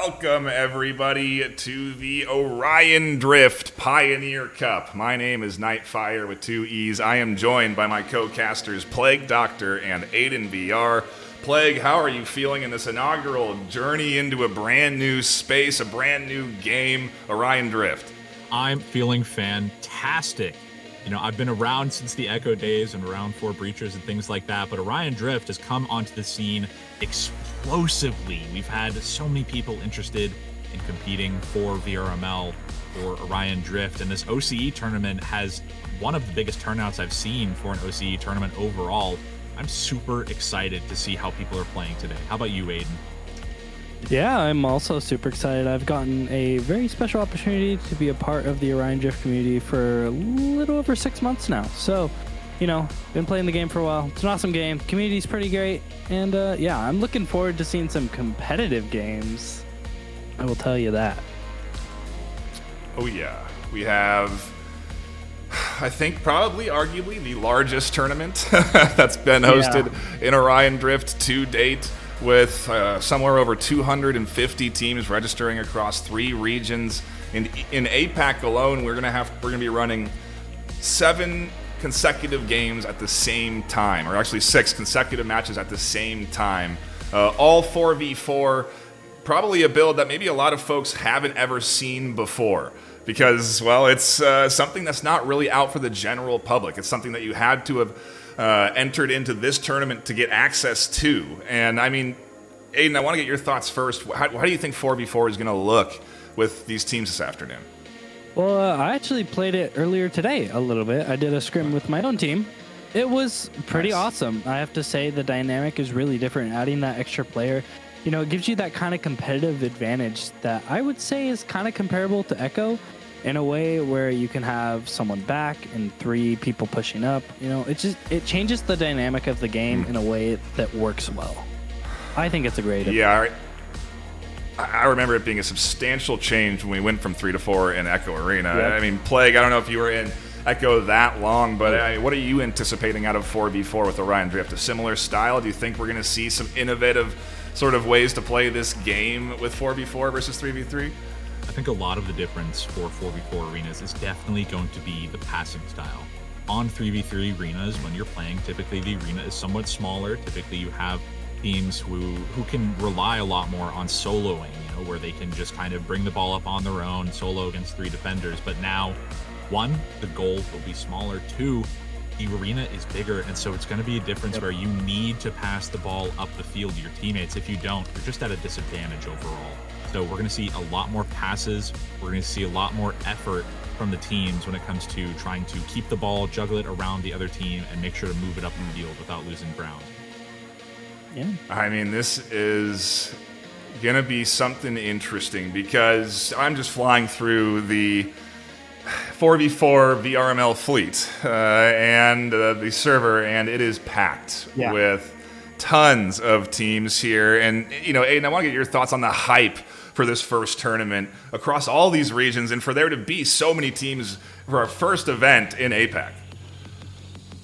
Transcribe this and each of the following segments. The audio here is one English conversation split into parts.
Welcome, everybody, to the Orion Drift Pioneer Cup. My name is Nightfire with two E's. I am joined by my co-casters, Plague Doctor and Aiden VR. Plague, how are you feeling in this inaugural journey into a brand new space, a brand new game, Orion Drift? I'm feeling fantastic. You know, I've been around since the Echo days and around for Breachers and things like that, but Orion Drift has come onto the scene explosively. We've had so many people interested in competing for VRML or Orion Drift, and this OCE tournament has one of the biggest turnouts I've seen for an OCE tournament overall. I'm super excited to see how people are playing today. How about you, Aiden? Yeah, I'm also super excited. I've gotten a very special opportunity to be a part of the Orion Drift community for a little over 6 months now. So, you know, been playing the game for a while. It's an awesome game. Community's pretty great. And yeah, I'm looking forward to seeing some competitive games. I will tell you that. Oh yeah, we have, I think, probably arguably the largest tournament that's been hosted in Orion Drift to date, with somewhere over 250 teams registering across 3 regions. In APAC alone, we're gonna be running 7 consecutive games at the same time, or actually 6 consecutive matches at the same time. All 4v4, probably a build that maybe a lot of folks haven't ever seen before, because, well, it's something that's not really out for the general public. It's something that you had to have entered into this tournament to get access to. And I mean, Aiden, I want to get your thoughts first. How do you think 4v4 is going to look with these teams this afternoon? Well, I actually played it earlier today a little bit. I did a scrim with my own team. It was pretty awesome. I have to say the dynamic is really different. Adding that extra player, you know, it gives you that kind of competitive advantage that I would say is kind of comparable to Echo, in a way where you can have someone back and 3 people pushing up. You know, it changes the dynamic of the game in a way that works well. I think it's a great event. Yeah, I remember it being a substantial change when we went from 3 to 4 in Echo Arena. Yep. I mean, Plague, I don't know if you were in Echo that long, but what are you anticipating out of 4v4 with Orion Drift? A similar style? Do you think we're going to see some innovative sort of ways to play this game with 4v4 versus 3v3? I think a lot of the difference for 4v4 arenas is definitely going to be the passing style. On 3v3 arenas, when you're playing, typically the arena is somewhat smaller. Typically you have teams who can rely a lot more on soloing, you know, where they can just kind of bring the ball up on their own, solo against 3 defenders. But now, 1, the goal will be smaller. 2, the arena is bigger, and so it's going to be a difference where you need to pass the ball up the field to your teammates. If you don't, you're just at a disadvantage overall. So we're going to see a lot more passes. We're going to see a lot more effort from the teams when it comes to trying to keep the ball, juggle it around the other team, and make sure to move it up the field without losing ground. Yeah. I mean, this is going to be something interesting, because I'm just flying through the 4v4 VRML fleet and the server, and it is packed with tons of teams here. And, you know, Aiden, I want to get your thoughts on the hype for this first tournament across all these regions, and for there to be so many teams for our first event in APAC.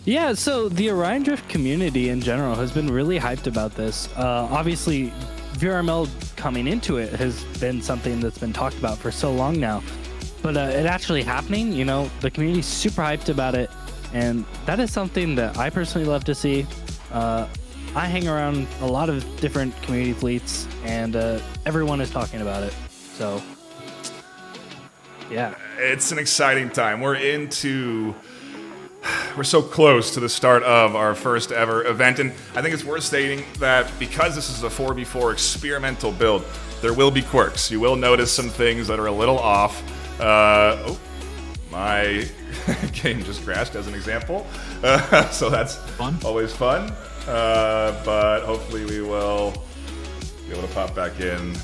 Yeah, so the Orion Drift community in general has been really hyped about this. Obviously, VRML coming into it has been something that's been talked about for so long now. But it actually happening, you know, the community's super hyped about it. And that is something that I personally love to see. I hang around a lot of different community fleets, and everyone is talking about it. So, yeah. It's an exciting time. We're so close to the start of our first ever event, and I think it's worth stating that because this is a 4v4 experimental build, there will be quirks. You will notice some things that are a little off. My game just crashed as an example, so that's always fun. But hopefully we will be able to pop back in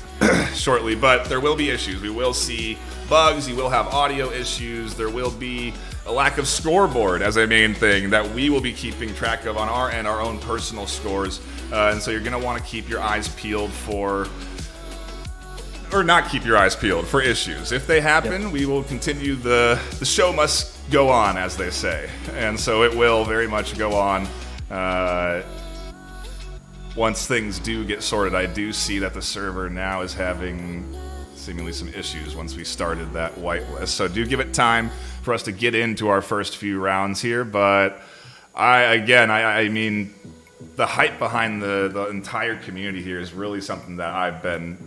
shortly. But there will be issues. We will see bugs. You will have audio issues. There will be a lack of scoreboard as a main thing that we will be keeping track of on our end, our own personal scores. And so you're going to want to keep your eyes peeled for, or not keep your eyes peeled for issues. If they happen, we will continue. The show must go on, as they say. And so it will very much go on. once things do get sorted, I do see that the server now is having seemingly some issues once we started that whitelist. So do give it time for us to get into our first few rounds here. But I mean, the hype behind the entire community here is really something that I've been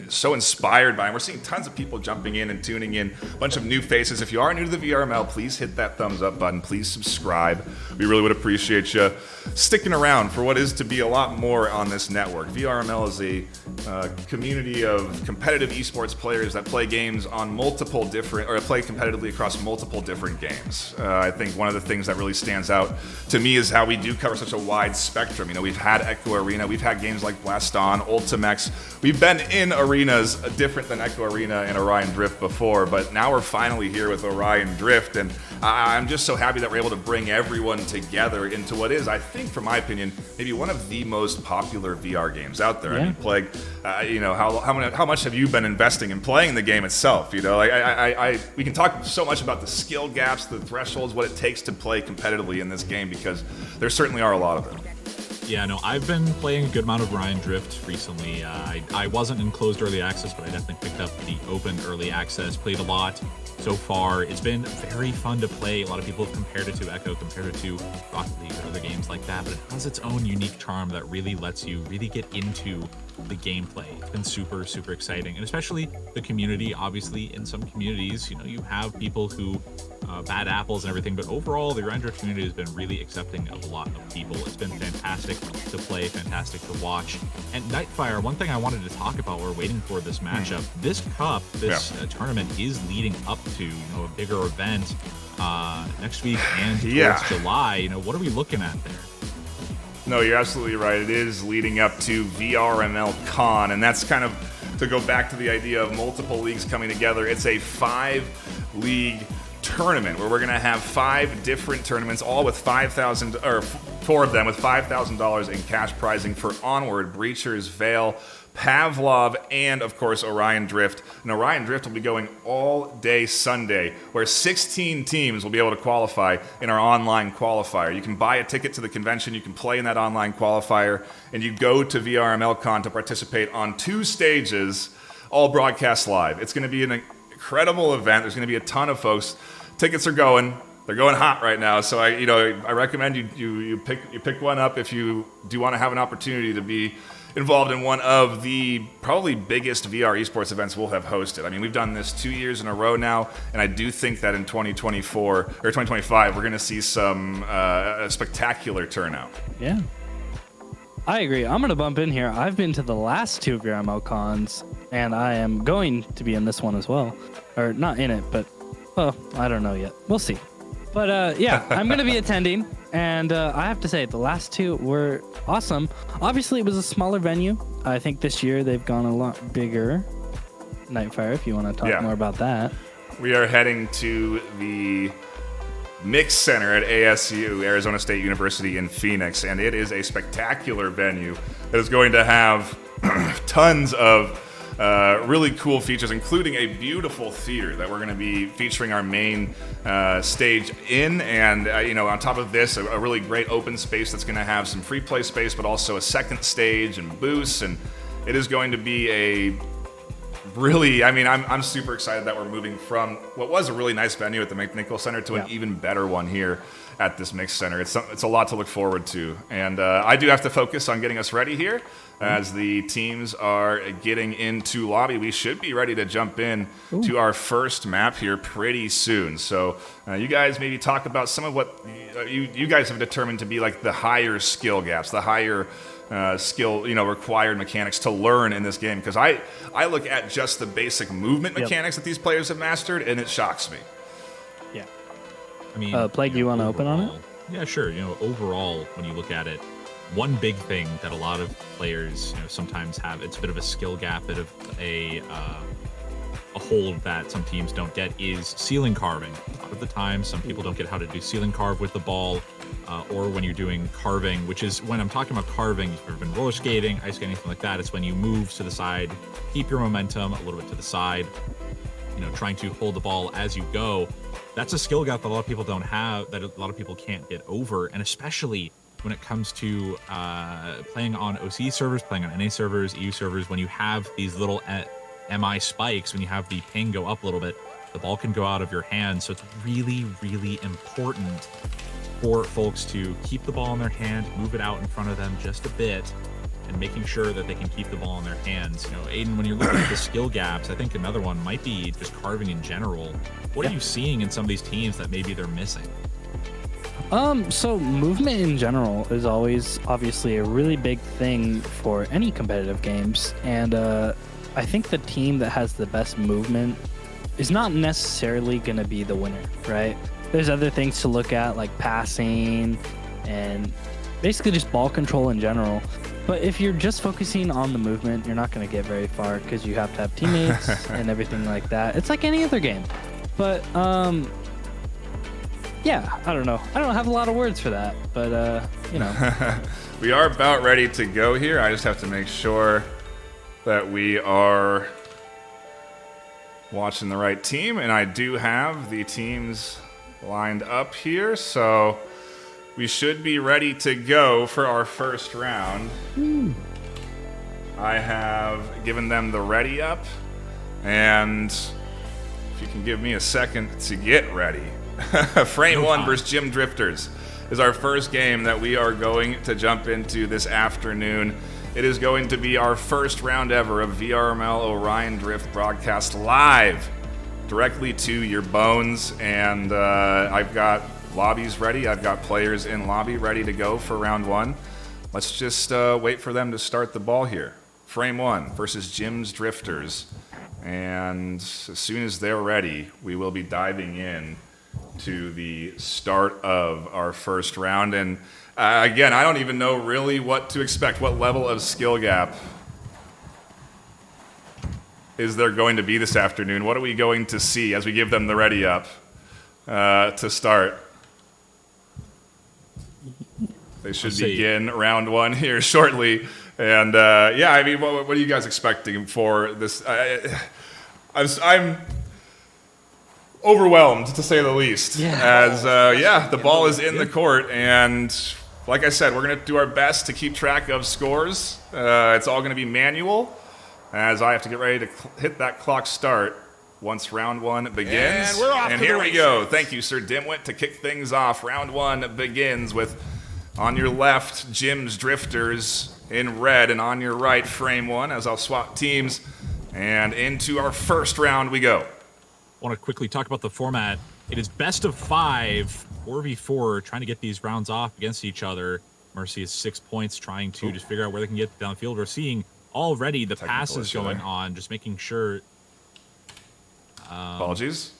so inspired by, and we're seeing tons of people jumping in and tuning in, a bunch of new faces. If you are new to the VRML, please hit that thumbs up button, please subscribe. We really would appreciate you sticking around for what is to be a lot more on this network. VRML is a community of competitive esports players that play games on multiple different, or play competitively across multiple different games. I think one of the things that really stands out to me is how we do cover such a wide spectrum. You know, we've had Echo Arena, we've had games like Blast On, Ultimex, we've been in arenas different than Echo Arena and Orion Drift before, but now we're finally here with Orion Drift, and I'm just so happy that we're able to bring everyone together into what is, I think, from my opinion, maybe one of the most popular VR games out there. Yeah. I mean, Plague, you know, how much have you been investing in playing the game itself? You know, like we can talk so much about the skill gaps, the thresholds, what it takes to play competitively in this game, because there certainly are a lot of them. Yeah, no, I've been playing a good amount of Orion Drift recently. I wasn't in closed early access, but I definitely picked up the open early access, played a lot so far. It's been very fun to play. A lot of people have compared it to Echo, compared it to Rocket League or other games like that, but it has its own unique charm that really lets you really get into the gameplay. It's been super, super exciting, and especially the community. Obviously, in some communities, you know, you have people who bad apples and everything, but overall, the Orion Drift community has been really accepting of a lot of people. It's been fantastic to play, fantastic to watch. And Nightfire, one thing I wanted to talk about, we're waiting for this matchup. This cup, this tournament is leading up to, you know, a bigger event next week and towards July. You know, what are we looking at there? No, you're absolutely right. It is leading up to VRML Con, and that's kind of to go back to the idea of multiple leagues coming together. It's a 5-league tournament where we're going to have 5 different tournaments, all with 5,000, or 4 of them with $5,000 in cash prizing for Onward, Breachers, Veil, Pavlov, and of course Orion Drift. And Orion Drift will be going all day Sunday, where 16 teams will be able to qualify in our online qualifier. You can buy a ticket to the convention, you can play in that online qualifier, and you go to VRML Con to participate on 2 stages, all broadcast live. It's going to be an incredible event. There's going to be a ton of folks. Tickets are going. They're going hot right now. So I recommend you pick one up if you do want to have an opportunity to be involved in one of the probably biggest VR esports events we'll have hosted. I mean, we've done this 2 years in a row now, and I do think that in 2024 or 2025 we're going to see some a spectacular turnout. Yeah. I agree. I'm going to bump in here. I've been to the last 2 VRML cons, and I am going to be in this one as well. Or not in it, but, well, I don't know yet. We'll see. But, yeah, I'm going to be attending, and I have to say, the last 2 were awesome. Obviously, it was a smaller venue. I think this year they've gone a lot bigger. Nightfire, if you want to talk more about that. We are heading to the Mix Center at ASU, Arizona State University in Phoenix, and it is a spectacular venue that is going to have tons of really cool features, including a beautiful theater that we're going to be featuring our main stage in, and on top of this, a really great open space that's going to have some free play space, but also a second stage and booths, and it is going to be a really, I'm super excited that we're moving from what was a really nice venue at the McNichol Center to an even better one here at this Mix Center. It's a lot to look forward to, and I do have to focus on getting us ready here as the teams are getting into lobby. We should be ready to jump in to our first map here pretty soon. So you guys maybe talk about some of what you guys have determined to be like the higher skill gaps, the higher skill, required mechanics to learn in this game, because I look at just the basic movement mechanics that these players have mastered, and it shocks me. Yeah. I mean, Plague, you want to open on it? Yeah, sure. Overall, when you look at it, one big thing that a lot of players, sometimes have, it's a bit of a skill gap, bit of a hold that some teams don't get, is ceiling carving. A lot of the time, some people don't get how to do ceiling carve with the ball, or when you're doing carving, which is when I'm talking about carving, if you've ever been roller skating, ice skating, anything like that, it's when you move to the side, keep your momentum a little bit to the side, trying to hold the ball as you go. That's a skill gap that a lot of people don't have, that a lot of people can't get over, and especially when it comes to playing on OCE servers, playing on NA servers, EU servers, when you have these little MI spikes, when you have the ping go up a little bit, the ball can go out of your hand. So it's really, really important for folks to keep the ball in their hand, move it out in front of them just a bit, and making sure that they can keep the ball in their hands. You know, Aiden, when you're looking at the skill gaps, I think another one might be just carving in general. What are you seeing in some of these teams that maybe they're missing? So movement in general is always obviously a really big thing for any competitive games, and I think the team that has the best movement is not necessarily going to be the winner, right? There's other things to look at, like passing and basically just ball control in general. But if you're just focusing on the movement, you're not going to get very far because you have to have teammates and everything like that. It's like any other game. But yeah, I don't know. I don't have a lot of words for that, but you know. We are about ready to go here. I just have to make sure that we are watching the right team, and I do have the teams lined up here, so we should be ready to go for our first round. I have given them the ready up, and if you can give me a second to get ready. Frame 1 versus Gym Drifters is our first game that we are going to jump into this afternoon. It is going to be our first round ever of VRML Orion Drift broadcast live directly to your bones, and I've got lobbies ready. I've got players in lobby ready to go for round 1. Let's just wait for them to start the ball here. Frame 1 versus Gym's Drifters, and as soon as they're ready, we will be diving in to the start of our first round. And again, I don't even know really what to expect. What level of skill gap is there going to be this afternoon? What are we going to see as we give them the ready up to start? They should begin round 1 here shortly. And yeah, I mean, what are you guys expecting for this? I'm overwhelmed, to say the least. Yeah. As the ball is in the court, and like I said, we're going to do our best to keep track of scores. It's all going to be manual, as I have to get ready to hit that clock start once round 1 begins. And we're off. And here we go. Thank you, Sir Dimwit, to kick things off. Round 1 begins with, on your left, Gym's Drifters in red, and on your right, Frame 1, as I'll swap teams. And into our first round we go. I want to quickly talk about the format. It is best of 5, 4v4, trying to get these rounds off against each other. Mercy is 6 points, trying to just figure out where they can get downfield. We're seeing already the passes going on, just making sure. Apologies.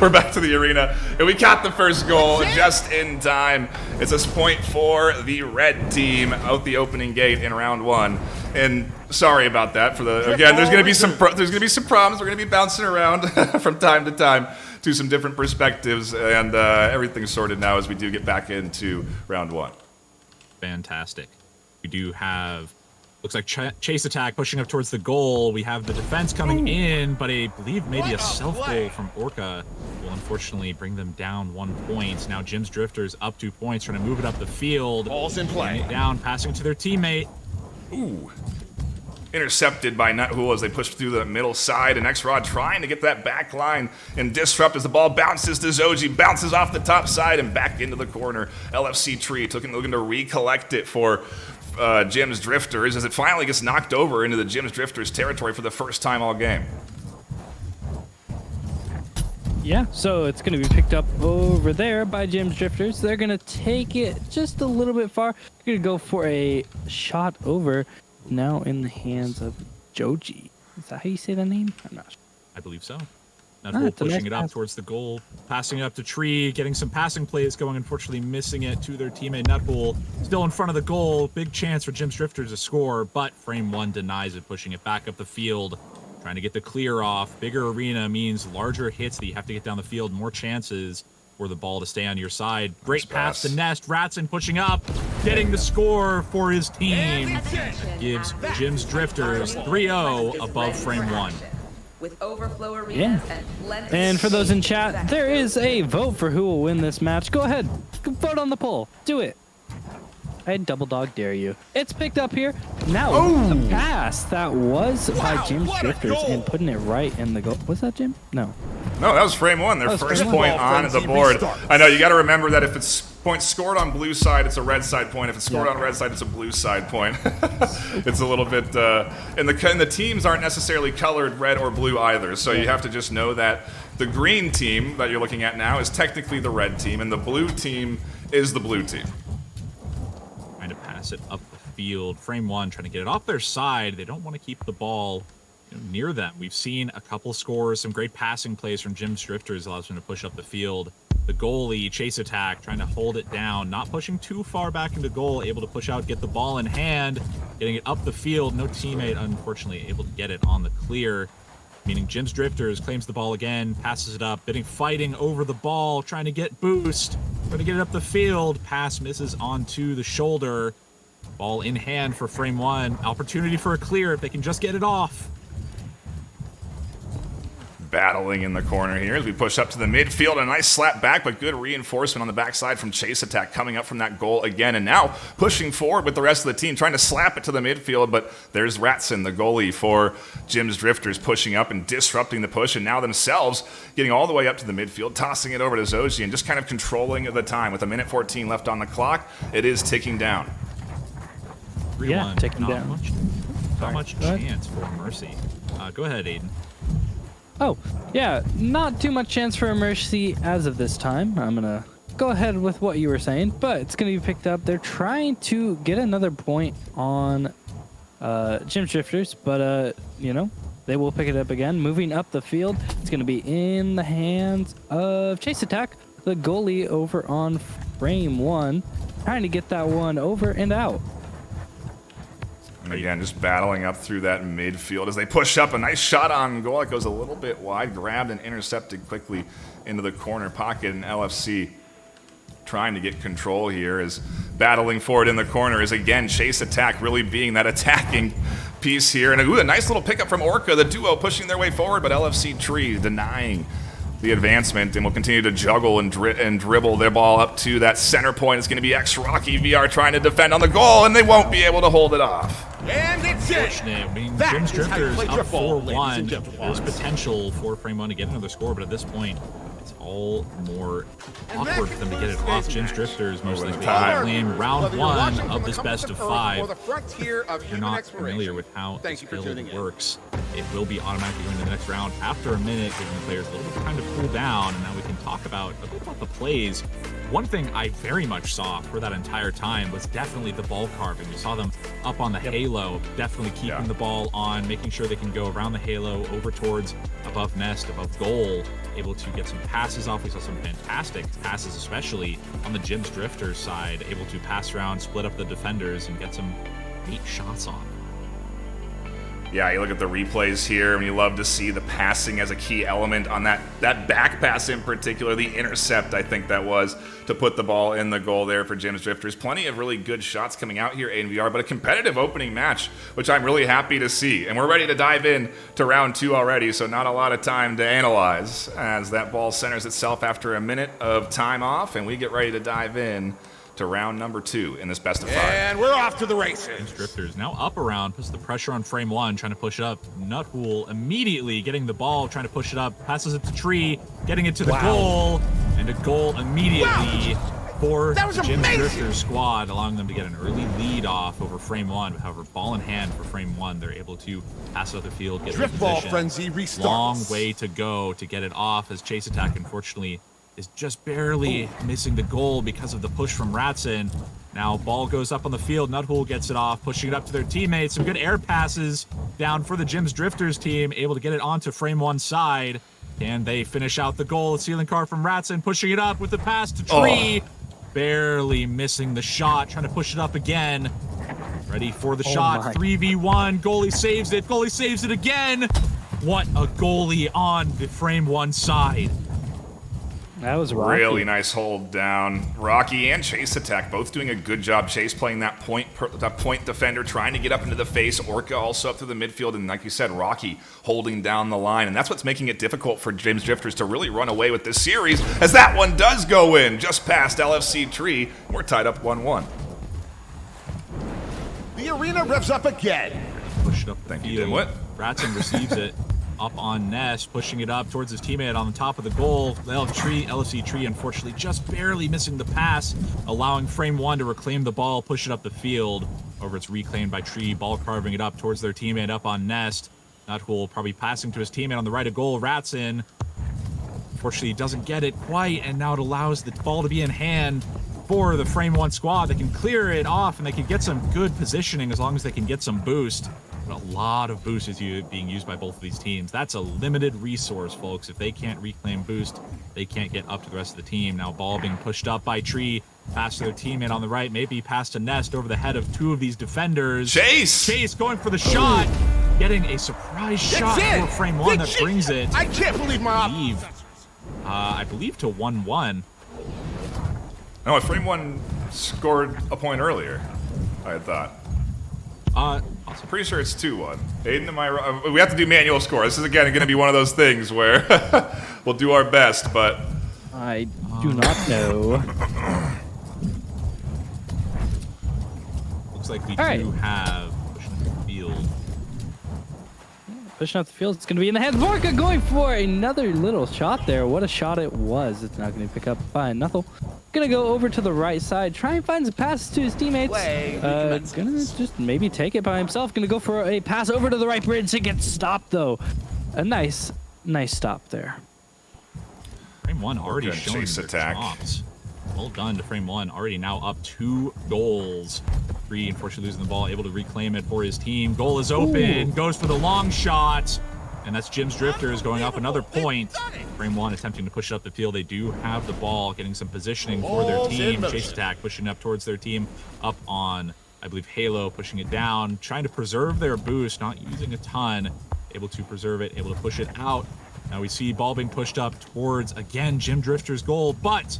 We're back to the arena, and we caught the first goal just in time. It's a point for the red team out the opening gate in round 1. And sorry about that. For the again, there's going to be some problems. We're going to be bouncing around from time to time to some different perspectives, and everything's sorted now as we do get back into round 1. Fantastic. We do have. Looks like chase attack pushing up towards the goal. We have the defense coming in, but I believe maybe a self-goal from Orca will unfortunately bring them down 1 point. Now Gym's Drifters up 2 points, trying to move it up the field. Ball's in play. Down, passing to their teammate. Ooh. Intercepted by Nuthul as they push through the middle side, and X-Rod trying to get that back line and disrupt as the ball bounces to Zoji, bounces off the top side and back into the corner. LFC Tree looking to recollect it for Gym's Drifters as it finally gets knocked over into the Gym's Drifters territory for the first time all game. Yeah, so it's going to be picked up over there by Gym's Drifters. They're going to take it just a little bit far. They're going to go for a shot over, now in the hands of Joji. Is that how you say that name? I'm not sure. I believe so. Nuthul pushing it up towards the goal, passing it up to Tree, getting some passing plays going, unfortunately missing it to their teammate Nuthul. Still in front of the goal, big chance for Gym's Drifters to score, but Frame 1 denies it, pushing it back up the field, trying to get the clear off. Bigger arena means larger hits that you have to get down the field, more chances for the ball to stay on your side. Great pass to Nest, Ratson pushing up, getting the score for his team. Gives Gym's Drifters 3-0 above Frame 1. With overflow arenas and for those in chat, there is a vote for who will win this match. Go ahead, vote on the poll. Do it. I double dog dare you. It's picked up here. Now, the pass that was by Jim's Drifters and putting it right in the goal. Was that Jim? No. No, that was frame one. Their first point on the board. I know, you got to remember that if it's points scored on blue side, it's a red side point. If it's scored on red side, it's a blue side point. It's a little bit, and the teams aren't necessarily colored red or blue either. So you have to just know that the green team that you're looking at now is technically the red team, and the blue team is the blue team. Trying to pass it up the field. Frame one trying to get it off their side. They don't want to keep the ball near them. We've seen a couple scores, some great passing plays from Jim's Drifters allows them to push up the field. The goalie, chase attack, trying to hold it down, not pushing too far back into goal, able to push out, get the ball in hand, getting it up the field. No teammate, unfortunately, able to get it on the clear. Meaning Jim's Drifters claims the ball again, passes it up, fighting over the ball, trying to get boost, trying to get it up the field. Pass misses onto the shoulder. Ball in hand for frame one. Opportunity for a clear if they can just get it off. Battling in the corner here as we push up to the midfield. A nice slap back, but good reinforcement on the backside from Chase Attack coming up from that goal again. And now pushing forward with the rest of the team, trying to slap it to the midfield. But there's Ratson, the goalie for Jim's Drifters, pushing up and disrupting the push. And now themselves getting all the way up to the midfield, tossing it over to Zoji and just kind of controlling the time. With a minute 14 left on the clock, it is ticking down. Yeah, ticking down. Not much chance for Mercy. Go ahead, Aiden. Oh, yeah, not too much chance for a Mercy as of this time. I'm going to go ahead with what you were saying, but it's going to be picked up. They're trying to get another point on Jim's Drifters, but, they will pick it up again. Moving up the field, it's going to be in the hands of Chase Attack, the goalie over on frame one, trying to get that one over and out. And again, just battling up through that midfield as they push up. A nice shot on goal. It goes a little bit wide, grabbed and intercepted quickly into the corner pocket. And LFC trying to get control here is battling forward in the corner is again Chase Attack really being that attacking piece here. And a nice little pickup from Orca, the duo pushing their way forward, but LFC Tree denying the advancement and will continue to juggle and dribble their ball up to that center point. It's going to be Rocky VR trying to defend on the goal, and they won't be able to hold it off. And it's Unfortunate. I mean, Jim's Drifters up 4-1. There's potential for frame one to get another score, but at this point, it's all more awkward for them to get it off. Jim's Drifters most likely claim round one of this best of five. If you're not familiar with how this build works, it will be automatically going to the next round after a minute, giving the players a little bit of time to cool down, and now we can talk about a bit about the plays. One thing I very much saw for that entire time was definitely the ball carving. We saw them up on the halo, definitely keeping the ball on, making sure they can go around the halo, over towards above nest, above goal, able to get some passes off. We saw some fantastic passes, especially on the Jim's Drifters side, able to pass around, split up the defenders, and get some neat shots on. Yeah, you look at the replays here, and you love to see the passing as a key element on that back pass in particular, the intercept, I think that was, to put the ball in the goal there for Jim's Drifters. Plenty of really good shots coming out here, ANVR, but a competitive opening match, which I'm really happy to see. And we're ready to dive in to round two already, so not a lot of time to analyze as that ball centers itself after a minute of time off, and we get ready to dive in to round number two in this best of five. And we're off to the races. Jim's Drifters now up around, puts the pressure on frame one, trying to push it up. Nuthul immediately getting the ball, trying to push it up, passes it to Tree, getting it to the goal, and a goal immediately for the Jim's Drifters squad, allowing them to get an early lead off over frame one. However, ball in hand for frame one, they're able to pass it up the field, get Drift in ball position. frenzy restarts. Long way to go to get it off, as Chase Attack, unfortunately, is just barely missing the goal because of the push from Ratson. Now ball goes up on the field. Nuthul gets it off, pushing it up to their teammates. Some good air passes down for the Jim's Drifters team, able to get it onto frame one side. Can they finish out the goal? A ceiling car from Ratson, pushing it up with the pass to Tree. Barely missing the shot, trying to push it up again. Ready for the shot. 3v1. Goalie saves it. Goalie saves it again. What a goalie on the frame one side. That was Rocky. Really nice hold down. Rocky and Chase Attack both doing a good job. Chase playing that point defender, trying to get up into the face. Orca also up through the midfield. And like you said, Rocky holding down the line. And that's what's making it difficult for Jim's Drifters to really run away with this series, as that one does go in just past LFC Tree. We're tied up 1-1. The arena revs up again. Push it up the Thank field. you, Dimwit. Ratson receives it up on Nest, pushing it up towards his teammate on the top of the goal. LFC Tree, unfortunately, just barely missing the pass, allowing Frame 1 to reclaim the ball, push it up the field. Over, it's reclaimed by Tree, ball carving it up towards their teammate up on Nest. Nuthul probably passing to his teammate on the right of goal. Ratson, unfortunately, he doesn't get it quite, and now it allows the ball to be in hand for the Frame 1 squad. They can clear it off, and they can get some good positioning as long as they can get some boost. But a lot of boost is being used by both of these teams. That's a limited resource, folks. If they can't reclaim boost, they can't get up to the rest of the team. Now ball being pushed up by Tree, pass to their teammate on the right, maybe pass to Nest over the head of two of these defenders. Chase going for the shot, getting a surprise shot for Frame 1 that brings it. I can't believe my I believe to 1-1. No, Frame 1 scored a point earlier, I had thought. Awesome. Pretty sure it's 2-1. Aiden, am I wrong? We have to do manual score. This is, again, going to be one of those things where we'll do our best, but... I do not know. Looks like we All do right. have pushing up the field. Pushing up the field, it's going to be in the hands. Vorka going for another little shot there. What a shot it was. It's not going to pick up by Nuthul. Going to go over to the right side, try and find some passes to his teammates. Going to just maybe take it by himself. Going to go for a pass over to the right bridge. It gets stopped, though. A nice stop there. Frame 1 already Good showing chase their attack. chops. Well done to Frame 1. Already now up 2 goals. Tree, unfortunately, losing the ball, able to reclaim it for his team. Goal is open, goes for the long shot. And that's Jim's Drifters going up another point. Frame 1 attempting to push it up the field. They do have the ball, getting some positioning for their team. Chase attack pushing up towards their team. Up on, I believe, Halo, pushing it down. Trying to preserve their boost, not using a ton. Able to preserve it, able to push it out. Now we see ball being pushed up towards, again, Jim Drifter's goal. But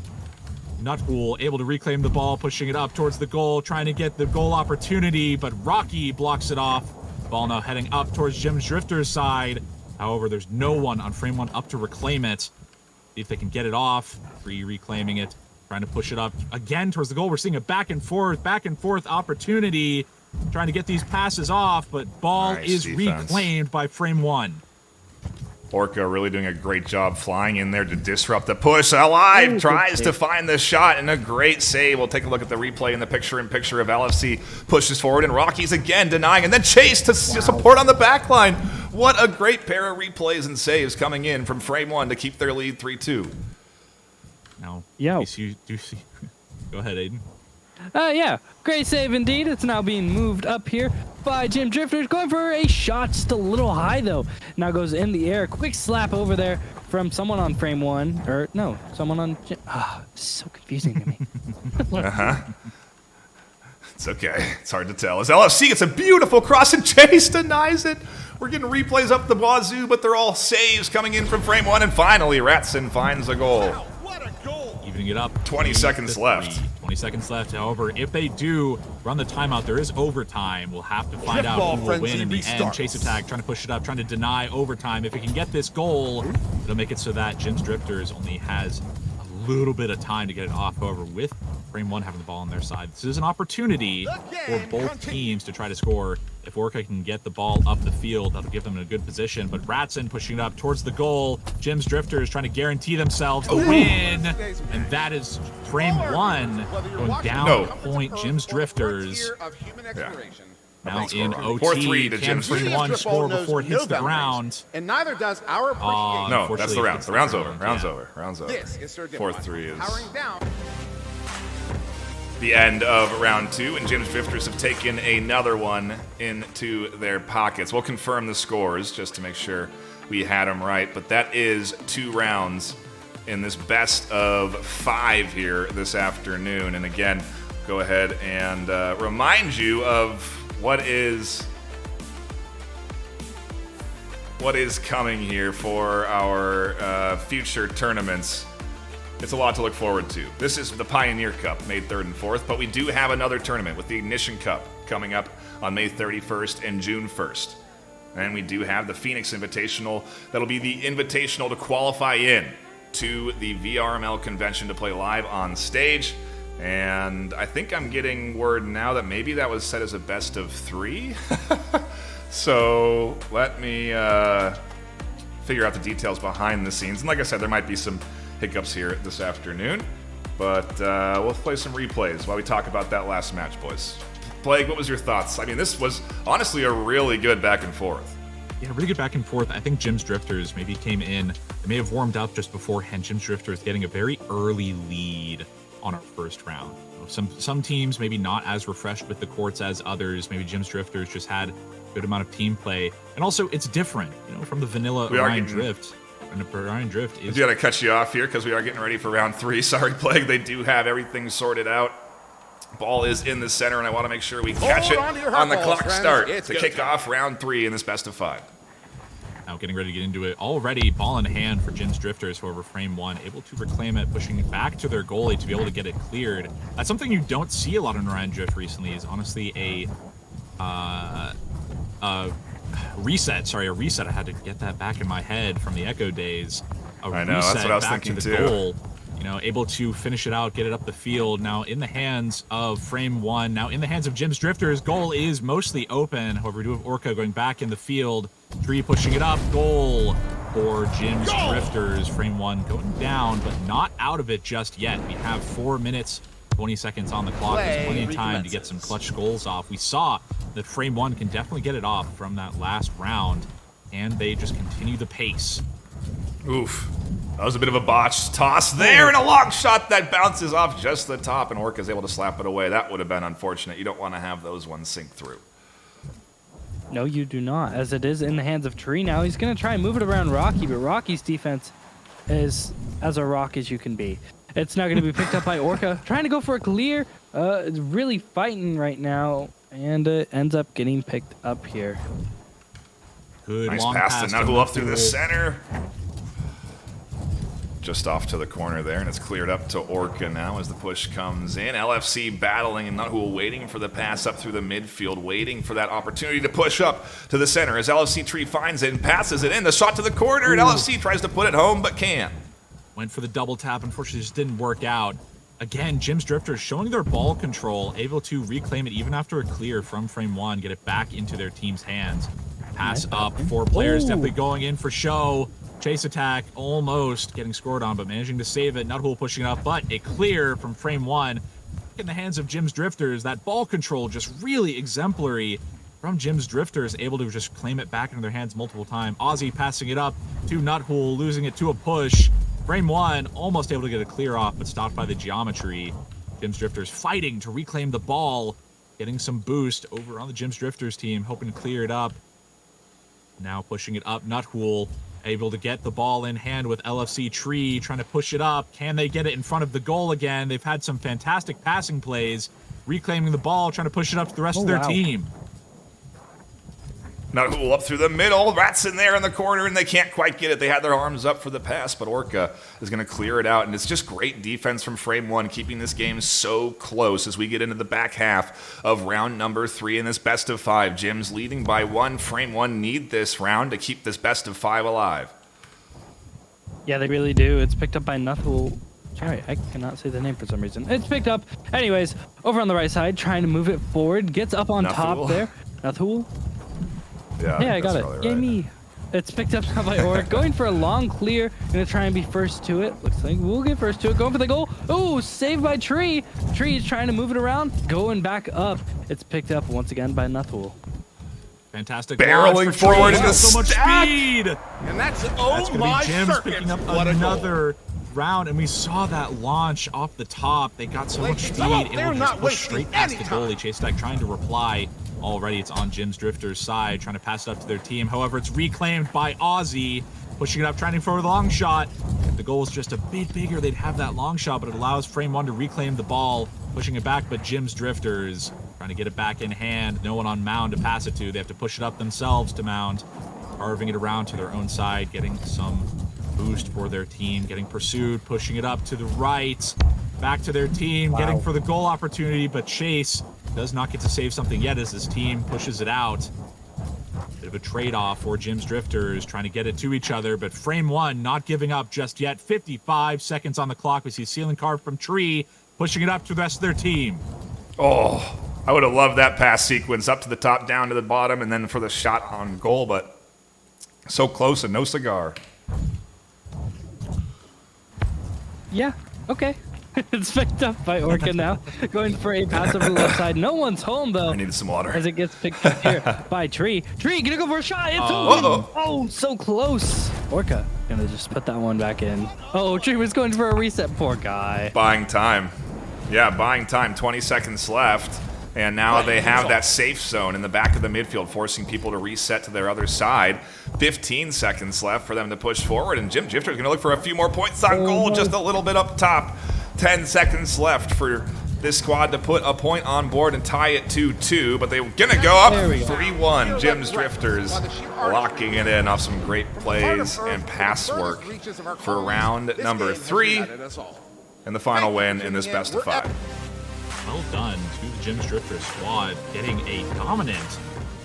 Nuthul able to reclaim the ball, pushing it up towards the goal. Trying to get the goal opportunity, but Rocky blocks it off. Ball now heading up towards Jim's Drifter's side. However, there's no one on Frame 1 up to reclaim it. See if they can get it off. Free reclaiming it. Trying to push it up again towards the goal. We're seeing a back and forth opportunity. Trying to get these passes off, but ball is reclaimed by Frame 1. Orca really doing a great job flying in there to disrupt the push. Alive tries to find the shot, and a great save. We'll take a look at the replay in the picture-in-picture of LFC pushes forward, and Rocky's again denying, and then Chase to support on the back line. What a great pair of replays and saves coming in from Frame 1 to keep their lead 3-2. Now, Yo. you do see. Go ahead, Aiden. Yeah, great save indeed. It's now being moved up here by Jim Drifters. Going for a shot, just a little high though. Now goes in the air. Quick slap over there from someone on Frame 1. Or no, someone on Jim. This is so confusing to me. It's okay. It's hard to tell. As LFC gets a beautiful cross, and Chase denies it. We're getting replays up the wazoo, but they're all saves coming in from Frame 1, and finally Ratson finds a goal. What a goal! Evening it up. 20 seconds left. 20 seconds left. However, if they do run the timeout, there is overtime. We'll have to find out Ball who will win in the frenzy end. Chase attack, trying to push it up, trying to deny overtime. If he can get this goal, it'll make it so that Jim's Drifters only has a little bit of time to get it off. However, with Frame 1 having the ball on their side, this is an opportunity for both teams to try to score. If Orca can get the ball up the field, that'll give them a good position. But Ratson pushing it up towards the goal. Jim's Drifters trying to guarantee themselves a win. And that is Frame 1 going down a point. Jim's Drifters now in OT. 4-3 to Can Jim's Frame Drifters. 1 score before it hits the ground? And neither does our appreciation. No, that's the round. The round's over. Yeah. Round's over. Round's over. This is Sir Demigods 4-3 is powering down. the end of round 2, and Jim's Drifters have taken another one into their pockets. We'll confirm the scores just to make sure we had them right, but that is 2 rounds in this best of 5 here this afternoon. And again, go ahead and remind you of what is coming here for our future tournaments. It's a lot to look forward to. This is the Pioneer Cup, May 3rd and 4th, but we do have another tournament with the Ignition Cup coming up on May 31st and June 1st. And we do have the Phoenix Invitational. That'll be the invitational to qualify in to the VRML convention to play live on stage. And I think I'm getting word now that maybe that was set as a best of 3. So let me figure out the details behind the scenes. And like I said, there might be some hiccups here this afternoon. But we'll play some replays while we talk about that last match, boys. Plague, what was your thoughts? I mean, this was honestly a really good back and forth. Yeah, really good back and forth. I think Jim's Drifters maybe came in, they may have warmed up just beforehand. Jim's Drifters getting a very early lead on our first round. Some teams maybe not as refreshed with the courts as others. Maybe Jim's Drifters just had a good amount of team play. And also, it's different, from the vanilla Orion Drift. And Orion Drift is... I got to cut you off here because we are getting ready for round 3. Sorry, Plague. They do have everything sorted out. Ball is in the center, and I want to make sure we catch it on the clock start to kick off round 3 in this best of 5. Now getting ready to get into it. Already ball in hand for Jim's Drifters. However, frame 1 able to reclaim it, pushing it back to their goalie to be able to get it cleared. That's something you don't see a lot in Orion Drift recently. Is honestly a reset. Sorry, a reset. I had to get that back in my head from the Echo days. I know, that's what I was thinking too. Goal. Able to finish it out, get it up the field. Now in the hands of frame 1. Now in the hands of Jim's Drifters. Goal is mostly open. However, we do have Orca going back in the field. Tree pushing it up. Goal for Jim's Drifters. Frame 1 going down, but not out of it just yet. We have 4 minutes, 20 seconds on the clock. There's plenty of time to get some clutch goals off. We saw that frame 1 can definitely get it off from that last round, and they just continue the pace. Oof. That was a bit of a botched toss there, and a long shot that bounces off just the top, and Orca's able to slap it away. That would have been unfortunate. You don't want to have those ones sink through. No, you do not, as it is in the hands of Tree now. He's going to try and move it around Rocky, but Rocky's defense is as a rock as you can be. It's now going to be picked up by Orca, trying to go for a clear. It's really fighting right now, and ends up getting picked up here. Good nice long pass to Nuthul up through the Nuthul. center. Just off to the corner there, and it's cleared up to Orca now as the push comes in. LFC battling, and Nuthul waiting for the pass up through the midfield, waiting for that opportunity to push up to the center as LFC Tree finds it and passes it in. The shot to the corner, and LFC tries to put it home, but can't. Went for the double tap, unfortunately just didn't work out. Again, Jim's Drifters showing their ball control, able to reclaim it even after a clear from frame 1, get it back into their team's hands. Pass up, 4 players definitely going in for show. Chase attack, almost getting scored on, but managing to save it. Nuthul pushing it up, but a clear from frame 1. In the hands of Jim's Drifters, that ball control just really exemplary from Jim's Drifters, able to just claim it back into their hands multiple times. Ozzy passing it up to Nuthul, losing it to a push. Frame 1, almost able to get a clear off, but stopped by the geometry. Jim's Drifters fighting to reclaim the ball, getting some boost over on the Jim's Drifters team, hoping to clear it up. Now pushing it up, Nuthul able to get the ball in hand with LFC Tree, trying to push it up. Can they get it in front of the goal again? They've had some fantastic passing plays, reclaiming the ball, trying to push it up to the rest of their team. Nuthul up through the middle, Rats in there in the corner, and they can't quite get it. They had their arms up for the pass, but Orca is going to clear it out, and it's just great defense from frame 1, keeping this game so close as we get into the back half of round number 3 in this best of 5. Jim's leading by 1. Frame 1 need this round to keep this best of 5 alive. Yeah, they really do. It's picked up by Nuthul. Sorry, I cannot say the name for some reason. It's picked up. Anyways, over on the right side, trying to move it forward. Gets up on top there. Nuthul. Yeah, I got it. Yay me. It's picked up by Oric. Going for a long clear. Gonna try and be first to it. Looks like we'll get first to it. Going for the goal. Oh, saved by Tree. Tree is trying to move it around. Going back up. It's picked up once again by Nuthul. Fantastic. Barreling forward into so much speed. And that's That's going to be Jim's circuit. picking up What a goal. another round, and we saw that launch off the top. They got so much speed, able to just push straight past the goalie. Chase Stack trying to reply. Already it's on Jim's Drifters' side, trying to pass it up to their team. However, it's reclaimed by Ozzy, pushing it up, trying for the long shot. If the goal was just a bit bigger, they'd have that long shot, but it allows frame 1 to reclaim the ball, pushing it back, but Jim's Drifters trying to get it back in hand. No one on mound to pass it to. They have to push it up themselves to mound, carving it around to their own side, getting some boost for their team, getting pursued, pushing it up to the right, back to their team, getting for the goal opportunity, but Chase does not get to save something yet as his team pushes it out. Bit of a trade-off for Jim's Drifters, trying to get it to each other, but frame 1 not giving up just yet. 55 seconds on the clock. We see ceiling carved from Tree, pushing it up to the rest of their team. Oh, I would have loved that pass sequence up to the top, down to the bottom, and then for the shot on goal, but so close and no cigar. Yeah, okay. It's picked up by Orca now. Going for a pass over the left side. No one's home, though. I needed some water. As it gets picked up here by Tree. Tree, gonna go for a shot. It's Uh-oh. Oh, so close. Orca gonna just put that one back in. Oh, Tree was going for a reset. Poor guy. Buying time. Yeah, buying time. 20 seconds left. And now they have that safe zone in the back of the midfield, forcing people to reset to their other side. 15 seconds left for them to push forward, and Jim Drifter's going to look for a few more points on goal, just a little bit up top. 10 seconds left for this squad to put a point on board and tie it 2-2, but they're going to go up 3-1. Jim's Drifters locking it in off some great plays and pass work for round number 3 and the final win in this best of 5. Well done to the Jim's Drifter squad, getting a dominant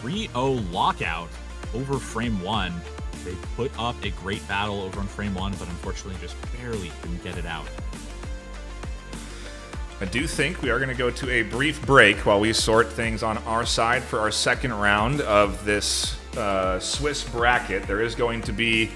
3-0 lockout over frame 1. They put up a great battle over on frame 1, but unfortunately just barely couldn't get it out. I do think we are going to go to a brief break while we sort things on our side for our second round of this Swiss bracket. There is going to be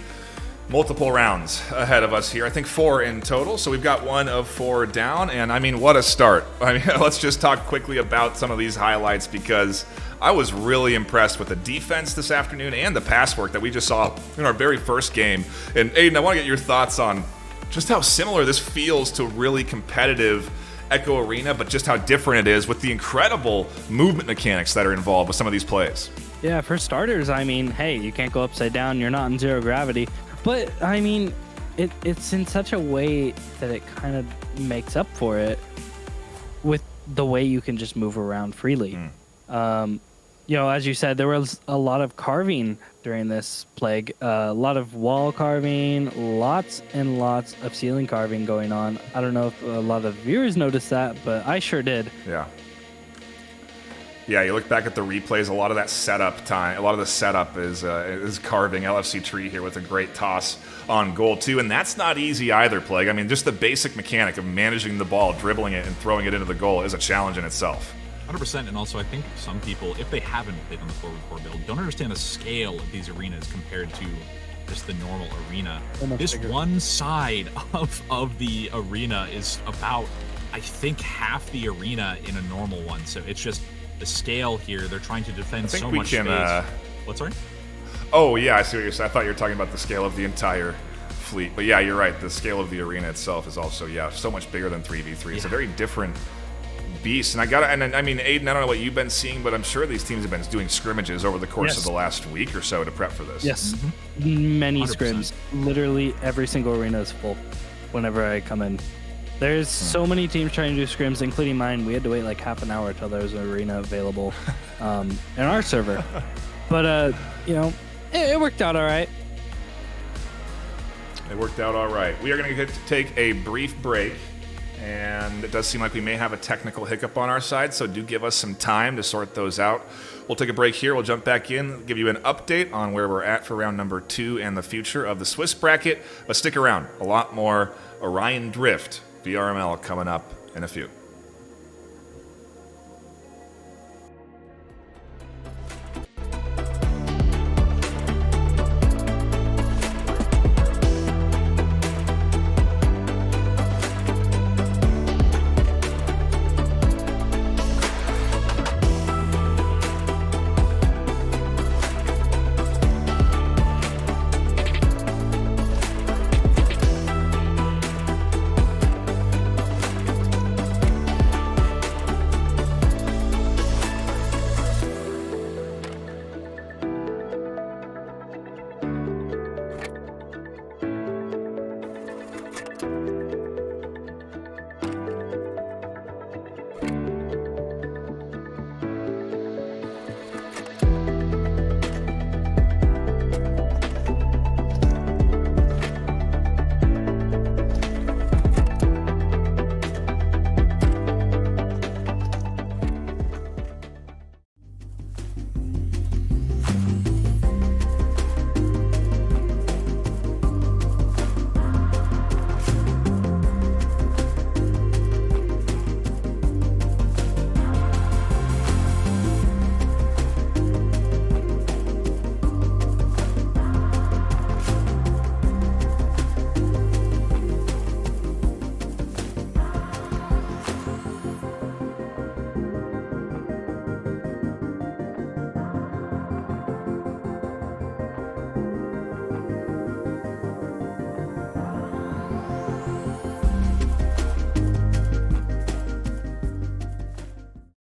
multiple rounds ahead of us here. I think 4 in total, so we've got 1 of 4 down, and I mean, what a start. I mean, let's just talk quickly about some of these highlights, because I was really impressed with the defense this afternoon and the pass work that we just saw in our very first game. And Aiden, I want to get your thoughts on just how similar this feels to really competitive Echo Arena, but just how different it is with the incredible movement mechanics that are involved with some of these plays. Yeah, for starters, I mean, hey, you can't go upside down. You're not in zero gravity. But, I mean, it's in such a way that it kind of makes up for it with the way you can just move around freely. You know, as you said, there was a lot of carving during this plague. A lot of wall carving, lots and lots of ceiling carving going on. I don't know if a lot of viewers noticed that, but I sure did. Yeah. Yeah, you look back at the replays, a lot of that setup time, a lot of the setup is carving. LFC Tree here with a great toss on goal, too. And that's not easy either, Plague. I mean, just the basic mechanic of managing the ball, dribbling it, and throwing it into the goal is a challenge in itself. 100%, and also I think some people, if they haven't played on the 4v4 build, don't understand the scale of these arenas compared to just the normal arena. This bigger. One side of the arena is about, I think, half the arena in a normal one. So it's just the scale here. They're trying to defend so much space. What, sorry? Oh, yeah, I see what you're saying. I thought you were talking about the scale of the entire fleet. But yeah, you're right. The scale of the arena itself is also, so much bigger than 3v3. It's a very different beast. And I mean, Aiden, I don't know what you've been seeing, but I'm sure these teams have been doing scrimmages over the course of the last week or so to prep for this. Yes, many 100%. Scrims. Literally every single arena is full whenever I come in. There's so many teams trying to do scrims, including mine. We had to wait like half an hour until there was an arena available in our server. But, you know, it worked out all right. It worked out all right. We are going to take a brief break. And it does seem like we may have a technical hiccup on our side, so do give us some time to sort those out. We'll take a break here. We'll jump back in, give you an update on where we're at for round number 2 and the future of the Swiss bracket. But stick around. A lot more Orion Drift, VRML, coming up in a few.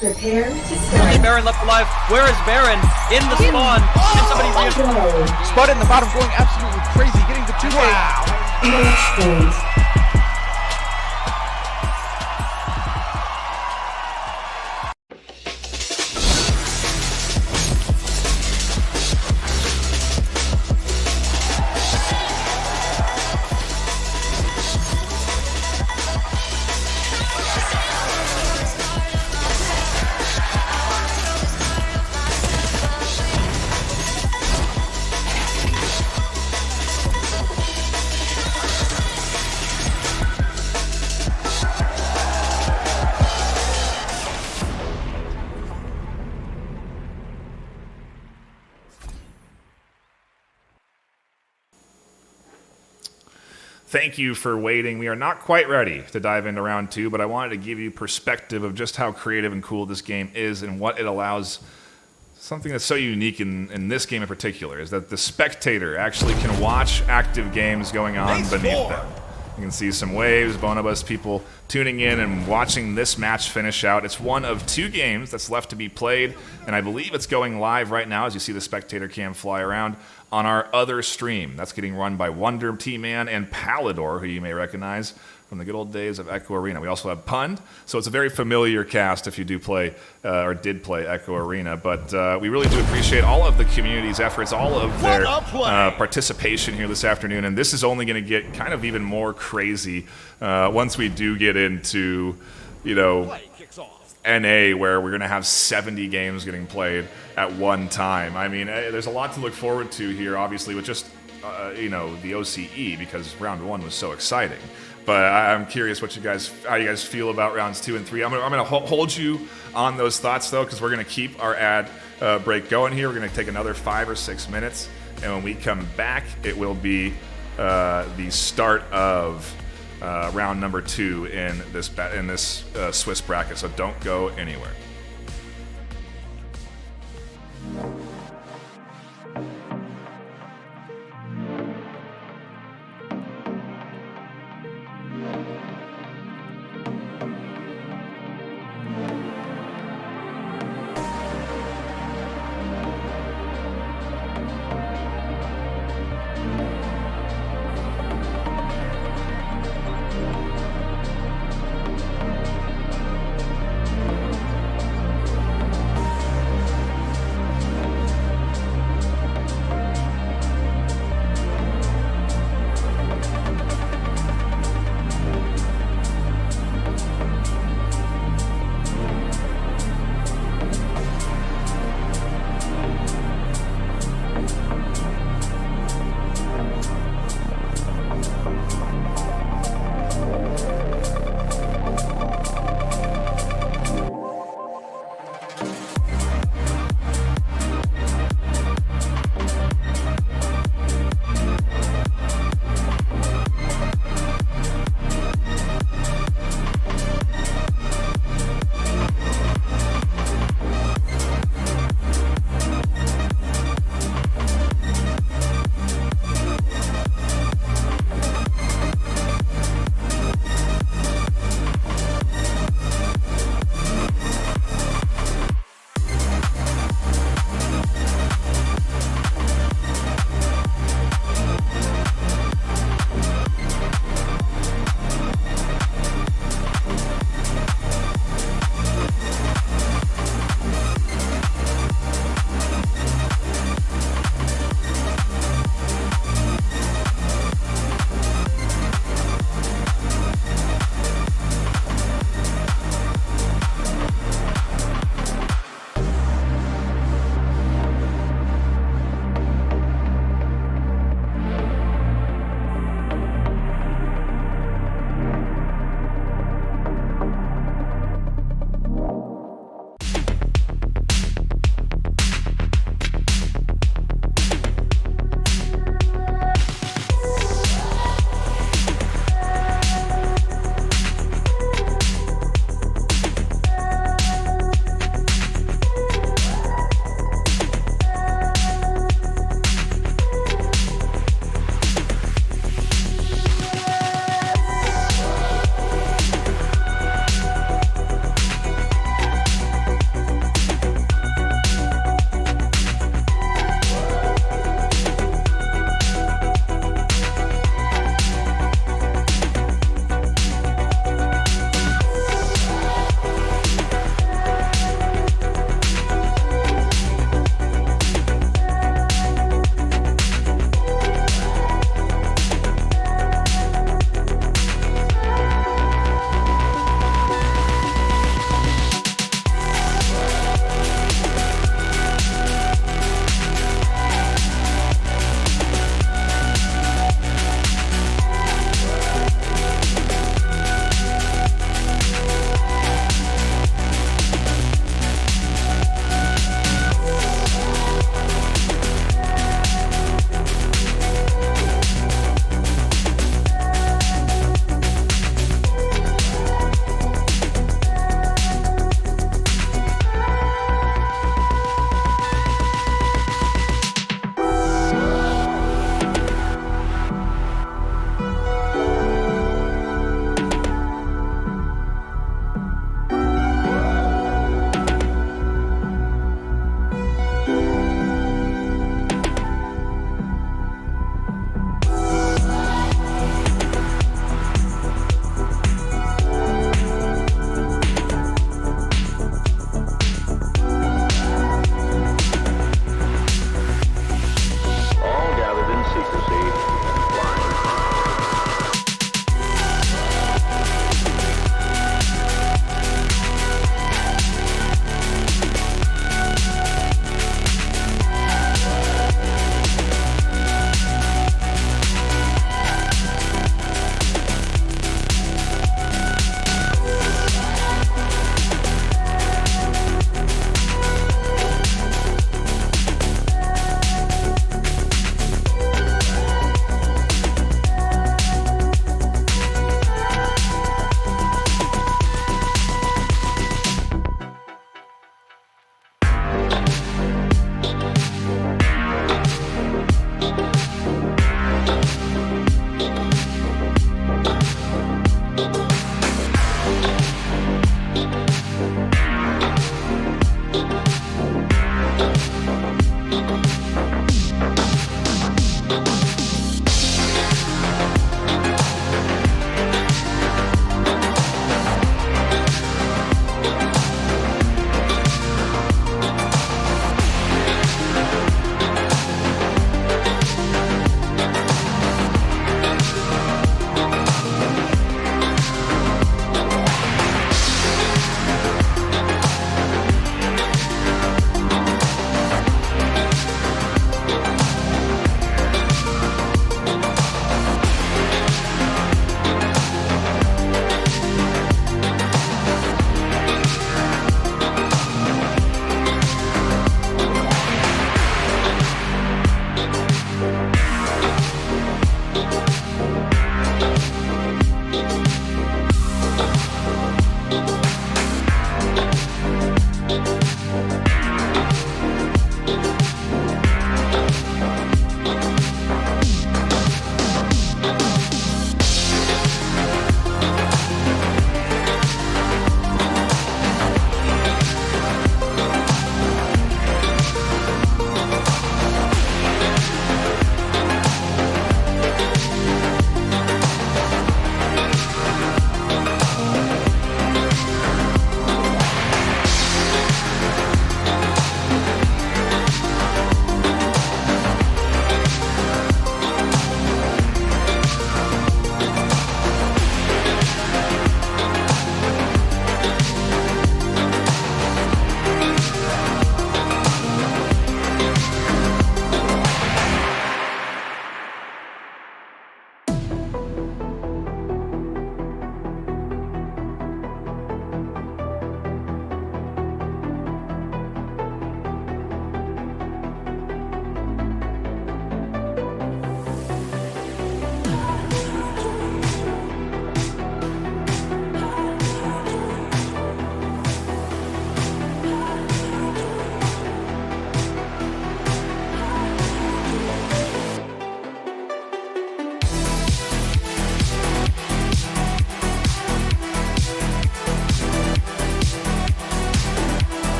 Prepare to Only start. Baron left alive. Where is Baron? In the spawn. Can somebody Go. Spud in the bottom going absolutely crazy, getting the 2K. Match point. Thank you for waiting. We are not quite ready to dive into round 2, but I wanted to give you perspective of just how creative and cool this game is and what it allows. Something that's so unique in this game in particular is that the spectator actually can watch active games going on beneath them. You can see some waves, Bonobus, people tuning in and watching this match finish out. It's one of 2 games that's left to be played, and I believe it's going live right now as you see the spectator cam fly around on our other stream. That's getting run by Wonder T-Man and Palador, who you may recognize from the good old days of Echo Arena. We also have Pund, so it's a very familiar cast if you do play or did play Echo Arena. But we really do appreciate all of the community's efforts, all of their participation here this afternoon. And this is only going to get kind of even more crazy once we do get into, you know, NA, where we're going to have 70 games getting played at one time. I mean, there's a lot to look forward to here, obviously, with just, you know, the OCE, because round 1 was so exciting. But I'm curious how you guys feel about rounds 2 and 3. I'm gonna hold you on those thoughts, though, because we're going to keep our ad break going here. We're going to take another 5 or 6 minutes, and when we come back, it will be the start of round number 2 in this Swiss bracket. So don't go anywhere.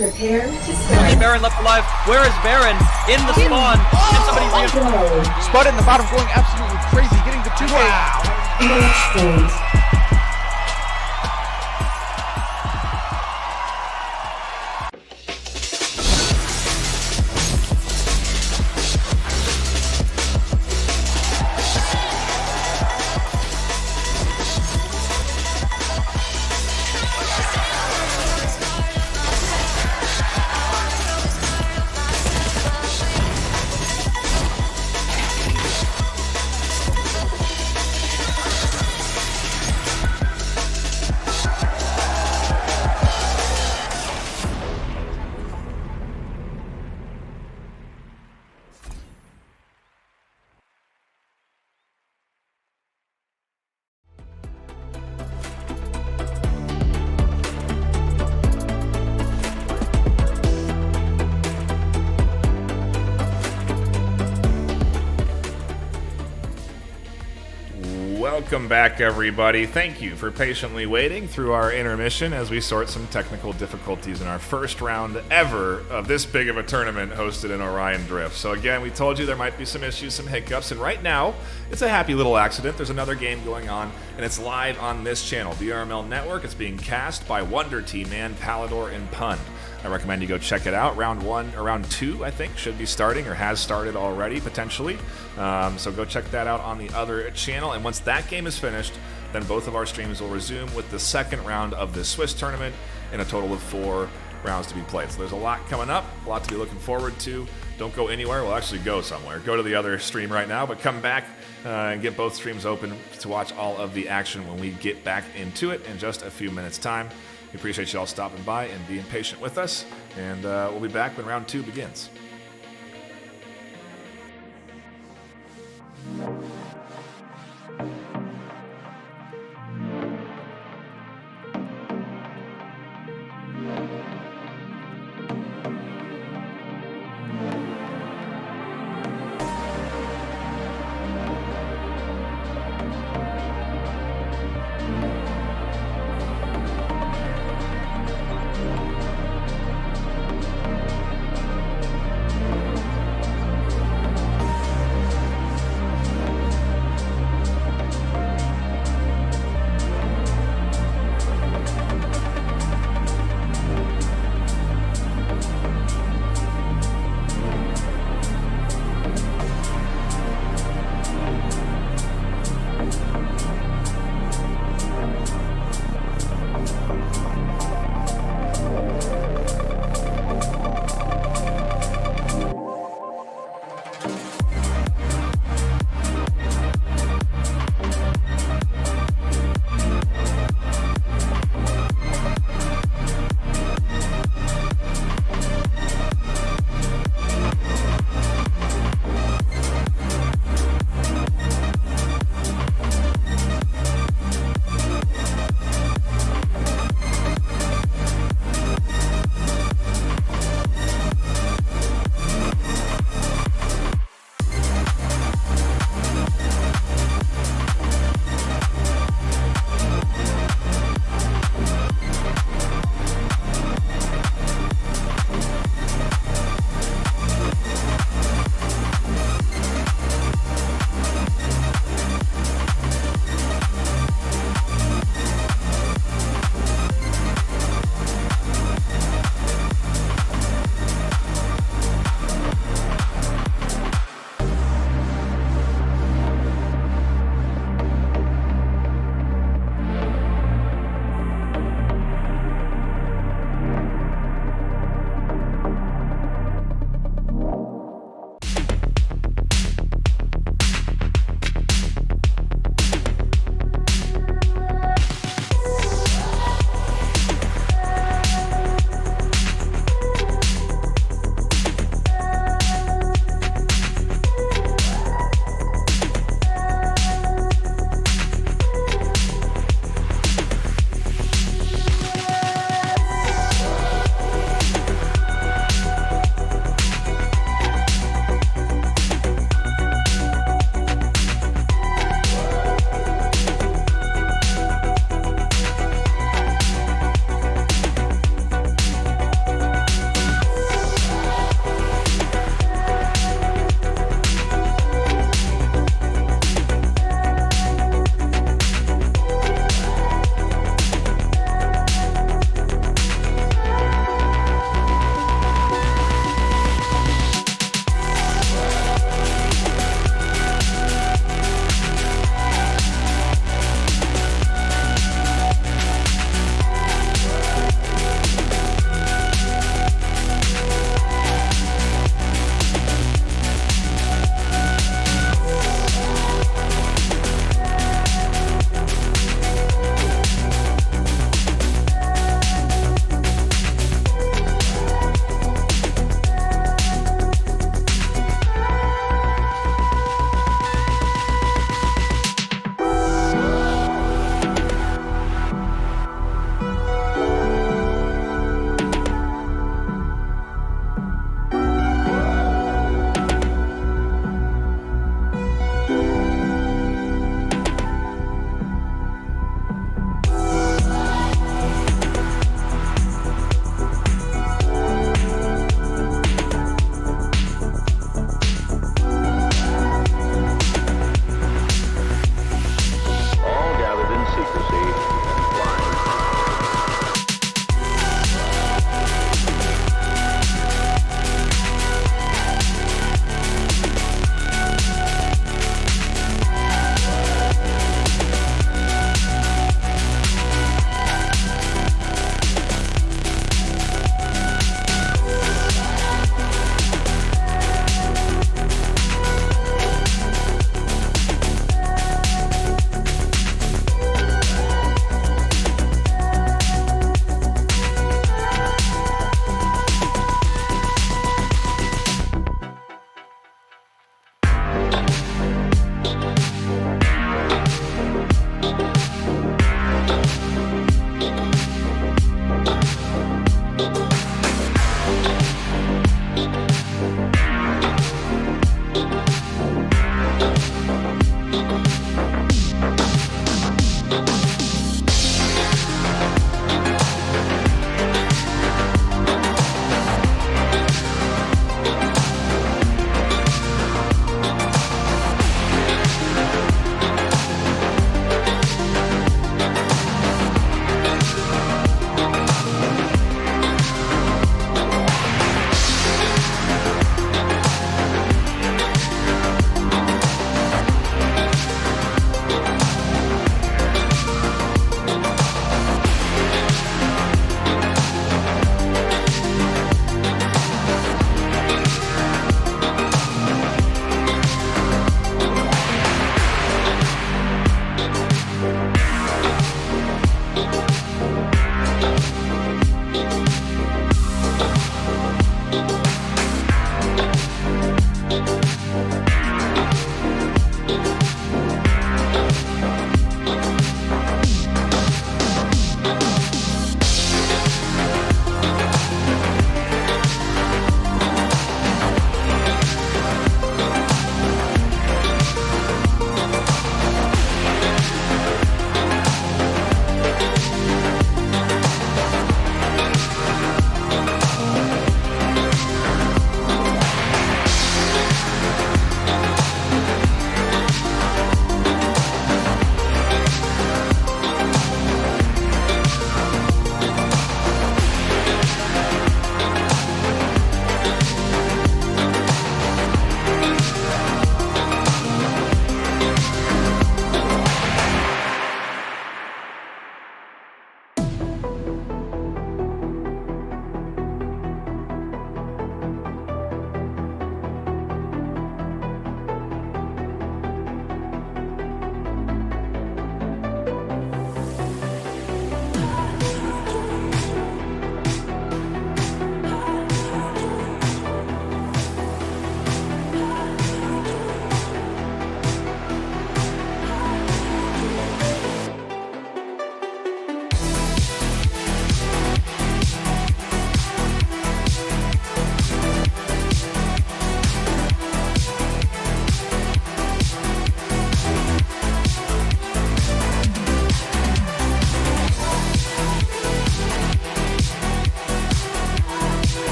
Prepare to Only start. Baron left alive. Where is Baron? In the spawn. Can somebody Go. Spud in the bottom going absolutely crazy, getting the 2K. Match point. Welcome back, everybody. Thank you for patiently waiting through our intermission as we sort some technical difficulties in our first round ever of this big of a tournament hosted in Orion Drift. So again, we told you there might be some issues, some hiccups, and right now, it's a happy little accident. There's another game going on, and it's live on this channel, VRML Network. It's being cast by Wonder Team and Palador and Pund. I recommend you go check it out. Round 1 or round 2, I think, should be starting or has started already, potentially. So go check that out on the other channel. And once that game is finished, then both of our streams will resume with the second round of this Swiss tournament in a total of 4 rounds to be played. So there's a lot coming up, a lot to be looking forward to. Don't go anywhere. We'll actually go somewhere. Go to the other stream right now, but come back and get both streams open to watch all of the action when we get back into it in just a few minutes' time. We appreciate you all stopping by and being patient with us, and we'll be back when round 2 begins.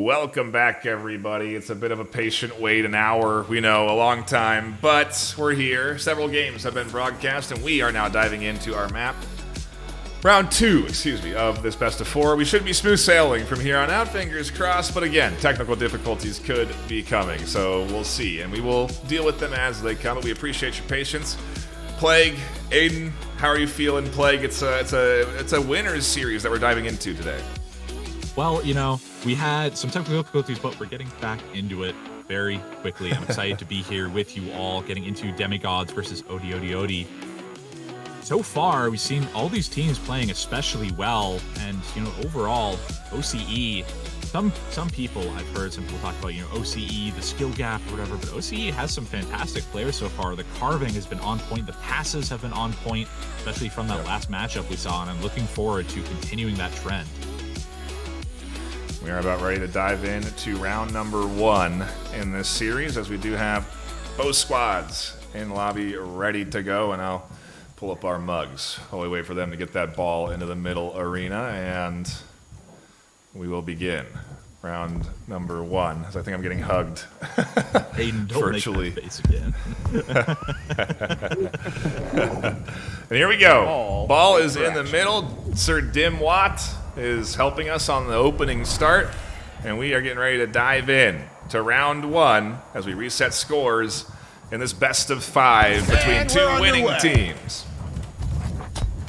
Welcome back, everybody. It's a bit of a patient wait, an hour, we know, a long time, but we're here. Several games have been broadcast, and we are now diving into our map. Round 2, of this best of 4. We should be smooth sailing from here on out, fingers crossed, but again, technical difficulties could be coming, so we'll see, and we will deal with them as they come. But we appreciate your patience. Plague, Aiden, how are you feeling, Plague? It's a winners series that we're diving into today. Well, you know, we had some technical difficulties, but we're getting back into it very quickly. I'm excited to be here with you all, getting into Demigods versus ODI. So far, we've seen all these teams playing especially well, and, you know, overall, OCE, some people, I've heard some people talk about, you know, OCE, the skill gap or whatever, but OCE has some fantastic players so far. The carving has been on point, the passes have been on point, especially from that last matchup we saw, and I'm looking forward to continuing that trend. We are about ready to dive into round number 1 in this series, as we do have both squads in lobby ready to go, and I'll pull up our mugs while we wait for them to get that ball into the middle arena, and we will begin round number 1, as I think I'm getting hugged Aiden, don't virtually. make that face again. And here we go. Ball is in the middle. Sir Dim Watt is helping us on the opening start, and we are getting ready to dive in to round 1 as we reset scores in this best of 5 between 2 winning teams.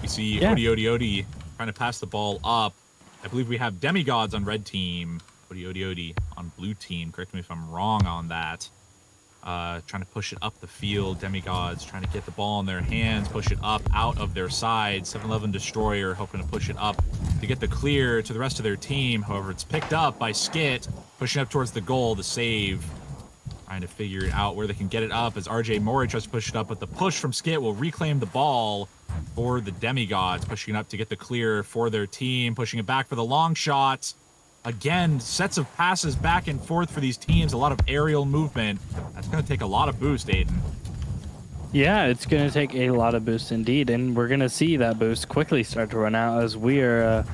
We see ODI trying to pass the ball up. I believe we have Demigods on red team, ODI on blue team. Correct me if I'm wrong on that. Trying to push it up the field. Demigods trying to get the ball in their hands, push it up out of their side. 7-11 Destroyer hoping to push it up to get the clear to the rest of their team. However, it's picked up by Skit, pushing up towards the goal, the save. Trying to figure out where they can get it up as RJ Mori tries to push it up, but the push from Skit will reclaim the ball for the Demigods, pushing it up to get the clear for their team, pushing it back for the long shot. Again, sets of passes back and forth for these teams, a lot of aerial movement. That's going to take a lot of boost, Aiden. Yeah, it's going to take a lot of boost indeed, and we're going to see that boost quickly start to run out as we are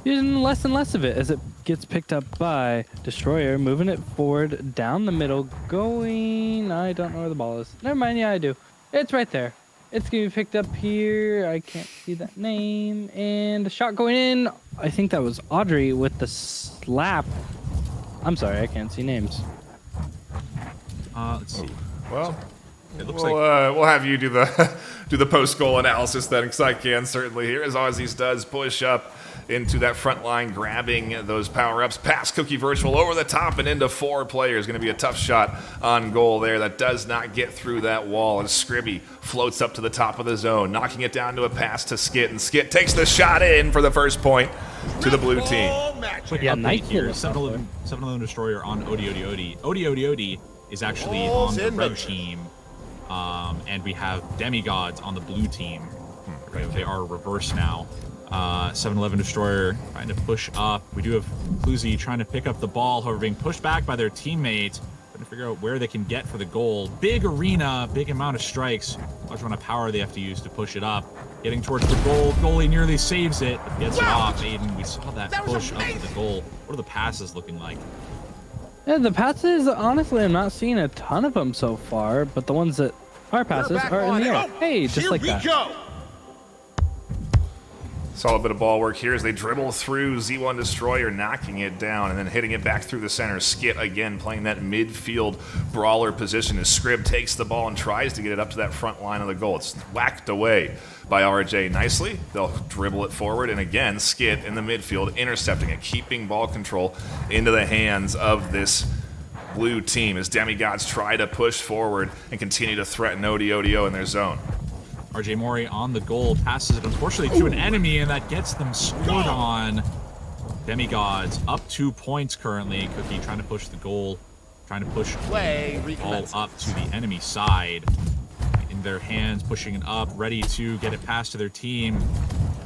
using less and less of it as it gets picked up by Destroyer, moving it forward down the middle, going... I don't know where the ball is. Never mind, yeah, I do. It's right there. It's going to be picked up here. I can't see that name. And a shot going in. I think that was Audrey with the slap. I'm sorry, I can't see names. Let's see. Well, it looks we'll have you do the post-goal analysis then, because I can certainly here as Aussies does push up into that front line, grabbing those power-ups, past Cookie Virtual over the top and into 4 players. Going to be a tough shot on goal there that does not get through that wall, and Scribby floats up to the top of the zone, knocking it down to a pass to Skit, and Skit takes the shot in for the first point to the blue team. Quick update here, 7-11 Destroyer on ODI. ODI is actually on the red team, and we have Demigods on the blue team. They are reversed now. 7-11 Destroyer trying to push up. We do have Cluzy trying to pick up the ball, however being pushed back by their teammates. Trying to figure out where they can get for the goal. Big arena, big amount of strikes. Much amount of power they have to use to push it up. Getting towards the goal. Goalie nearly saves it, but gets it off. Aiden, we saw that push up to the goal. What are the passes looking like? Yeah, the passes, honestly, I'm not seeing a ton of them so far, but the ones that are passes are in the air. Hey, just like that. Solid bit of ball work here as they dribble through Z1 Destroyer, knocking it down and then hitting it back through the center. Skit again playing that midfield brawler position as Scrib takes the ball and tries to get it up to that front line of the goal. It's whacked away by RJ nicely. They'll dribble it forward, and again, Skit in the midfield intercepting it, keeping ball control into the hands of this blue team as Demigods try to push forward and continue to threaten ODI in their zone. RJ Mori on the goal, passes it unfortunately to an enemy, and that gets them scored on. Demigods up 2 points currently. Cookie trying to push the goal, trying to push the ball up to the enemy side. In their hands, pushing it up, ready to get it past to their team.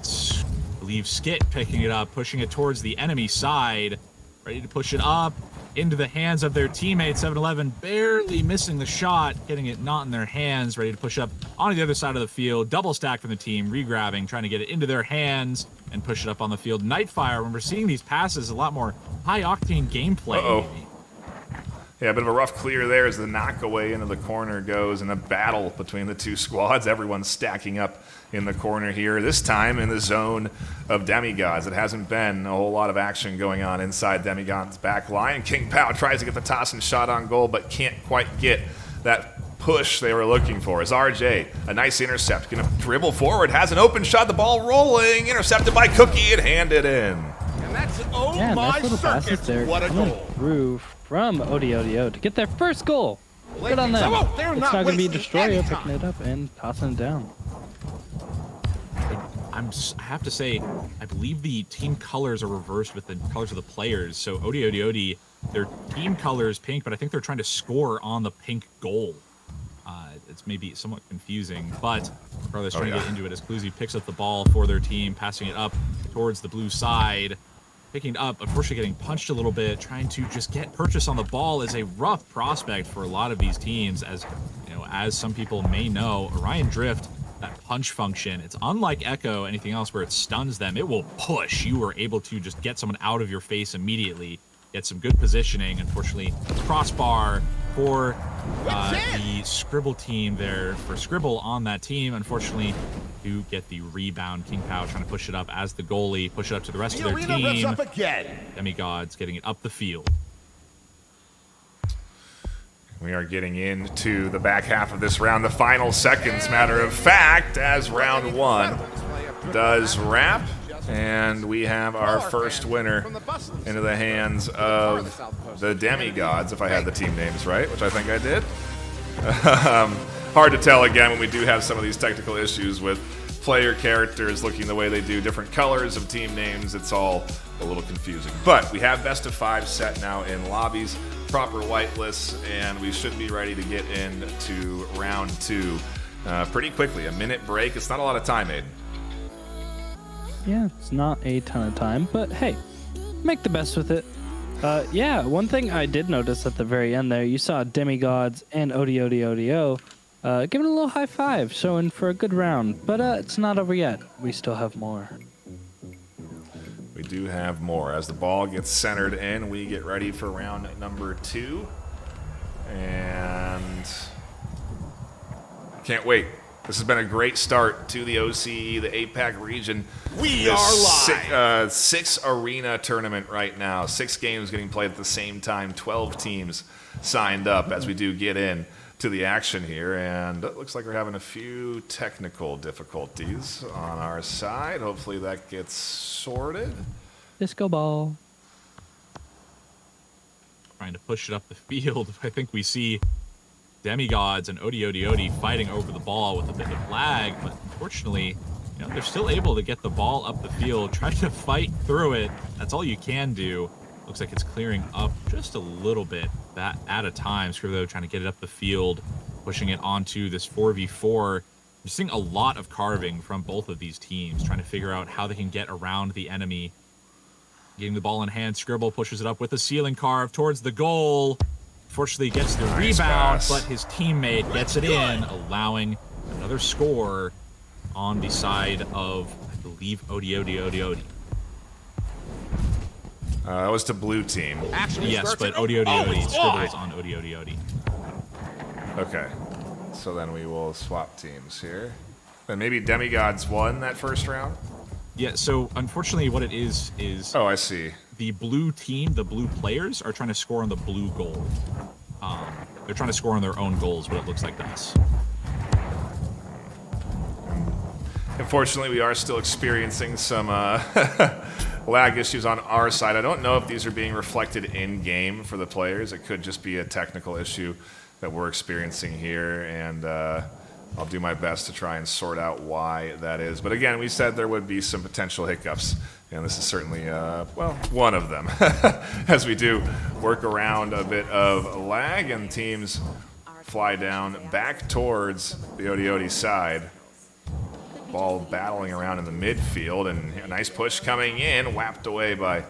I believe Skit picking it up, pushing it towards the enemy side. ready to push it up into the hands of their teammate. 7-Eleven barely missing the shot, getting it not in their hands, ready to push up onto the other side of the field. Double stack from the team, regrabbing, trying to get it into their hands and push it up on the field. Nightfire, when we're seeing these passes, a lot more high-octane gameplay. Maybe. Yeah, a bit of a rough clear there as the knockaway into the corner goes, and a battle between the two squads. Everyone's stacking up in the corner here, this time in the zone of Demigods. It hasn't been a whole lot of action going on inside Demigods' back line. King Pao tries to get the toss and shot on goal, but can't quite get that push they were looking for. As RJ, a nice intercept, gonna dribble forward, has an open shot, the ball rolling, intercepted by Cookie and handed in. And that's Nice little passes there. What a coming goal. through from ODODO to get their first goal. Good on them. They're It's not not going to be wasting Destroyer any picking time. it up and tossing it down. I have to say, I believe the team colors are reversed with the colors of the players. So ODODOD, their team color is pink, but I think they're trying to score on the pink goal. It's maybe somewhat confusing, but regardless, trying to get into it as Cluzy picks up the ball for their team, passing it up towards the blue side. Picking it up, unfortunately getting punched a little bit, trying to just get purchase on the ball is a rough prospect for a lot of these teams. As you know, as some people may know, Orion Drift, that punch function, it's unlike Echo, anything else where it stuns them. It will push. You are able to just get someone out of your face immediately, get some good positioning. Unfortunately, crossbar for the Scribble team there, for Scribble on that team. Unfortunately, do get the rebound. King Pao trying to push it up as the goalie, push it up to the rest of their team. Up again. Demigods getting it up the field. We are getting into the back half of this round, the final seconds, matter of fact, as round one does wrap. And we have our first winner into the hands of the Demigods, if I had the team names right, which I think I did. Hard to tell again when we do have some of these technical issues with player characters looking the way they do, different colors of team names. It's all a little confusing. But we have best of 5 set now in lobbies, proper whitelists, and we should be ready to get into round 2 pretty quickly. A minute break. It's not a lot of time, Aiden. Yeah, it's not a ton of time, but hey, make the best with it. Yeah, one thing I did notice at the very end there, you saw Demigods and ODODO giving a little high five, showing for a good round. But it's not over yet. We still have more. We do have more. As the ball gets centered in, we get ready for round number 2. And can't wait. This has been a great start to the OCE, the APAC region. We are live. 6 arena tournament right now. 6 games getting played at the same time. 12 teams signed up as we do get in to the action here. And it looks like we're having a few technical difficulties on our side. Hopefully that gets sorted. Disco ball. Trying to push it up the field. I think we see Demigods and ODODOD fighting over the ball with a bit of lag, but unfortunately, they're still able to get the ball up the field, trying to fight through it. That's all you can do. Looks like it's clearing up just a little bit that at a time. Scribble trying to get it up the field, pushing it onto this 4v4. We're seeing a lot of carving from both of these teams, trying to figure out how they can get around the enemy. Getting the ball in hand, Scribble pushes it up with a ceiling carve towards the goal. Fortunately gets the Nice rebound, pass. but his teammate gets it in, allowing another score on the side of, I believe, ODODOD. That was to blue team. Yes, but ODODOD, Scribble's on ODODOD. Okay. So then we will swap teams here. Then maybe Demigods won that first round? Yeah, so unfortunately what it is Oh, I see. the blue team, the blue players, are trying to score on the blue goal. They're trying to score on their own goals, what it looks like to us. Unfortunately, we are still experiencing some lag issues on our side. I don't know if these are being reflected in-game for the players. It could just be a technical issue that we're experiencing here, and I'll do my best to try and sort out why that is. But again, we said there would be some potential hiccups, and this is certainly, one of them. As we do work around a bit of lag, and teams fly down back towards the ODOD side. Ball battling around in the midfield, and a nice push coming in, whapped away by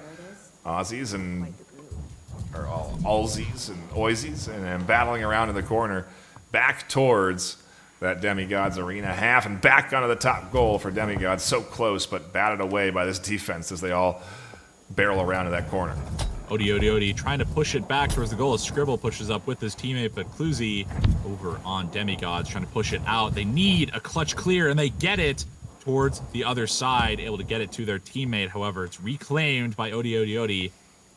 Aussies, and or Alzies and Oisies, and battling around in the corner, back towards that Demigods arena half, and back onto the top goal for Demigods. So close, but batted away by this defense as they all barrel around to that corner. Odie trying to push it back towards the goal as Scribble pushes up with his teammate, but Cluzy over on Demigods trying to push it out. They need a clutch clear, and they get it towards the other side, able to get it to their teammate. However, it's reclaimed by Odie,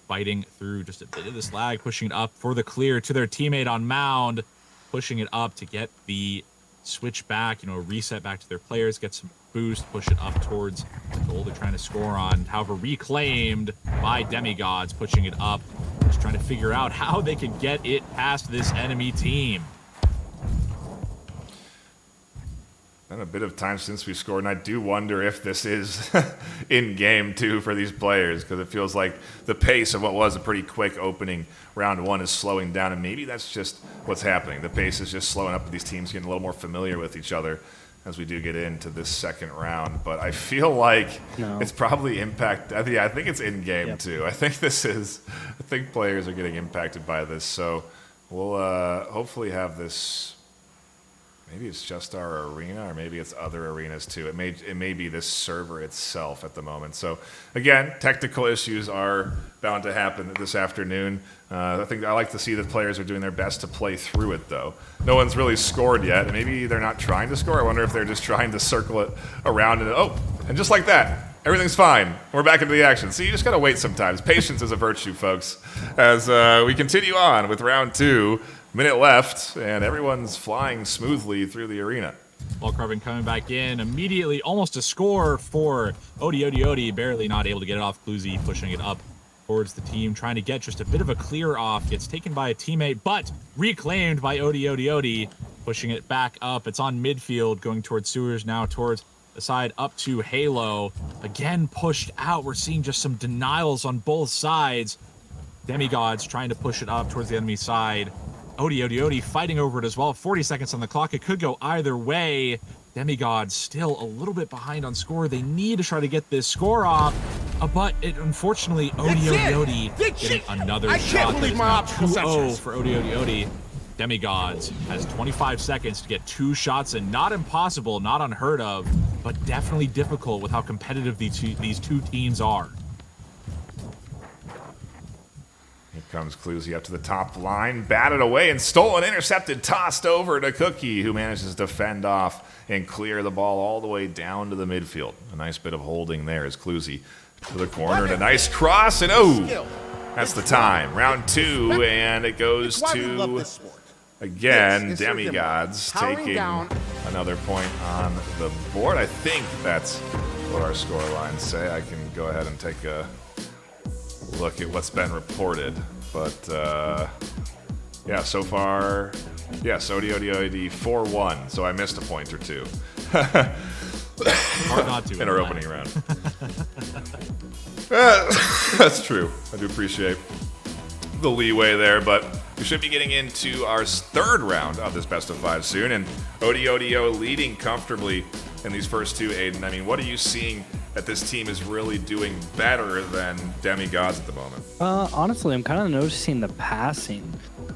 fighting through just a bit of this lag, pushing it up for the clear to their teammate on mound, pushing it up to get the switch back, reset back to their players, get some boost, push it up towards the goal they're trying to score on. However, reclaimed by Demigods, pushing it up, just trying to figure out how they can get it past this enemy team. Been a bit of time since we scored, and I do wonder if this is in game too for these players, because it feels like the pace of what was a pretty quick opening round one is slowing down, and maybe that's just what's happening. The pace is just slowing up, with these teams getting a little more familiar with each other as we do get into this second round. But I feel like it's probably impact. I think it's in game too. I think players are getting impacted by this, so we'll hopefully have this. Maybe it's just our arena, or maybe it's other arenas too. It may be this server itself at the moment. So again, technical issues are bound to happen this afternoon. I think I like to see that players are doing their best to play through it, though. No one's really scored yet, and maybe they're not trying to score. I wonder if they're just trying to circle it around, and just like that, everything's fine. We're back into the action. See, you just gotta wait sometimes. Patience is a virtue, folks. As we continue on with round two. Minute left, and everyone's flying smoothly through the arena. Ball Carbon coming back in immediately, almost a score for Odie, barely not able to get it off. Cluzy pushing it up towards the team, trying to get just a bit of a clear off. Gets taken by a teammate, but reclaimed by Odie, pushing it back up. It's on midfield, going towards Sewers, now towards the side up to Halo. Again pushed out. We're seeing just some denials on both sides. Demigods trying to push it up towards the enemy side. Odie fighting over it as well. 40 seconds on the clock. It could go either way. Demigods still a little bit behind on score. They need to try to get this score off. But unfortunately, Odie getting another shot. That is now 2-0 for Odie. Demigods has 25 seconds to get 2 shots in. Not impossible, not unheard of, but definitely difficult with how competitive these two teams are. Here comes Cluzy up to the top line, batted away and stolen, intercepted, tossed over to Cookie, who manages to fend off and clear the ball all the way down to the midfield. A nice bit of holding there as Cluzy to the corner, and a nice cross, and that's the time. Round two, and it goes to, again, Demigods taking another point on the board. I think that's what our score lines say. I can go ahead and take a look at what's been reported, but so far, yes, Odie 4-1, so I missed a point or two. Hard not to in our opening round. That's true. I do appreciate the leeway there, but we should be getting into our third round of this best of 5 soon, and Odie leading comfortably in these first two. Aiden, I mean, what are you seeing that this team is really doing better than Demigods at the moment? Honestly, I'm kind of noticing the passing.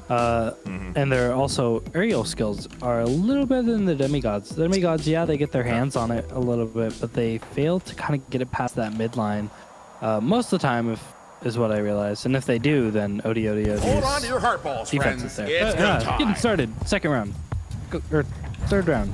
And their also aerial skills are a little better than the Demigods. The Demigods, they get their hands on it a little bit, but they fail to kind of get it past that midline most of the time, is what I realize. And if they do, then Odie Hold on to your heart balls, defense friends. is there. It's Getting started. Second round. Or third round.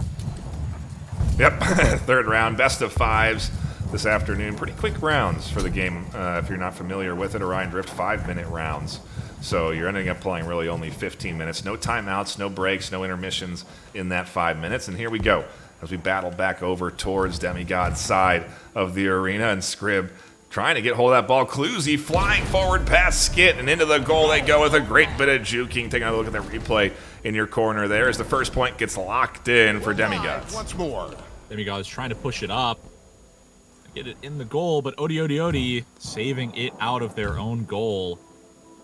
Yep, third round, best of 5s this afternoon. Pretty quick rounds for the game. If you're not familiar with it, Orion Drift 5-minute rounds. So you're ending up playing really only 15 minutes. No timeouts, no breaks, no intermissions in that 5 minutes. And here we go as we battle back over towards Demigod's side of the arena, and Scrib trying to get hold of that ball. Cluzy flying forward past Skit, and into the goal they go with a great bit of juking. Taking a look at the replay in your corner there as the first point gets locked in for Demigods. Once more. Demigods trying to push it up, get it in the goal, but Odie saving it out of their own goal.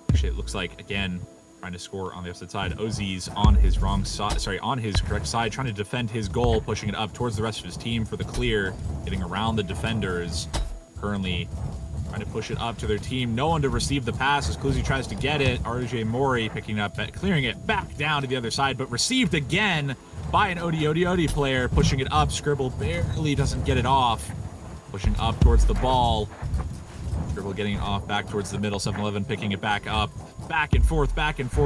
Actually, it looks like, again, trying to score on the opposite side. OCE's on his on his correct side, trying to defend his goal, pushing it up towards the rest of his team for the clear, getting around the defenders. Currently trying to push it up to their team. No one to receive the pass as Cluzy tries to get it. RJ Mori picking up, clearing it back down to the other side, but received again by an OD player, pushing it up. Scribble barely doesn't get it off. Pushing up towards the ball. Scribble getting it off back towards the middle. 7-Eleven picking it back up. Back and forth.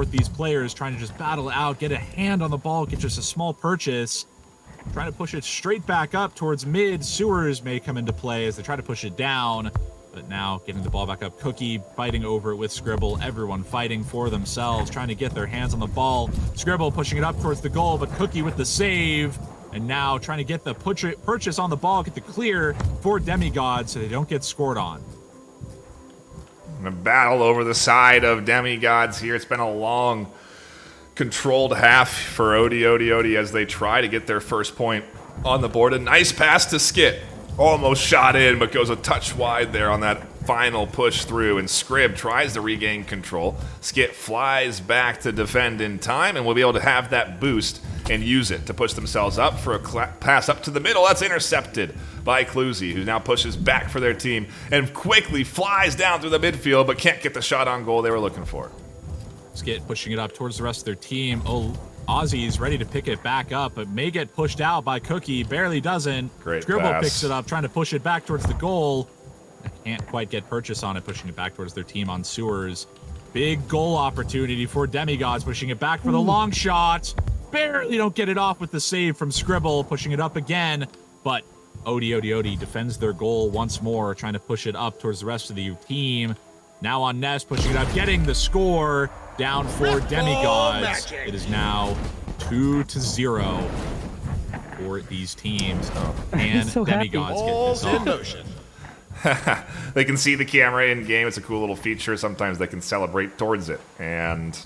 These players trying to just battle it out, get a hand on the ball, get just a small purchase. Trying to push it straight back up towards mid. Sewers may come into play as they try to push it down. But now getting the ball back up. Cookie fighting over it with Scribble. Everyone fighting for themselves, trying to get their hands on the ball. Scribble pushing it up towards the goal, but Cookie with the save. And now trying to get the purchase on the ball, get the clear for Demigods so they don't get scored on. A battle over the side of Demigods here. It's been a long, controlled half for OD as they try to get their first point on the board. A nice pass to Skit. Almost shot in, but goes a touch wide there on that final push through. And Scrib tries to regain control. Skit flies back to defend in time, and we'll be able to have that boost and use it to push themselves up for a pass up to the middle. That's intercepted by Cluzy, who now pushes back for their team and quickly flies down through the midfield, but can't get the shot on goal they were looking for. Skit pushing it up towards the rest of their team. Ozzy's ready to pick it back up, but may get pushed out by Cookie. Barely doesn't. Great Scribble pass. picks it up, trying to push it back towards the goal. Can't quite get purchase on it, pushing it back towards their team on Sewers. Big goal opportunity for Demigods, pushing it back for the long shot. Barely don't get it off with the save from Scribble, pushing it up again, but OD defends their goal once more, trying to push it up towards the rest of the team. Now on Ness, pushing it up, getting the score down for Demigods. It is now 2-0 for these teams. And so Demigods get this off. They can see the camera in game. It's a cool little feature. Sometimes they can celebrate towards it. And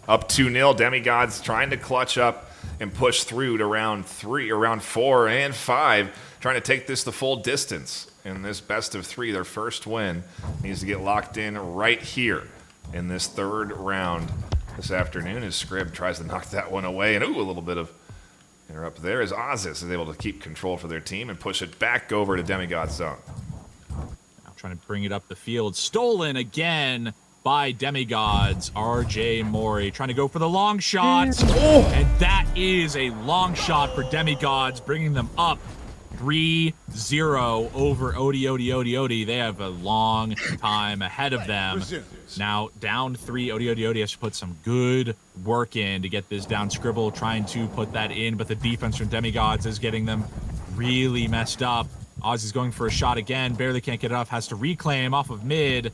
up 2-0, Demigods trying to clutch up and push through to round 4 and 5, trying to take this the full distance in this best of 3. Their first win needs to get locked in right here in this third round this afternoon as Scrib tries to knock that one away. And a little bit of interrupt there as Ozis is able to keep control for their team and push it back over to Demigod's zone. Now trying to bring it up the field. Stolen again by Demigods. RJ Mori trying to go for the long shot. And that is a long shot for Demigods, bringing them up 3-0 over OD. They have a long time ahead of them. Now down 3, OD has to put some good work in to get this down. Scribble trying to put that in, but the defense from Demigods is getting them really messed up. Ozzy's going for a shot again, barely can't get it off, has to reclaim off of mid.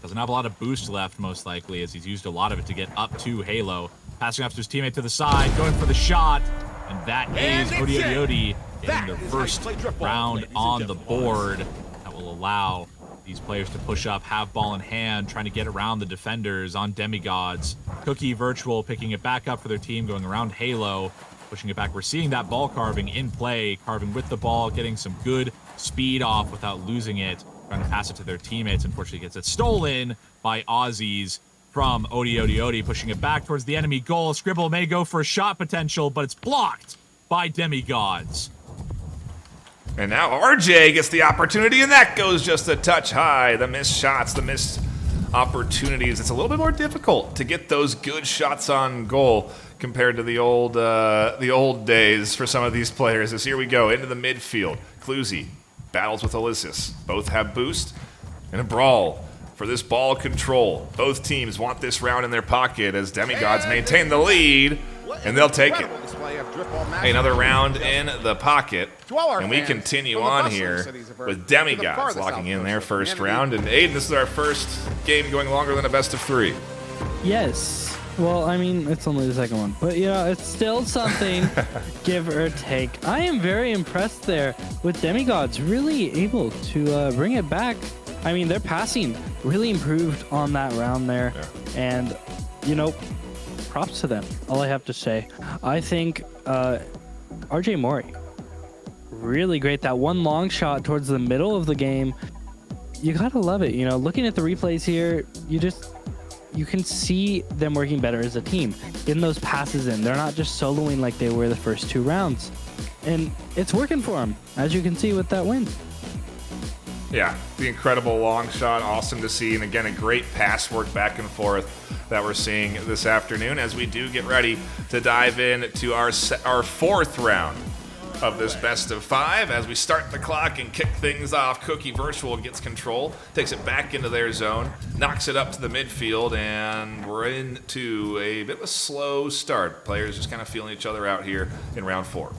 Doesn't have a lot of boost left, most likely, as he's used a lot of it to get up to Halo. Passing off to his teammate to the side, going for the shot, and that is OD getting their first round on the board. That will allow these players to push up, have ball in hand, trying to get around the defenders on Demigods. Cookie Virtual picking it back up for their team, going around Halo, pushing it back. We're seeing that ball carving in play, carving with the ball, getting some good speed off without losing it. Trying to pass it to their teammates. Unfortunately, gets it stolen by Aussies from OD, pushing it back towards the enemy goal. Scribble may go for a shot potential, but it's blocked by Demigods. And now RJ gets the opportunity, and that goes just a touch high. The missed shots, the missed opportunities. It's a little bit more difficult to get those good shots on goal compared to the old days for some of these players. As here we go into the midfield. Cluzy battles with Ulysses. Both have boost and a brawl for this ball control. Both teams want this round in their pocket as Demigods maintain the lead, and they'll take it. Another round in the pocket, and we continue on here with Demigods locking in their first round. And Aiden, this is our first game going longer than a best of 3. Yes. Well, I mean, it's only the second one, but it's still something, give or take. I am very impressed there with Demigods really able to bring it back. I mean, their passing really improved on that round there, and props to them. All I have to say. I think RJ Mori, really great. That one long shot towards the middle of the game, you gotta love it. Looking at the replays here, you can see them working better as a team. Getting those passes in. They're not just soloing like they were the first 2 rounds. And it's working for them, as you can see with that win. Yeah, the incredible long shot, awesome to see, and again, a great pass work back and forth that we're seeing this afternoon as we do get ready to dive in to our fourth round of this best of 5. As we start the clock and kick things off, Cookie Virtual gets control, takes it back into their zone, knocks it up to the midfield, and we're into a bit of a slow start. Players just kind of feeling each other out here in round 4.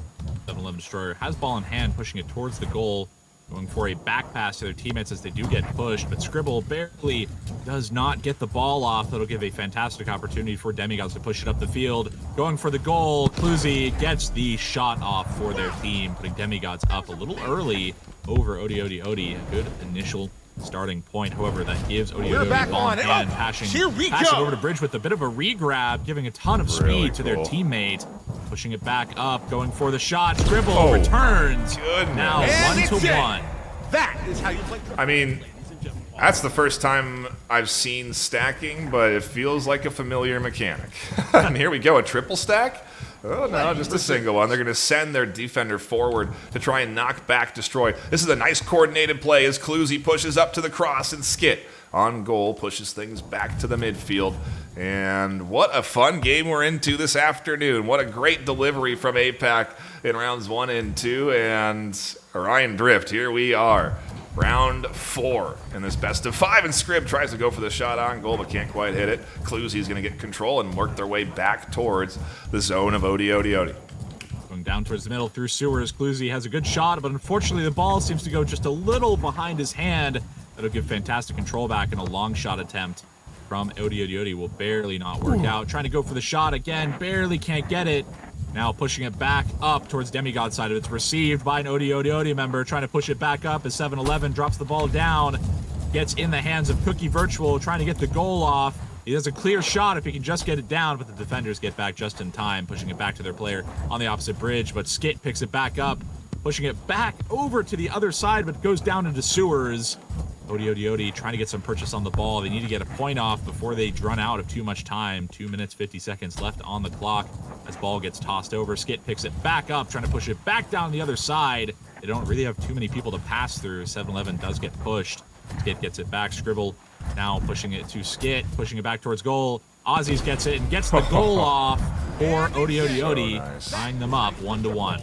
7-11 Destroyer has ball in hand, pushing it towards the goal, going for a back pass to their teammates as they do get pushed, but Scribble barely does not get the ball off. That'll give a fantastic opportunity for Demigods to push it up the field. Going for the goal, Cluzy gets the shot off for their team, putting Demigods up a little early over ODI. A good initial starting point. However, that gives ODI ball in hand, passing it over to Bridge with a bit of a re-grab, giving a ton of speed to their teammate. Pushing it back up, going for the shot. Scribble returns. Goodness. Now 1-1. That is how you play. I mean, that's the first time I've seen stacking, but it feels like a familiar mechanic. And here we go, a triple stack? Oh no, just a single one. They're going to send their defender forward to try and knock back Destroy. This is a nice coordinated play as Cluzy pushes up to the cross, and Skit on goal pushes things back to the midfield. And what a fun game we're into this afternoon. What a great delivery from APAC in rounds 1 and 2. And Orion Drift, here we are. Round 4 in this best of 5, and Scrib tries to go for the shot on goal but can't quite hit it. Cluzy's going to get control and work their way back towards the zone of ODI. Going down towards the middle through sewers, Cluzy has a good shot, but unfortunately the ball seems to go just a little behind his hand. That'll give fantastic control back, and a long shot attempt from ODI will barely not work out. Trying to go for the shot again, barely can't get it. Now pushing it back up towards Demigod's side of it. It's received by an ODI member, trying to push it back up as 7-11 drops the ball down. Gets in the hands of Cookie Virtual, trying to get the goal off. He has a clear shot if he can just get it down, but the defenders get back just in time, pushing it back to their player on the opposite bridge. But Skit picks it back up, pushing it back over to the other side, but goes down into sewers. ODI trying to get some purchase on the ball. They need to get a point off before they run out of too much time. 2 minutes, 50 seconds left on the clock as ball gets tossed over. Skit picks it back up, trying to push it back down the other side. They don't really have too many people to pass through. 7-11 does get pushed. Skit gets it back. Scribble now pushing it to Skit, pushing it back towards goal. Aussies gets it and gets the goal off for ODI, tying them up 1-1.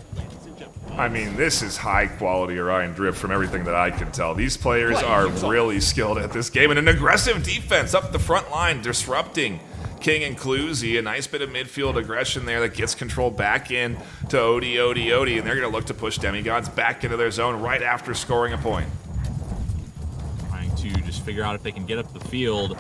I mean, this is high-quality Orion Drift from everything that I can tell. These players are really skilled at this game, and an aggressive defense up the front line, disrupting King and Cluzy. A nice bit of midfield aggression there that gets control back in to ODI, and they're going to look to push Demigods back into their zone right after scoring a point. Trying to just figure out if they can get up the field.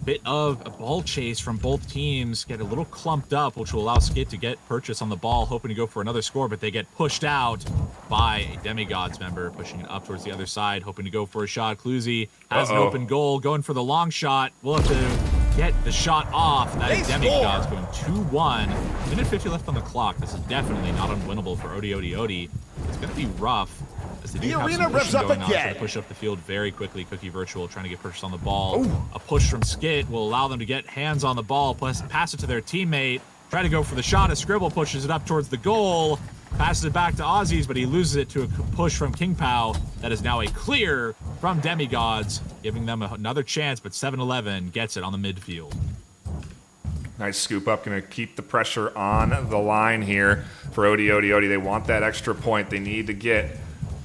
Bit of a ball chase from both teams, get a little clumped up, which will allow Skit to get purchase on the ball, hoping to go for another score, but they get pushed out by a Demigods member, pushing it up towards the other side, hoping to go for a shot. Cluzy has an open goal, going for the long shot. We'll have to get the shot off. That is Demigods going 2-1. Minute 50 left on the clock. This is definitely not unwinnable for ODI. It's going to be rough. The arena revs up again. Trying to push up the field very quickly. Cookie Virtual trying to get purchase on the ball. A push from Skit will allow them to get hands on the ball, plus pass it to their teammate. Try to go for the shot as Scribble pushes it up towards the goal. Passes it back to Aussies, but he loses it to a push from King Pao. That is now a clear from Demigods, giving them another chance, but 7-11 gets it on the midfield. Nice scoop up, going to keep the pressure on the line here for ODI. They want that extra point. They need to get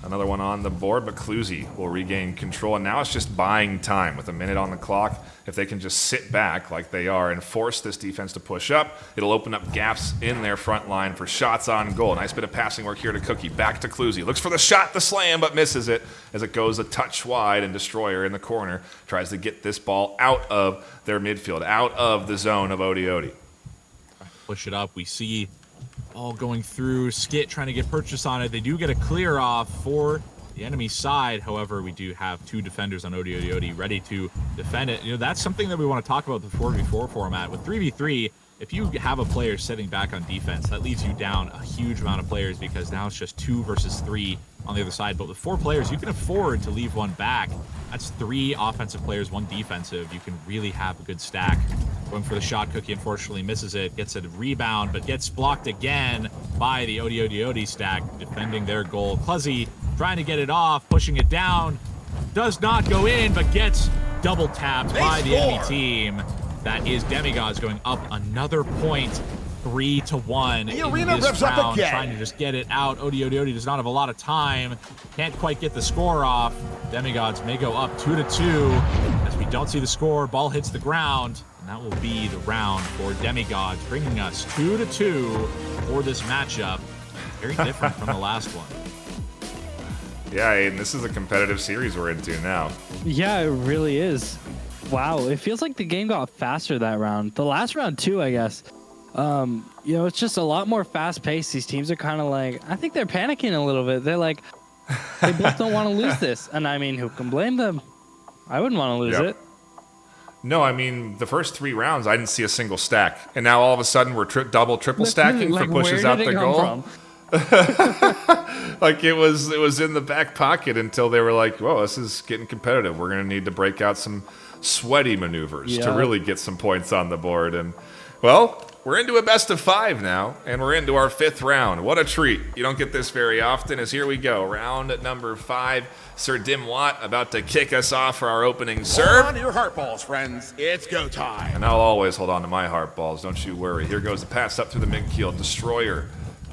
another one on the board, but Cluzy will regain control. And now it's just buying time with a minute on the clock. If they can just sit back like they are and force this defense to push up, it'll open up gaps in their front line for shots on goal. Nice bit of passing work here to Cookie. Back to Cluzy. Looks for the shot, the slam, but misses it as it goes a touch wide, and Destroyer in the corner tries to get this ball out of their midfield, out of the zone of ODI. Push it up. We see all going through. Skit trying to get purchase on it. They do get a clear off for the enemy side. However, we do have 2 defenders on ODI ready to defend it. You know, that's something that we want to talk about the 4v4 format. With 3v3, if you have a player sitting back on defense, that leaves you down a huge amount of players because now it's just 2 versus 3 on the other side. But with 4 players, you can afford to leave one back. That's 3 offensive players, 1 defensive. You can really have a good stack. Going for the shot, Cookie unfortunately misses it, gets a rebound, but gets blocked again by the ODI stack, defending their goal. Cluzy trying to get it off, pushing it down. does not go in, but gets double tapped by the enemy team. That is Demigods going up another point, 3-1 in this round, trying to just get it out. ODI does not have a lot of time, can't quite get the score off. Demigods may go up 2-2 as we don't see the score. Ball hits the ground, and that will be the round for Demigods, bringing us 2-2 for this matchup. Very different from the last one. Yeah, and this is a competitive series we're into now. Yeah, it really is. Wow, it feels like the game got faster that round. The last round too, I guess. It's just a lot more fast-paced. These teams are kind of like, I think they're panicking a little bit. They're like, they both don't want to lose this. And I mean, who can blame them? I wouldn't want to lose it. No, I mean, the first 3 rounds, I didn't see a single stack. And now all of a sudden, we're double, triple stacking for pushes out the goal. Like it was in the back pocket until they were like, whoa, this is getting competitive. We're going to need to break out some sweaty maneuvers to really get some points on the board. And, well, we're into a best of 5 now, and we're into our 5th round. What a treat. You don't get this very often, as here we go. Round number 5. Sir Dim Watt about to kick us off for our opening serve. Hold on to your heart balls, friends. It's go time. And I'll always hold on to my heart balls, don't you worry. Here goes the pass up through the midfield. Destroyer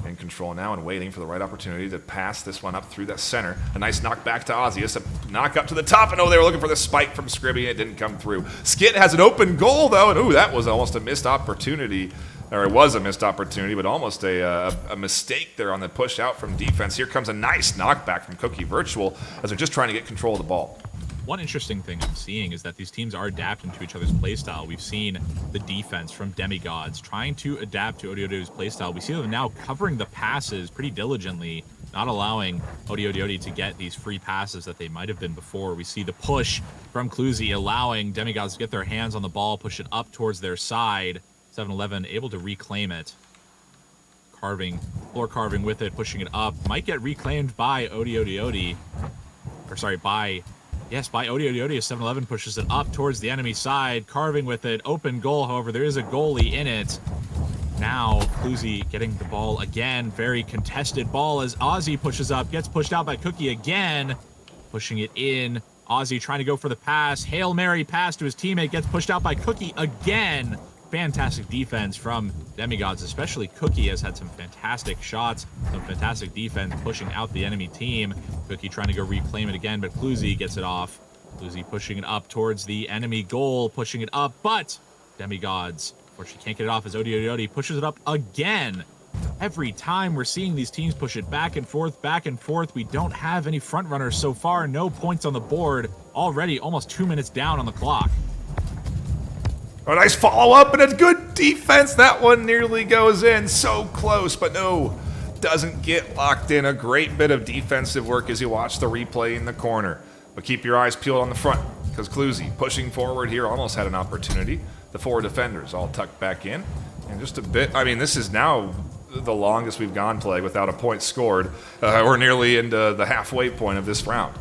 in control now and waiting for the right opportunity to pass this one up through the center. A nice knock back to Ozzy. It's a knock up to the top. And they were looking for the spike from Scribby. It didn't come through. Skit has an open goal, though. And that was almost a missed opportunity. Or it was a missed opportunity, but almost a mistake there on the push out from defense. Here comes a nice knockback from Cookie Virtual as they're just trying to get control of the ball. One interesting thing I'm seeing is that these teams are adapting to each other's playstyle. We've seen the defense from Demigods trying to adapt to ODI's playstyle. We see them now covering the passes pretty diligently, not allowing ODI to get these free passes that they might have been before. We see the push from Cluzy allowing Demigods to get their hands on the ball, push it up towards their side. 7-11 able to reclaim it. Floor carving with it, pushing it up. Might get reclaimed by ODI. Or sorry, by ODI. 7-11 pushes it up towards the enemy side. Carving with it. Open goal, however, there is a goalie in it. Now, Cluzy getting the ball again. Very contested ball as Ozzy pushes up. Gets pushed out by Cookie again. Pushing it in. Ozzy trying to go for the pass. Hail Mary pass to his teammate. Gets pushed out by Cookie again. Fantastic defense from Demigods, especially Cookie has had some fantastic shots, some fantastic defense pushing out the enemy team. Cookie trying to go reclaim it again, but Cluzy gets it off. Cluzy pushing it up towards the enemy goal, pushing it up, but Demigods, or she can't get it off as ODI pushes it up again. Every time we're seeing these teams push it back and forth, we don't have any front runners so far, no points on the board, already almost 2 minutes down on the clock. A nice follow-up and a good defense. That one nearly goes in. So close, but no, doesn't get locked in. A great bit of defensive work as you watch the replay in the corner. But keep your eyes peeled on the front, because Cluzy pushing forward here almost had an opportunity. The 4 defenders all tucked back in. And just a bit, I mean, this is now the longest we've gone play without a point scored. We're nearly into the halfway point of this round.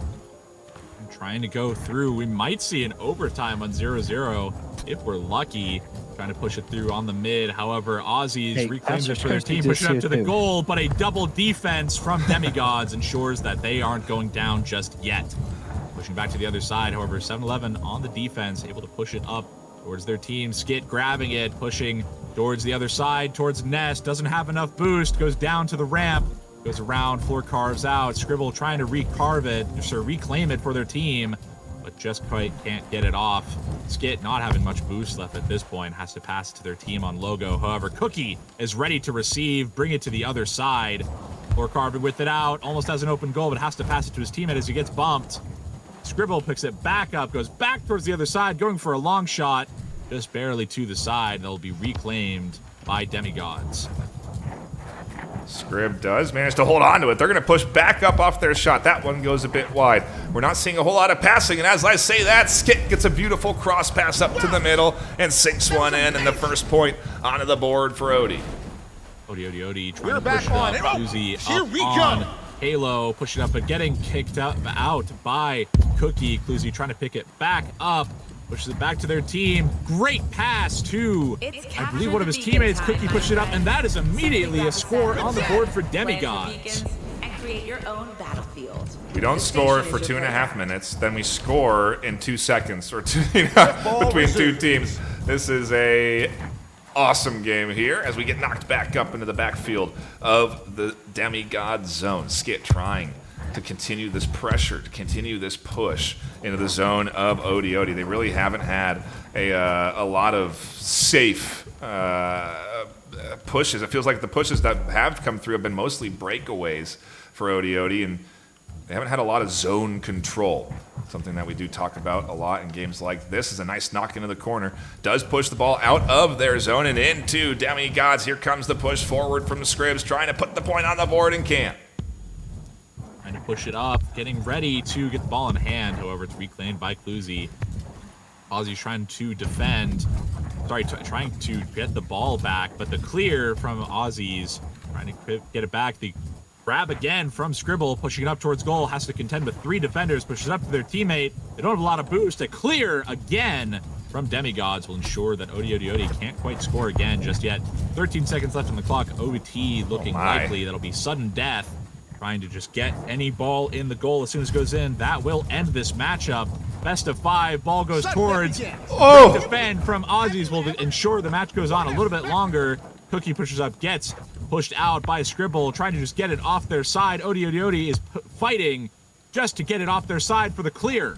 Trying to go through. We might see an overtime on 0-0 if we're lucky. Trying to push it through on the mid. However, Aussies reclaims it for their team, pushing up to the goal, but a double defense from Demigods ensures that they aren't going down just yet. Pushing back to the other side, however, 7-11 on the defense, able to push it up towards their team. Skit grabbing it, pushing towards the other side, towards Nest. Doesn't have enough boost, goes down to the ramp. Goes around, floor carves out. Scribble trying to reclaim it for their team, but just quite can't get it off. Skit not having much boost left at this point, has to pass it to their team on logo. However, Cookie is ready to receive, bring it to the other side. Floor carving with it out, almost has an open goal, but has to pass it to his teammate as he gets bumped. Scribble picks it back up, goes back towards the other side, going for a long shot, just barely to the side. They'll be reclaimed by Demigods. Scrib does manage to hold on to it. They're going to push back up off their shot. That one goes a bit wide. We're not seeing a whole lot of passing, and as I say that, Skit gets a beautiful cross pass up to the middle and sinks one in, and the first point onto the board for Odie. Odie trying to push it up. Cluzy up on Halo, push it up, but getting kicked out by Cookie. Cluzy trying to pick it back up. Pushes it back to their team. Great pass to, I believe, one of his teammates. Cookie pushed it up, and that is immediately a score on the board for Demigods. create your own battlefield. We don't The score station for is your 2.5 playground. minutes, then we score in 2 seconds or between two teams. This is a awesome game here as we get knocked back up into the backfield of the Demigod zone. Skit trying to continue this pressure, to continue this push into the zone of ODOD. They really haven't had a lot of safe pushes. It feels like the pushes that have come through have been mostly breakaways for ODOD, and they haven't had a lot of zone control. Something that we do talk about a lot in games like this is a nice knock into the corner. Does push the ball out of their zone and into Demigods. Here comes the push forward from Scribs, trying to put the point on the board and can't. Trying to push it up, getting ready to get the ball in hand. However, it's reclaimed by Cluzy. Ozzy's trying to defend. Sorry, trying to get the ball back, but the clear from Ozzy's trying to get it back. The grab again from Scribble, pushing it up towards goal, has to contend with 3 defenders, pushes it up to their teammate. They don't have a lot of boost. A clear again from Demigods will ensure that ODOD can't quite score again just yet. 13 seconds left on the clock. OT looking likely. That'll be sudden death. Trying to just get any ball in the goal as soon as it goes in. That will end this matchup. Best of 5. Ball goes towards. Oh! Defend from Aussies will ensure the match goes on a little bit longer. Cookie pushes up, gets pushed out by Scribble, trying to just get it off their side. ODOD is fighting just to get it off their side for the clear.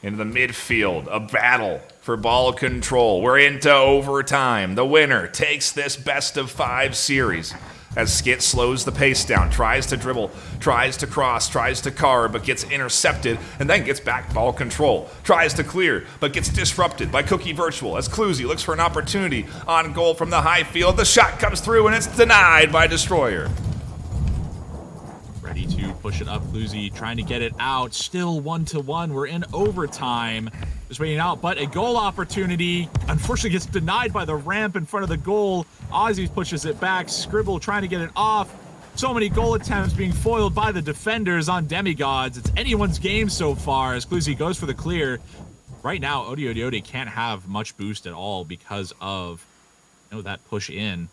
Into the midfield, a battle for ball control. We're into overtime. The winner takes this best of 5 series as Skit slows the pace down, tries to dribble, tries to cross, tries to carve, but gets intercepted, and then gets back ball control. Tries to clear, but gets disrupted by Cookie Virtual as Cluzy looks for an opportunity on goal from the high field. The shot comes through, and it's denied by Destroyer. Ready to push it up. Cluzy trying to get it out. Still 1-1. We're in overtime. Just waiting out, but a goal opportunity unfortunately gets denied by the ramp in front of the goal. Aussies pushes it back. Scribble trying to get it off. So many goal attempts being foiled by the defenders on Demigods. It's anyone's game so far as Cluzy goes for the clear. Right now, ODOD can't have much boost at all because of that push in.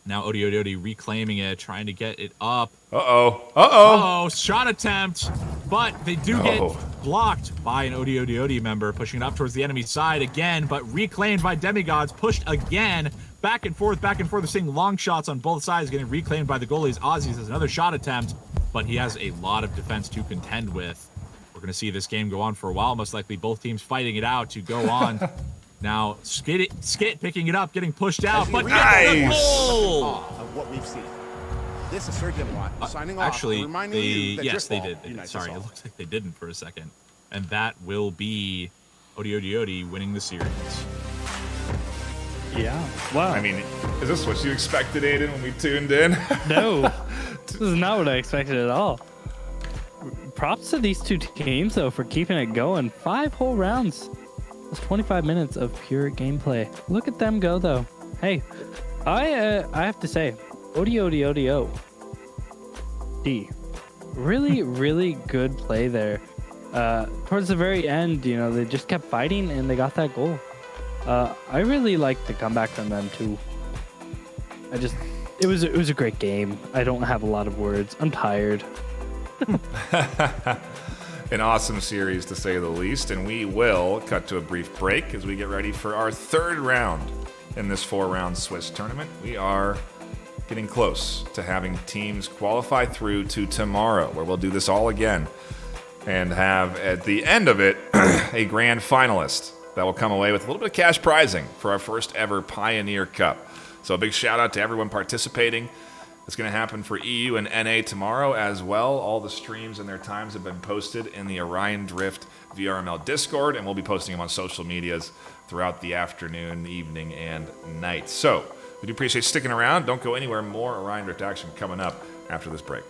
Now ODOD reclaiming it, trying to get it up. Uh-oh. Shot attempt, but they do get blocked by an ODOD member, pushing it up towards the enemy side again, but reclaimed by Demigods, pushed again, back and forth. They're seeing long shots on both sides, getting reclaimed by the goalies. Aussies has another shot attempt, but he has a lot of defense to contend with. We're going to see this game go on for a while, most likely both teams fighting it out to go on. Now, Skit picking it up, getting pushed out, but gets the goal! Of what we've seen. This is Sir Dimwat signing off. Actually, reminding you that yes, they Driftball did. unites Sorry, us it all. looks like they didn't for a second. And that will be ODOD winning the series. Yeah. Wow. I mean, is this what you expected, Aiden, when we tuned in? No, this is not what I expected at all. Props to these two teams, though, for keeping it going. 5 whole rounds. That's 25 minutes of pure gameplay. Look at them go, though. Hey, I have to say, ODOD. Really, really good play there. Towards the very end, they just kept fighting and they got that goal. I really liked the comeback from them, too. It was a great game. I don't have a lot of words. I'm tired. An awesome series, to say the least, and we will cut to a brief break as we get ready for our 3rd round in this 4-round Swiss tournament. We are getting close to having teams qualify through to tomorrow, where we'll do this all again and have, at the end of it, a grand finalist that will come away with a little bit of cash prizing for our first ever Pioneer Cup. So a big shout out to everyone participating. It's going to happen for EU and NA tomorrow as well. All the streams and their times have been posted in the Orion Drift VRML Discord, and we'll be posting them on social medias throughout the afternoon, evening, and night. So we do appreciate sticking around. Don't go anywhere. More Orion Drift action coming up after this break.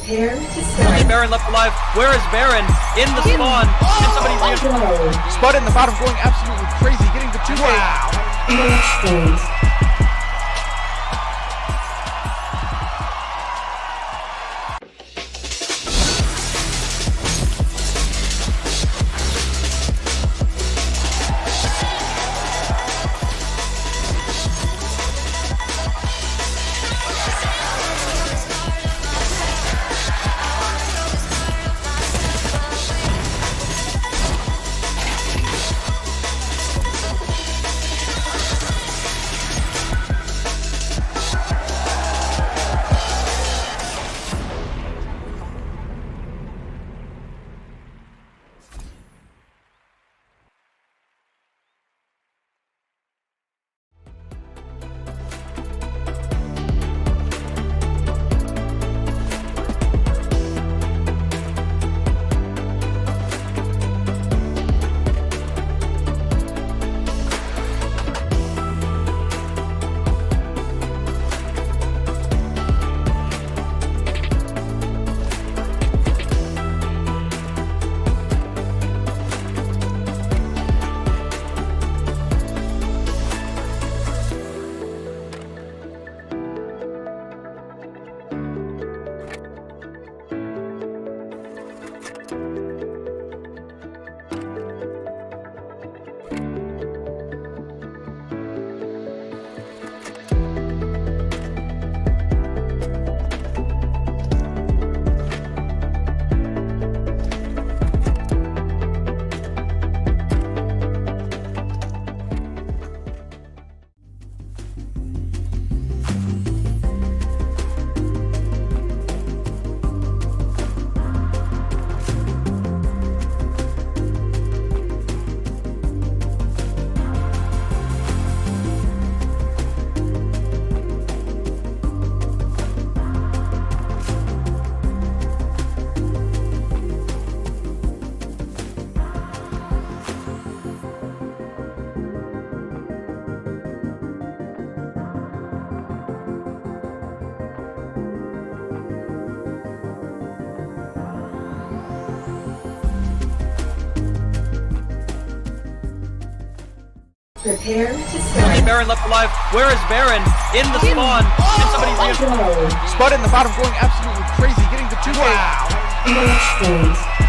Prepare to Only start. Baron left alive. Where is Baron? In the spawn. Can somebody Go. Spud in the bottom going absolutely crazy, getting the 2K. Match point. Prepare to Only start. Baron left alive. Where is Baron? In the spawn. Can somebody Go. Spud in the bottom going absolutely crazy, getting the 2K. Match point.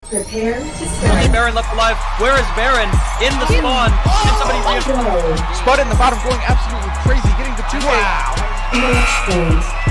Prepare to Only start. Baron left alive. Where is Baron? In the spawn. Can somebody Go. Spud in the bottom going absolutely crazy, getting the 2K. Match point.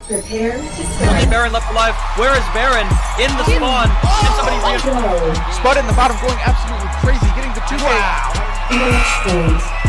Prepare to Only start. Baron left alive. Where is Baron? In the spawn. Can somebody Go. Spud in the bottom going absolutely crazy, getting the 2K. Match point.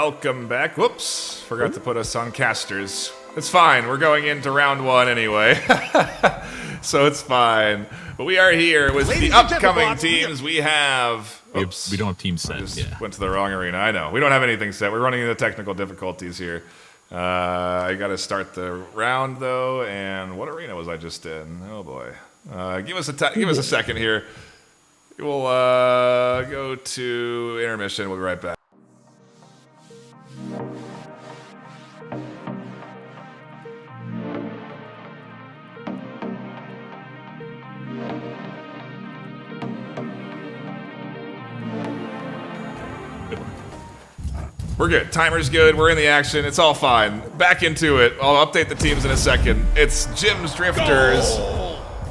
welcome back. Whoops, forgot to put us on casters. It's fine, we're going into round 1 anyway. So it's fine. But we are here with the upcoming teams we have. Oops. We don't have teams set. I just went to the wrong arena. I know. We don't have anything set. We're running into technical difficulties here. I got to start the round, though. And what arena was I just in? Oh, boy. Give us a second here. We'll go to intermission. We'll be right back. We're good. Timer's good. We're in the action. It's all fine. Back into it. I'll update the teams in a second. It's Jim's Drifters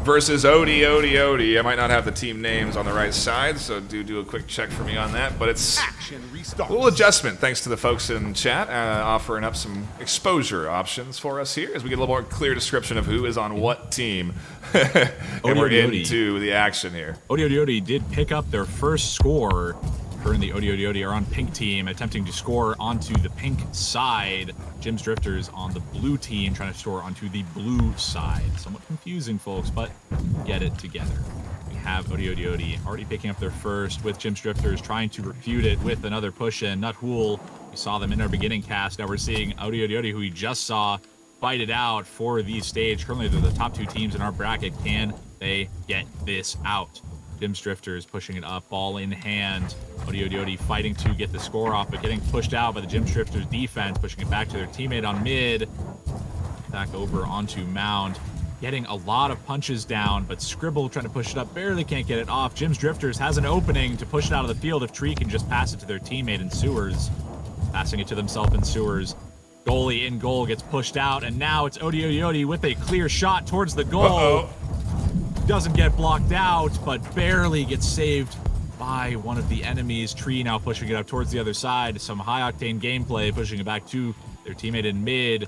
versus Odie. I might not have the team names on the right side, so do a quick check for me on that. But it's a little adjustment thanks to the folks in chat offering up some exposure options for us here as we get a little more clear description of who is on what team. And we're into the action here. Odie did pick up their first score. Her and the Odie are on pink team, attempting to score onto the pink side. Jim's Drifters on the blue team, trying to score onto the blue side. Somewhat confusing, folks, but get it together. We have Odie already picking up their first, with Jim's Drifters trying to refute it with another push-in. Nuthul, we saw them in our beginning cast. Now we're seeing Odie, who we just saw, fight it out for the stage. Currently, they're the top 2 teams in our bracket. Can they get this out? Jim's Drifters pushing it up, ball in hand. Odie fighting to get the score off, but getting pushed out by the Jim's Drifters defense, pushing it back to their teammate on mid. Back over onto Mound. Getting a lot of punches down, but Scribble trying to push it up, barely can't get it off. Jim's Drifters has an opening to push it out of the field if Tree can just pass it to their teammate in Sewers. Passing it to themselves in Sewers. Goalie in goal gets pushed out, and now it's Odie with a clear shot towards the goal. Doesn't get blocked out, but barely gets saved by one of the enemies. Tree now pushing it up towards the other side. Some high-octane gameplay, pushing it back to their teammate in mid.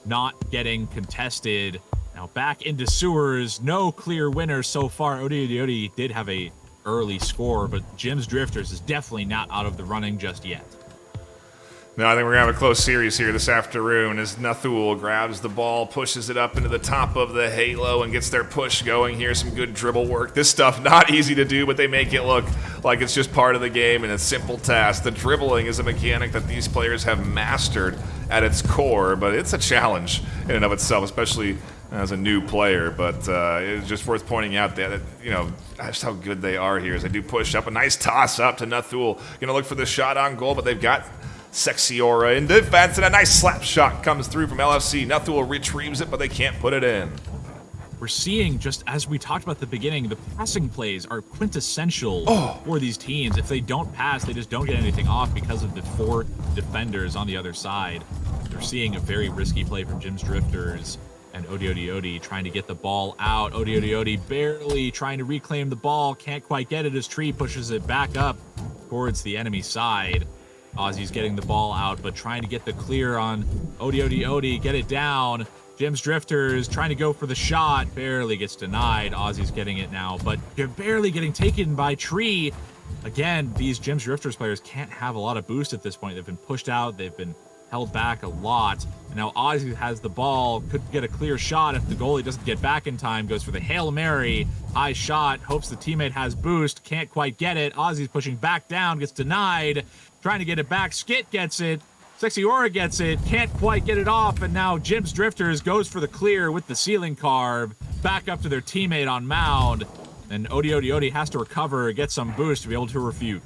Not getting contested. Now back into Sewers. No clear winner so far. Odie did have a early score, but Jim's Drifters is definitely not out of the running just yet. No, I think we're going to have a close series here this afternoon as Nuthul grabs the ball, pushes it up into the top of the halo, and gets their push going here. Some good dribble work. This stuff not easy to do, but they make it look like it's just part of the game and a simple task. The dribbling is a mechanic that these players have mastered at its core, but it's a challenge in and of itself, especially as a new player. But it's just worth pointing out that, just how good they are here as they do push up. A nice toss up to Nuthul. Going to look for the shot on goal, but they've got Sexy Aura in defense, and a nice slap shot comes through from LFC. Nuthul retrieves it, but they can't put it in. We're seeing, just as we talked about at the beginning, the passing plays are quintessential for these teams. If they don't pass, they just don't get anything off because of the 4 defenders on the other side. They're seeing a very risky play from Jim's Drifters, and Odie trying to get the ball out. Odie barely trying to reclaim the ball, can't quite get it as Tree pushes it back up towards the enemy side. Ozzy's getting the ball out, but trying to get the clear on Odie, get it down. Jim's Drifters trying to go for the shot, barely gets denied. Ozzy's getting it now, but they're barely getting taken by Tree. Again, these Jim's Drifters players can't have a lot of boost at this point. They've been pushed out, they've been held back a lot. And now Ozzy has the ball, could get a clear shot if the goalie doesn't get back in time, goes for the Hail Mary, high shot, hopes the teammate has boost, can't quite get it. Ozzy's pushing back down, gets denied, trying to get it back, Skit gets it, Sexy Aura gets it, can't quite get it off, and now Jim's Drifters goes for the clear with the ceiling carve, back up to their teammate on Mound, and Odie has to recover, get some boost to be able to refute.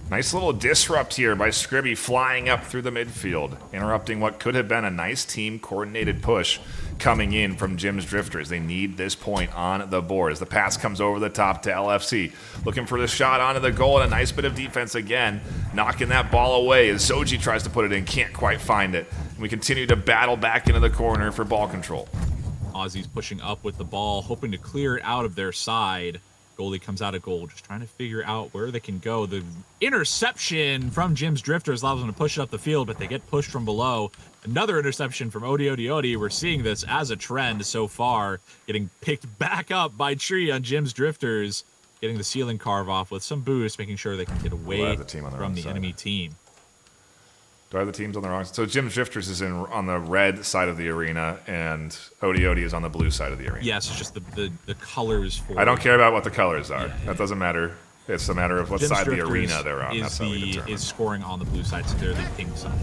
Nice little disrupt here by Scribby flying up through the midfield, interrupting what could have been a nice team coordinated push coming in from Jim's Drifters. They need this point on the board as the pass comes over the top to LFC. Looking for the shot onto the goal and a nice bit of defense again, knocking that ball away as Zoji tries to put it in, can't quite find it. And we continue to battle back into the corner for ball control. Aussie's pushing up with the ball, hoping to clear it out of their side. Goalie comes out of goal, just trying to figure out where they can go. The interception from Jim's Drifters allows them to push it up the field, but they get pushed from below. Another interception from Odie. We're seeing this as a trend so far, getting picked back up by Tree on Jim's Drifters, getting the ceiling carve off with some boost, making sure they can get away from the enemy team. Do I have the teams on the wrong side? So Jim's Drifters is on the red side of the arena, and ODOD is on the blue side of the arena. Yes, it's just the colors for... I don't care about what the colors are. That doesn't matter. It's a matter of what Jim's side of the Drifters arena they're on. That's how we determine. is scoring on the blue side, so they're the pink side.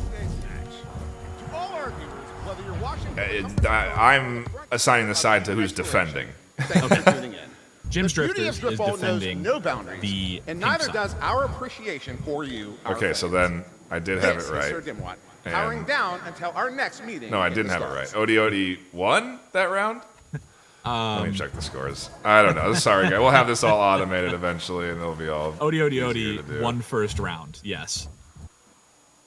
To all arguers, whether you're watching I'm assigning the side to who's defending. Thank you for tuning in. Jim's The beauty Drifters of is Driftball knows defending no boundaries, the and pink neither side. does our appreciation for you. Our Okay, so fans. then I did have This it is Sir right. Dimwat, And- powering down until our next meeting. No, I in didn't the have it right. stars. ODOD won that round? Let me check the scores. I don't know. Sorry, guys. We'll have this all automated eventually, and it'll be all easier to ODOD do. won first round, yes.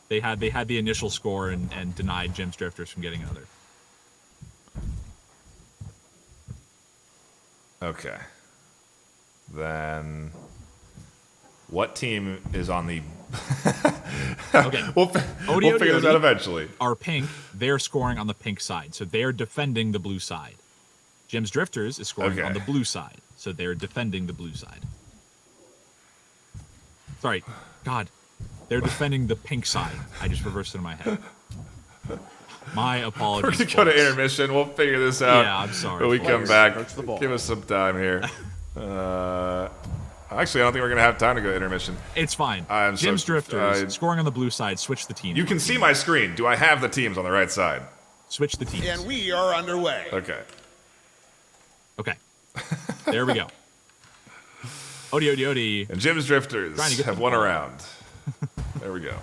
They had the initial score and denied Jim's Drifters from getting another. Okay. Then, what team is on the... Okay. we'll figure this out eventually. Are pink, they're scoring on the pink side, so they're defending the blue side. Jim's Drifters is scoring Okay. on the blue side, so they're defending the blue side. Sorry, God, they're defending the pink side. I just reversed it in my head. My We're apologies. going to go to folks. intermission. We'll figure this out. Yeah, I'm sorry, When we folks. come back, Search the ball. give us some time here. Actually, I don't think we're going to have time to go to intermission. It's fine. I'm so- Jim's Drifters I- scoring on the blue side. Switch the team. You can see my screen. Do I have the teams on the right side? Switch the teams. And we are underway. Okay. Okay. There we go. ODOD. And Jim's Drifters Trying to get have the won a ball. round. There we go.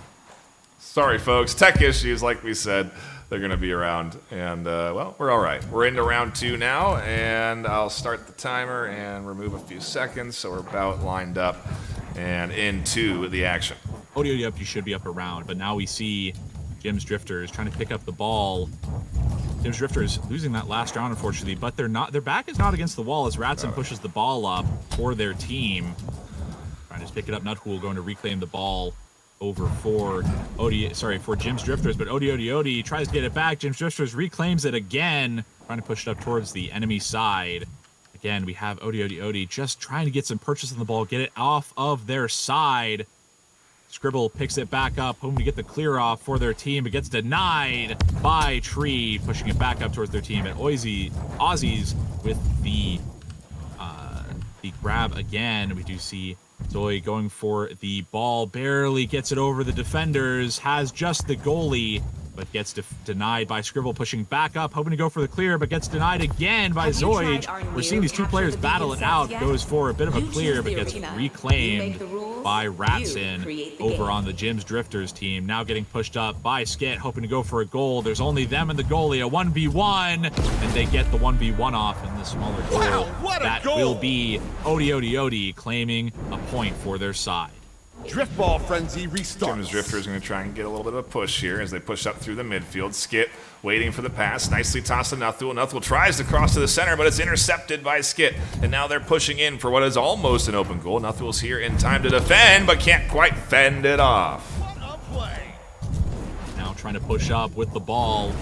Sorry, folks. Tech issues, like we said, they're going to be around. And, well, we're all right. We're into round 2 now, and I'll start the timer and remove a few seconds, so we're about lined up and into the action. ODOD up, you should be up around, but now we see Jim's Drifters trying to pick up the ball. Jim's Drifters losing that last round, unfortunately, but they're not. Their back is not against the wall as Ratson pushes the ball up for their team. Trying to just pick it up. Nuthul going to reclaim the ball over for Jim's Drifters, but ODOD tries to get it back. Jim's Drifters reclaims it again, trying to push it up towards the enemy side. Again, we have ODOD just trying to get some purchase on the ball, get it off of their side. Scribble picks it back up, hoping to get the clear off for their team, but gets denied by Tree, pushing it back up towards their team. And Aussies with the grab again. We do see Zoe going for the ball, barely gets it over the defenders, has just the goalie, but gets denied by Scribble, pushing back up, hoping to go for the clear, but gets denied again by Have you Zoid. tried our We're new seeing these two Capture players the battle it Beacon out, sets yet? goes for a bit of a You clear, choose but the gets arena. You reclaimed make the rules. by You Ratson create the over game. on the Jim's Drifters team. Now getting pushed up by Skit, hoping to go for a goal. There's only them and the goalie, a 1v1, and they get the 1v1 off in the smaller goal. Wow, what a that goal! will be ODOD claiming a point for their side. Driftball frenzy restarts. Jim's Drifter is going to try and get a little bit of a push here as they push up through the midfield. Skit waiting for the pass. Nicely tossed to Nuthul. Nuthul tries to cross to the center, but it's intercepted by Skit. And now they're pushing in for what is almost an open goal. Nuthul's here in time to defend, but can't quite fend it off. What a play. Now trying to push up with the ball.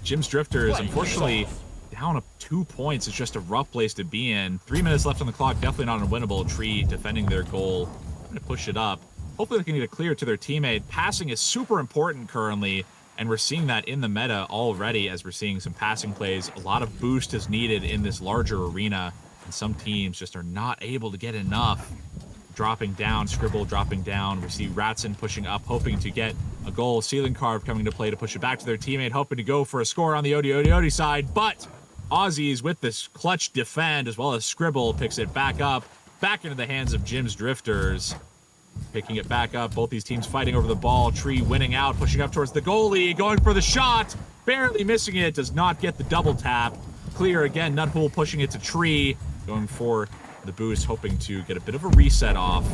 Jim's Drifters, unfortunately, down 2 points. It's just a rough place to be in. 3 minutes left on the clock. Definitely not a winnable. Tree defending their goal. Trying to push it up. Hopefully they can get it clear to their teammate. Passing is super important currently, and we're seeing that in the meta already as we're seeing some passing plays. A lot of boost is needed in this larger arena, and some teams just are not able to get enough. Dropping down, Scribble dropping down. We see Ratson pushing up, hoping to get a goal. Ceiling Carve coming to play to push it back to their teammate, hoping to go for a score on the ODOD side, but Aussies with this clutch defend, as well as Scribble picks it back up, back into the hands of Jim's Drifters. Picking it back up, both these teams fighting over the ball. Tree winning out, pushing up towards the goalie, going for the shot, barely missing it, does not get the double tap. Clear again, Nuthul pushing it to Tree, going for the boost, hoping to get a bit of a reset off,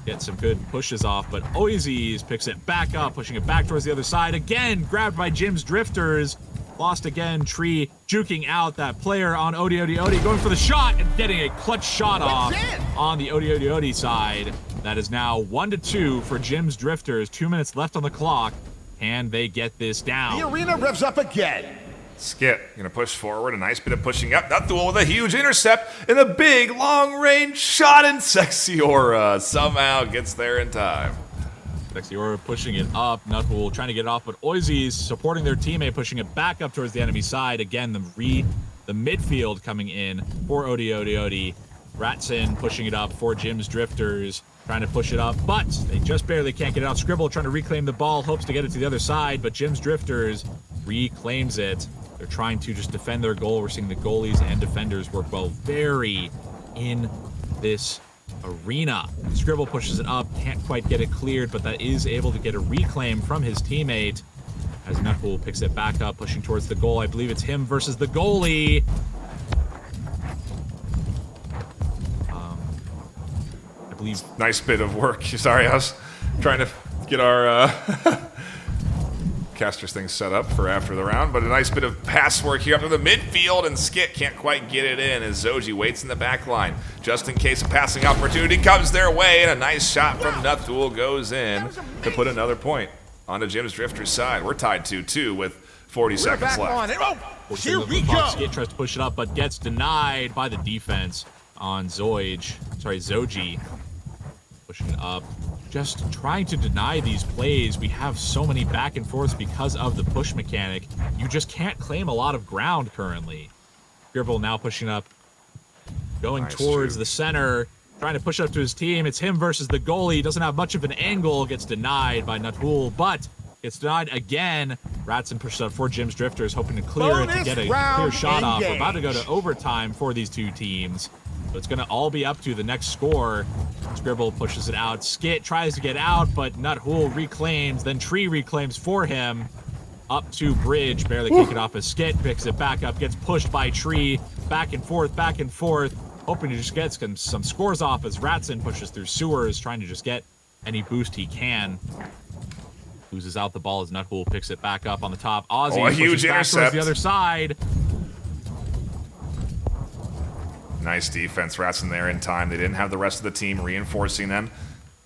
get some good pushes off, but Oisies picks it back up, pushing it back towards the other side. Again, grabbed by Jim's Drifters. Lost again, Tree juking out that player on ODOD, going for the shot and getting a clutch shot off on the ODOD side. That is now 1-2 for Jim's Drifters. 2 minutes left on the clock. Can they get this down? The arena revs up again. Skit going to push forward. A nice bit of pushing up. Nuthul with a huge intercept and a big long-range shot, and Sexy Aura somehow gets there in time. Sexy Aura pushing it up. Nuthul trying to get it off, but OCE supporting their teammate, pushing it back up towards the enemy side. Again, the midfield coming in for ODI. Ratson pushing it up for Jim's Drifters, trying to push it up, but they just barely can't get it out. Scribble trying to reclaim the ball, hopes to get it to the other side, but Jim's Drifters reclaims it. They're trying to just defend their goal. We're seeing the goalies and defenders work well very in this arena. Scribble pushes it up, can't quite get it cleared, but that is able to get a reclaim from his teammate as Nuthul picks it back up, pushing towards the goal. I believe it's him versus the goalie. Nice bit of work. Sorry, I was trying to get our casters thing set up for after the round, but a nice bit of pass work here up to the midfield, and Skit can't quite get it in as Zoji waits in the back line just in case a passing opportunity comes their way, and a nice shot from Nuthul goes in to put another point on the Jim's Drifter's side. We're tied 2-2 with 40 seconds left. Here we go. Skit tries to push it up, but gets denied by the defense on Zoji. Pushing it up, just trying to deny these plays. We have so many back and forths because of the push mechanic. You just can't claim a lot of ground currently. Scribble now pushing up, going towards the center, trying to push up to his team. It's him versus the goalie. Doesn't have much of an angle. Gets denied by Nuthul, but gets denied again. Ratson pushes up for Jim's Drifters, hoping to clear it to get a clear shot off. We're about to go to overtime for these two teams. So it's going to all be up to the next score. Scribble pushes it out. Skit tries to get out, but Nuthul reclaims. Then Tree reclaims for him. Up to Bridge. Barely kick it off as Skit picks it back up. Gets pushed by Tree. Back and forth. Hoping to just get some scores off as Ratson pushes through sewers, trying to just get any boost he can. Loses out the ball as Nuthul picks it back up on the top. Ozzy a huge pushes back intercept towards the other side. Nice defense. Ratson there in time. They didn't have the rest of the team reinforcing them.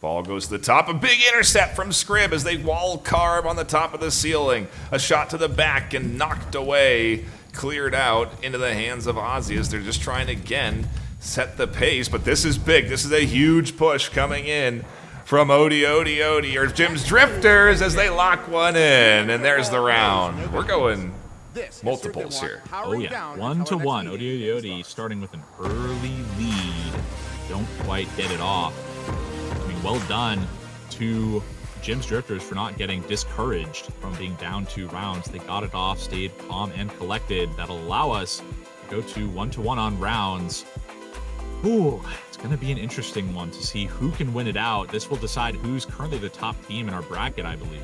Ball goes to the top. A big intercept from Scrib as they wall carve on the top of the ceiling. A shot to the back and knocked away. Cleared out into the hands of Ozzy as they're just trying to, again, set the pace. But this is big. This is a huge push coming in from Odi or Jim's Drifters as they lock one in. And there's the round. We're going multiples here. Oh yeah, 1-1. Odi starting with an early lead. Don't quite get it off. I mean, well done to Jim's Drifters for not getting discouraged from being down 2 rounds. They got it off, stayed calm and collected. That'll allow us to go to 1-1 on rounds. Ooh, it's going to be an interesting one to see who can win it out. This will decide who's currently the top team in our bracket, I believe.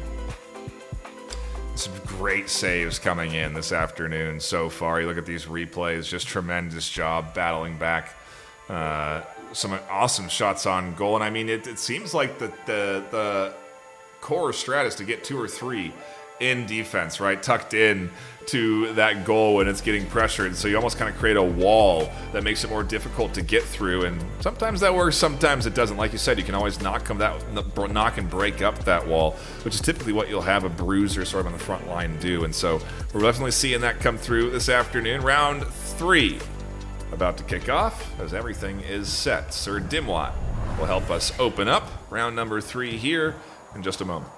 Some great saves coming in this afternoon so far. You look at these replays, just tremendous job battling back. Some awesome shots on goal. And I mean, it seems like the core strat is to get 2 or 3 in defense, right? Tucked in to that goal when it's getting pressured. So you almost kind of create a wall that makes it more difficult to get through. And sometimes that works, sometimes it doesn't. Like you said, you can always knock and break up that wall, which is typically what you'll have a bruiser sort of on the front line do. And so we're definitely seeing that come through this afternoon. Round 3 about to kick off as everything is set. Sir Dimwat will help us open up round number 3 here in just a moment.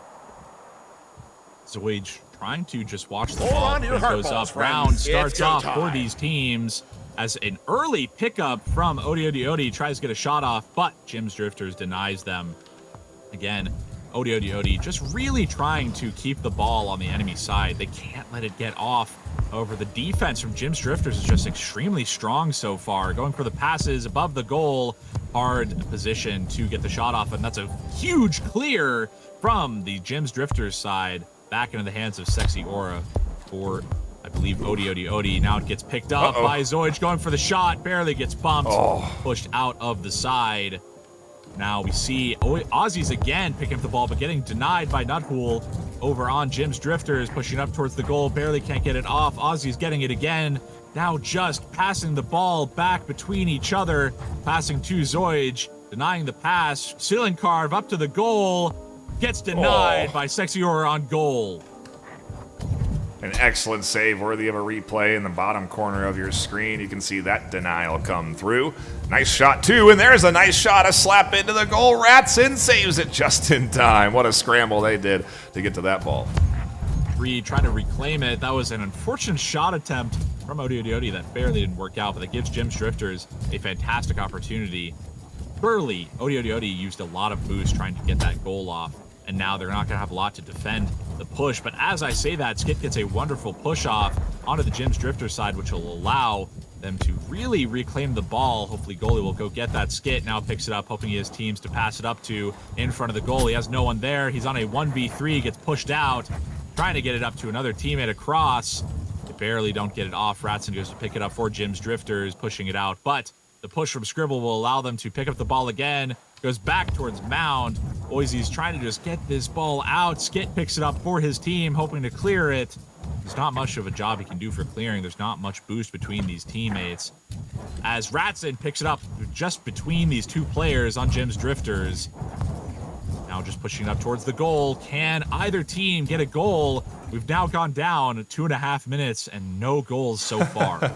Zoid trying to just watch the ball as it goes up. Round starts off for these teams as an early pickup from Odi tries to get a shot off, but Jim's Drifters denies them. Again, Odi just really trying to keep the ball on the enemy side. They can't let it get off. However, the defense from Jim's Drifters is just extremely strong so far. Going for the passes above the goal. Hard position to get the shot off, and that's a huge clear from the Jim's Drifters side. Back into the hands of Sexy Aura for, I believe, Odi. Now it gets picked up by Zoid, going for the shot. Barely gets bumped. Pushed out of the side. Now we see Ozzy's again picking up the ball, but getting denied by Nuthul over on Jim's Drifters, pushing up towards the goal. Barely can't get it off. Ozzy's getting it again. Now just passing the ball back between each other. Passing to Zoid, denying the pass. Ceiling carve up to the goal. Gets denied by Sexy Aura on goal. An excellent save worthy of a replay in the bottom corner of your screen. You can see that denial come through. Nice shot, too, and there's a nice shot, a slap into the goal. Ratson saves it just in time. What a scramble they did to get to that ball. Trying to reclaim it. That was an unfortunate shot attempt from ODODOD that barely didn't work out, but that gives Jim's Drifters a fantastic opportunity. Early, ODODOD used a lot of boost trying to get that goal off, and now they're not going to have a lot to defend the push. But as I say that, Skit gets a wonderful push off onto the Jim's Drifter side, which will allow them to really reclaim the ball. Hopefully goalie will go get that. Skit now picks it up, hoping he has teams to pass it up to in front of the goal. He has no one there. He's on a 1v3, gets pushed out, trying to get it up to another teammate across. They barely don't get it off. Ratson goes to pick it up for Jim's Drifters, pushing it out. But the push from Scribble will allow them to pick up the ball again. Goes back towards Mound. Boise's trying to just get this ball out. Skit picks it up for his team, hoping to clear it. There's not much of a job he can do for clearing. There's not much boost between these teammates. As Ratson picks it up just between these two players on Jim's Drifters. Now just pushing up towards the goal. Can either team get a goal? We've now gone down 2.5 minutes and no goals so far.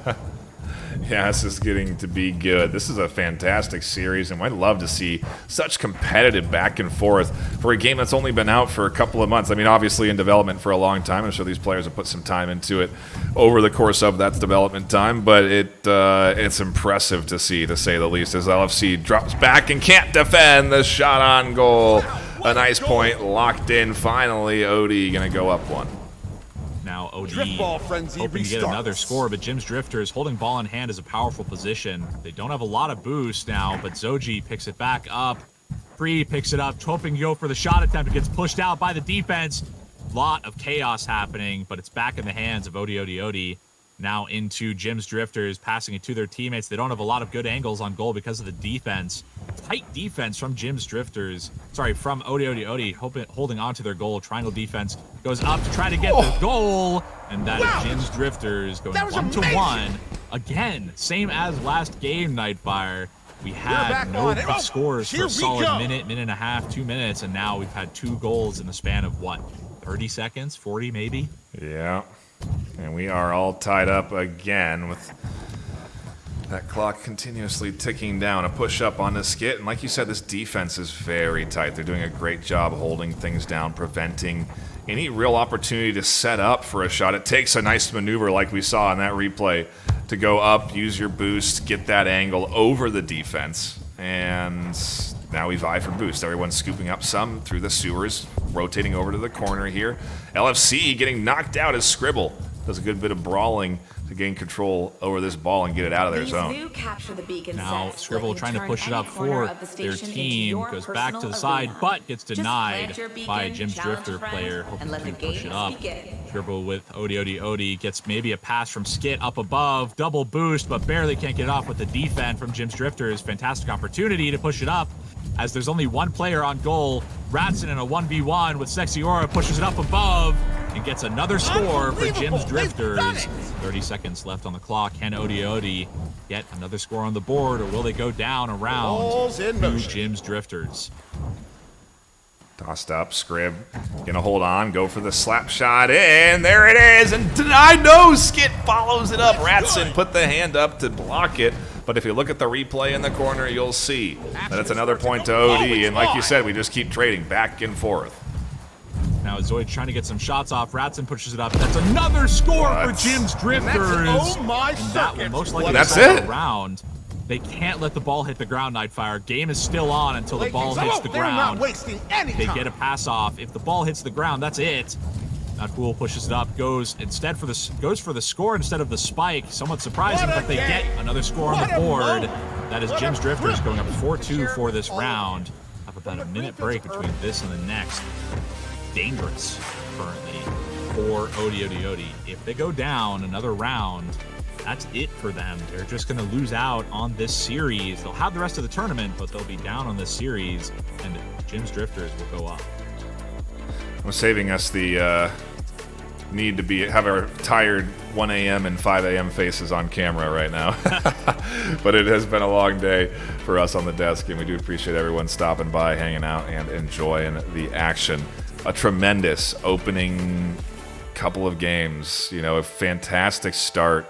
Yeah, this is getting to be good. This is a fantastic series, and I'd love to see such competitive back and forth for a game that's only been out for a couple of months. I mean, obviously in development for a long time. I'm sure these players have put some time into it over the course of that development time, but it's impressive to see, to say the least, as LFC drops back and can't defend the shot on goal. A nice point, locked in finally. OD going to go up one. Now OD hoping to get another score, but Jim's Drifters holding ball in hand is a powerful position. They don't have a lot of boost now, but Zoji picks it back up. Free picks it up, hoping to go for the shot attempt. It gets pushed out by the defense. Lot of chaos happening, but it's back in the hands of OD. Now into Jim's Drifters, passing it to their teammates. They don't have a lot of good angles on goal because of the defense. Tight defense from Jim's Drifters. Sorry, from OD, holding on to their goal. Triangle defense goes up to try to get the goal. And that is Jim's Drifters going 1-1. Again, same as last game, Nightfire. We had no quick scores for a solid minute and a half, 2 minutes, and now we've had 2 goals in the span of, what, 30 seconds, 40 maybe? Yeah. And we are all tied up again with that clock continuously ticking down. A push up on the Skit. And like you said, this defense is very tight. They're doing a great job holding things down, preventing any real opportunity to set up for a shot. It takes a nice maneuver like we saw in that replay to go up, use your boost, get that angle over the defense. And now we vie for boost. Everyone's scooping up some through the sewers, rotating over to the corner here. LFC getting knocked out as Scribble does a good bit of brawling to gain control over this ball and get it out of their zone. Now Scribble trying to push it up for their team, goes back to the side, but gets denied by a Jim's Drifter player, hoping to push it up. Scribble with OD gets maybe a pass from Skit up above, double boost, but barely can't get it off with the defense from Jim's Drifters. Fantastic opportunity to push it up, as there's only one player on goal. Ratson in a 1v1 with Sexy Aura pushes it up above and gets another score for Jim's Drifters. 30 seconds left on the clock. Can OD get another score on the board, or will they go down around to Jim's Drifters? Tossed up, Scrib gonna hold on, go for the slap shot, and there it is, and denied. No, Skit follows it up. Ratson put the hand up to block it, but if you look at the replay in the corner, you'll see that it's another point to OD, and like you said, we just keep trading back and forth. Now Zoid trying to get some shots off. Ratson pushes it up. That's another score for Jim's Drifters. And that will most likely go around. They can't let the ball hit the ground, Nightfire. Game is still on until the ball hits the ground. They get a pass off. If the ball hits the ground, that's it. Not cool, pushes it up, goes for the score instead of the spike. Somewhat surprising, but they get another score on the board. That is Jim's Drifters going up 4-2 for this round. Have about a minute break between this and the next. Dangerous currently for OD. If they go down another round, that's it for them. They're just going to lose out on this series. They'll have the rest of the tournament, but they'll be down on this series, and Jim's Drifters will go up. I'm saving us the need to have our tired 1 a.m. and 5 a.m. faces on camera right now. But it has been a long day for us on the desk, and we do appreciate everyone stopping by, hanging out, and enjoying the action. A tremendous opening couple of games. A fantastic start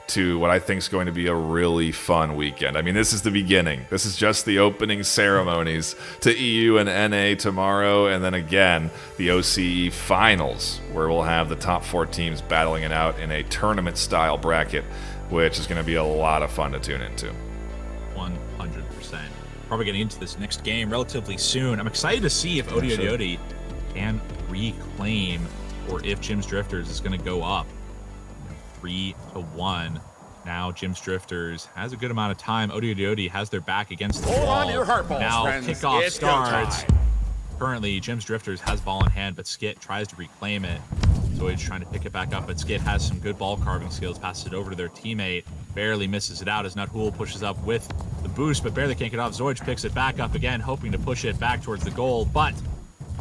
to what I think is going to be a really fun weekend. I mean, this is the beginning. This is just the opening ceremonies to EU and NA tomorrow, and then again, the OCE finals, where we'll have the top 4 teams battling it out in a tournament-style bracket, which is going to be a lot of fun to tune into. 100%. Probably getting into this next game relatively soon. I'm excited to see if ODODOD can reclaim, or if Jim's Drifters is going to go up 3-1. Now Jim's Drifters has a good amount of time. ODODOD has their back against the wall. Hold on to your heart balls, now friends. kickoff It's starts. go time. Currently, Jim's Drifters has ball in hand, but Skit tries to reclaim it. Zoid's trying to pick it back up, but Skit has some good ball carving skills, passes it over to their teammate, barely misses it out as Nuthul pushes up with the boost, but barely can't get off. Zoid picks it back up again, hoping to push it back towards the goal, but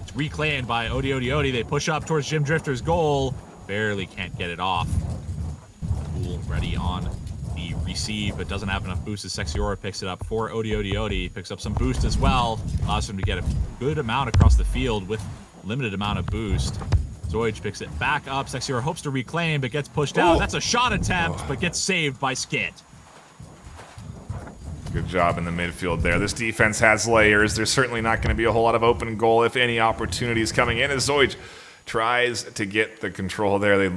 it's reclaimed by ODODOD. They push up towards Jim Drifter's goal, barely can't get it off. Nuthul ready on the receive, but doesn't have enough boost as Sexiora picks it up for ODODOD, picks up some boost as well, allows him to get a good amount across the field with limited amount of boost. Zoid picks it back up. Sexiora hopes to reclaim, but gets pushed out. That's a shot attempt, but gets saved by Skit. Good job in the midfield there. This defense has layers. There's certainly not going to be a whole lot of open goal, if any, opportunities coming in as Zoid tries to get the control there. They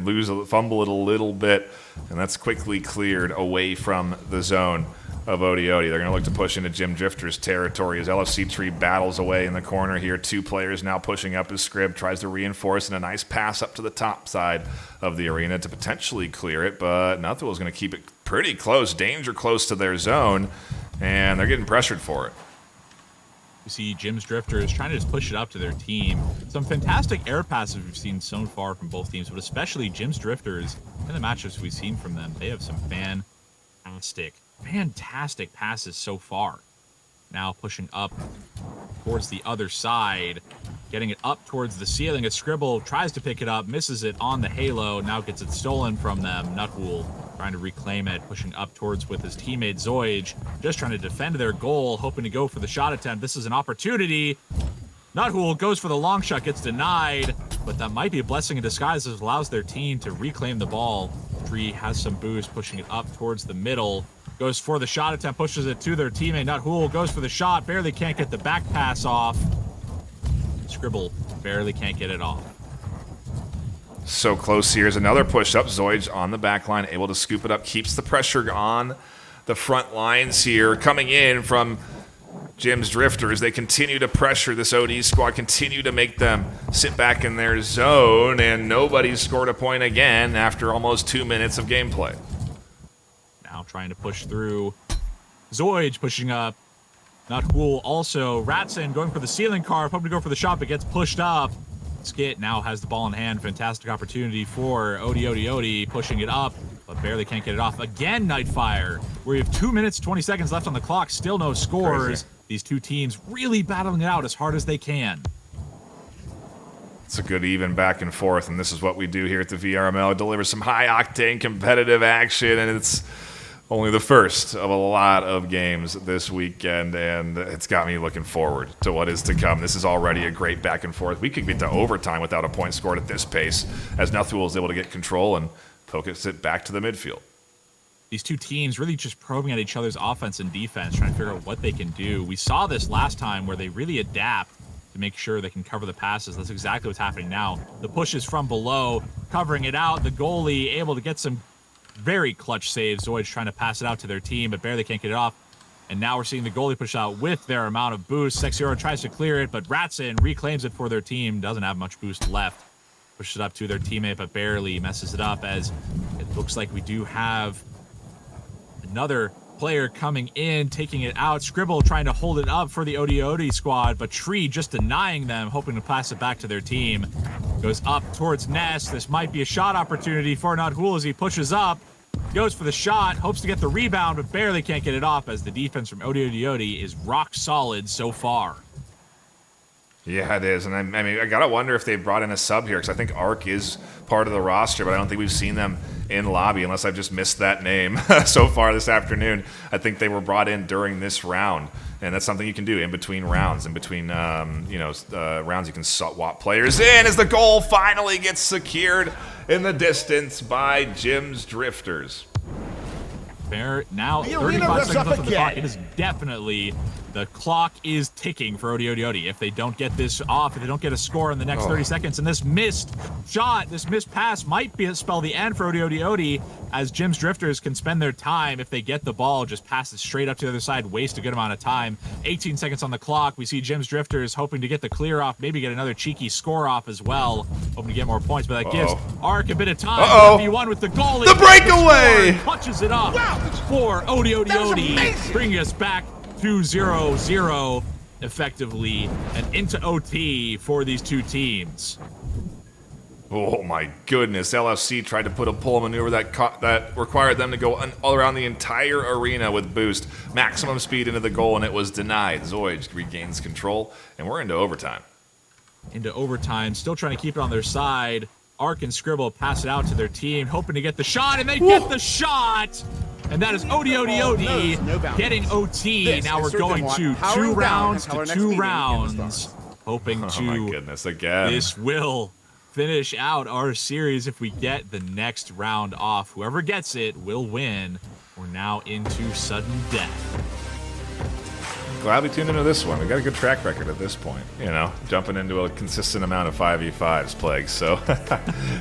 fumble it a little bit, and that's quickly cleared away from the zone of ODOD. They're going to look to push into Jim Drifter's territory as LFC Tree battles away in the corner here. 2 players now pushing up as Scrib tries to reinforce, and a nice pass up to the top side of the arena to potentially clear it, but Nuthul is going to keep it pretty close, danger close to their zone, and they're getting pressured for it. You see Jim's Drifters trying to just push it up to their team. Some fantastic air passes we've seen so far from both teams, but especially Jim's Drifters in the matchups we've seen from them. They have some fantastic passes so far. Now pushing up towards the other side, getting it up towards the ceiling. A Scribble tries to pick it up, misses it on the halo, now gets it stolen from them. Nuthul trying to reclaim it, pushing up towards with his teammate Zoid, just trying to defend their goal, hoping to go for the shot attempt. This is an opportunity. Nuthul goes for the long shot, gets denied, but that might be a blessing in disguise as it allows their team to reclaim the ball. Tree has some boost, pushing it up towards the middle. Goes for the shot attempt, pushes it to their teammate. Nuthul goes for the shot, barely can't get the back pass off. Scribble barely can't get it off. So close. Here's another push-up. Zoid on the back line, able to scoop it up, keeps the pressure on the front lines here. Coming in from Jim's Drifters, they continue to pressure this OD squad, continue to make them sit back in their zone, and nobody's scored a point again after almost 2 minutes of gameplay. Now trying to push through. Zoid pushing up. Nuthul also. Ratson going for the ceiling carve, hoping to go for the shot, but gets pushed up. Skit now has the ball in hand. Fantastic opportunity for ODODOD, pushing it up, but barely can't get it off. Again, Nightfire, where you have 2 minutes, 20 seconds left on the clock, still no scores. Crazy. These two teams really battling it out as hard as they can. It's a good even back and forth, and this is what we do here at the VRML. Deliver some high-octane competitive action, and it's only the first of a lot of games this weekend, and it's got me looking forward to what is to come. This is already a great back and forth. We could get to overtime without a point scored at this pace, as Nuthul is able to get control and focus it back to the midfield. These two teams really just probing at each other's offense and defense, trying to figure out what they can do. We saw this last time where they really adapt to make sure they can cover the passes. That's exactly what's happening now. The pushes from below, covering it out. The goalie able to get some very clutch saves. Zoid's trying to pass it out to their team, but barely can't get it off. And now we're seeing the goalie push out with their amount of boost. Sexiora tries to clear it, but Ratson reclaims it for their team. Doesn't have much boost left. Pushes it up to their teammate, but barely messes it up, as it looks like we do have another player coming in, taking it out. Scribble trying to hold it up for the ODOD squad, but Tree just denying them, hoping to pass it back to their team. Goes up towards Nest. This might be a shot opportunity for Nuthul as he pushes up. Goes for the shot, hopes to get the rebound, but barely can't get it off, as the defense from ODOD is rock solid so far. Yeah, it is. And I mean, I got to wonder if they brought in a sub here, because I think Arc is part of the roster, but I don't think we've seen them in lobby, unless I've just missed that name so far this afternoon. I think they were brought in during this round, and that's something you can do in between rounds. In between, rounds, you can swap players in as the goal finally gets secured in the distance by Jim's Drifters. Fair. Now, The arena 35 revs seconds up left on the clock. again. It is definitely, the clock is ticking for ODI. If they don't get this off, if they don't get a score in the next 30 seconds, and this missed shot, this missed pass might spell the end for ODI, as Jim's Drifters can spend their time, if they get the ball, just pass it straight up to the other side, waste a good amount of time. 18 seconds on the clock. We see Jim's Drifters hoping to get the clear off, maybe get another cheeky score off as well, hoping to get more points, but that gives Ark a bit of time. 1v1 with the goal. The breakaway! Clutches it up for ODI, bringing us back to 0-0 effectively and into OT for these two teams. Oh my goodness, LFC tried to put a pull maneuver that required them to go all around the entire arena with boost, maximum speed into the goal, and it was denied. Zoid regains control, and we're into overtime. Into overtime, still trying to keep it on their side. Ark and Scribble pass it out to their team, hoping to get the shot, and they get the shot! And that is ODI getting OT. Now we're going to two rounds, hoping Oh my to... goodness, again. This will finish out our series if we get the next round off. Whoever gets it will win. We're now into sudden death. Glad we tuned into this one. We got a good track record at this point, jumping into a consistent amount of 5v5s plagues. So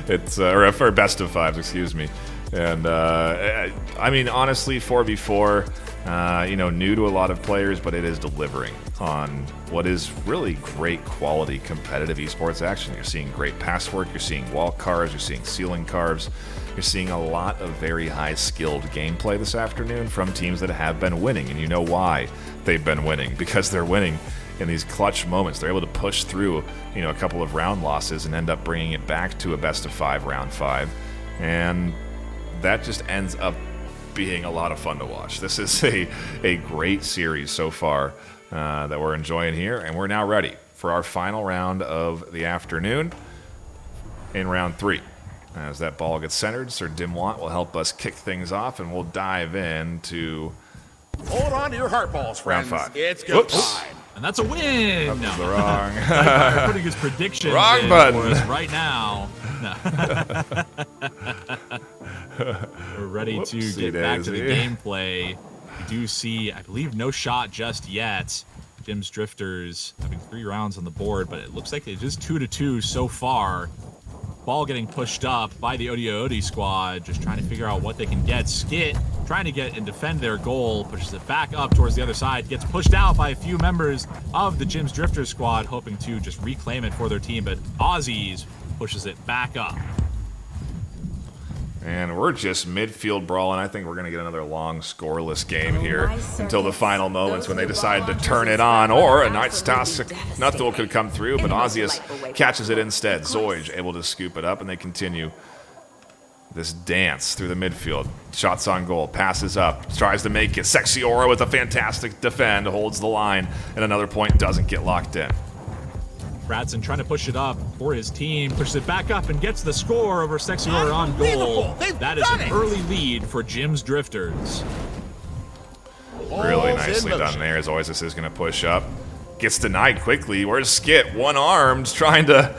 it's, or best of fives, excuse me. And I mean, honestly, 4v4, new to a lot of players, but it is delivering on what is really great quality competitive esports action. You're seeing great pass work, you're seeing wall carves, you're seeing ceiling carves, you're seeing a lot of very high skilled gameplay this afternoon from teams that have been winning, and you know why they've been winning, because they're winning in these clutch moments. They're able to push through, a couple of round losses and end up bringing it back to a best of 5 round 5, and that just ends up being a lot of fun to watch. This is a great series so far that we're enjoying here, and we're now ready for our final round of the afternoon in round 3. As that ball gets centered, Sir Dimwant will help us kick things off, and we'll dive into Hold on to your heart balls, friends. round 5. It's go Whoops. time. And that's a win! That's No. the wrong. Nightmare putting his predictions Wrong in button. for us right now. No. We're ready to Whoopsie get back to the daisy. gameplay. We do see, I believe, no shot just yet. Jim's Drifters having 3 rounds on the board, but it looks like it is 2-2 so far. Ball getting pushed up by the ODI squad, just trying to figure out what they can get. Skit trying to get and defend their goal, pushes it back up towards the other side, gets pushed out by a few members of the Jim's Drifters squad, hoping to just reclaim it for their team, but Aussies pushes it back up. And we're just midfield brawling. I think we're going to get another long scoreless game here my until the circuits, final moments those when they who decide to belong turn to it the on, spectator or a are nice toss. absolutely Nothing could come through, but In the most Aussius delightful way catches it possible. instead. Of course. Zoid able to scoop it up, and they continue this dance through the midfield. Shots on goal, passes up, tries to make it. Sexy Aura with a fantastic defend, holds the line, and another point doesn't get locked in. Bradson trying to push it up for his team, pushes it back up and gets the score over Sexy Aura on goal. Unbelievable. They've That is done an it. early lead for Jim's Drifters. Really Balls in nicely done motion. there as Oasis is going to push up. Gets denied quickly. Where's Skit? One-armed, trying to...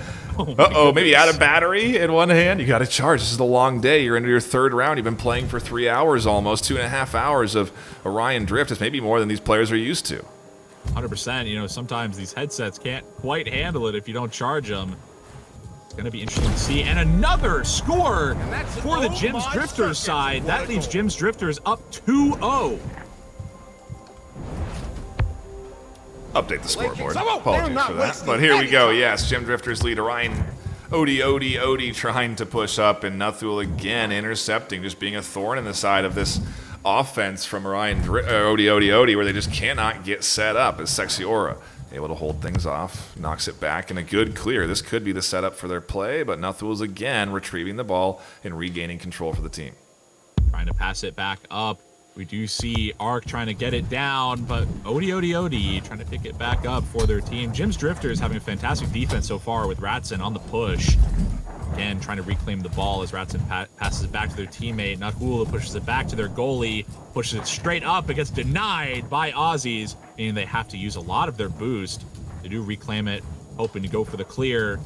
maybe out of battery in one hand. You got to charge. This is a long day. You're into your 3rd round. You've been playing for 3 hours almost, 2.5 hours of Orion Drift. It's maybe more than these players are used to. 100%. Sometimes these headsets can't quite handle it if you don't charge them. It's going to be interesting to see. And another score for the Jim's Drifters side. That leaves Jim's Drifters up 2-0. Update the scoreboard. They're Apologies not for that. wasting But here we any go. time. Yes, Jim Drifters lead Orion. Odie trying to push up, and Nuthul again intercepting, just being a thorn in the side of this offense from Orion Odie, where they just cannot get set up as Sexy Aura able to hold things off, knocks it back, and a good clear. This could be the setup for their play, but Nuthul's again retrieving the ball and regaining control for the team. Trying to pass it back up. We do see Ark trying to get it down, but Odie trying to pick it back up for their team. Jim's Drifters having a fantastic defense so far with Ratson on the push. Again, trying to reclaim the ball as Ratson passes it back to their teammate. Nakula pushes it back to their goalie, pushes it straight up. It gets denied by Aussies, meaning they have to use a lot of their boost. They do reclaim it, hoping to go for the clear.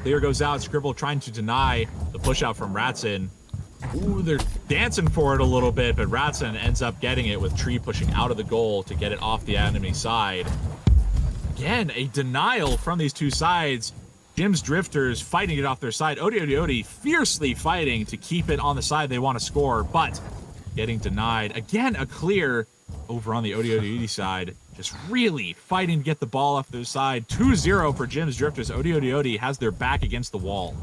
Clear goes out. Scribble trying to deny the push out from Ratson. Ooh, they're dancing for it a little bit, but Ratson ends up getting it with Tree pushing out of the goal to get it off the enemy side. Again, a denial from these two sides. Jim's Drifters fighting it off their side. Odi fiercely fighting to keep it on the side they want to score, but getting denied. Again, a clear over on the Odi side. Just really fighting to get the ball off their side. 2-0 for Jim's Drifters. Odi has their back against the wall.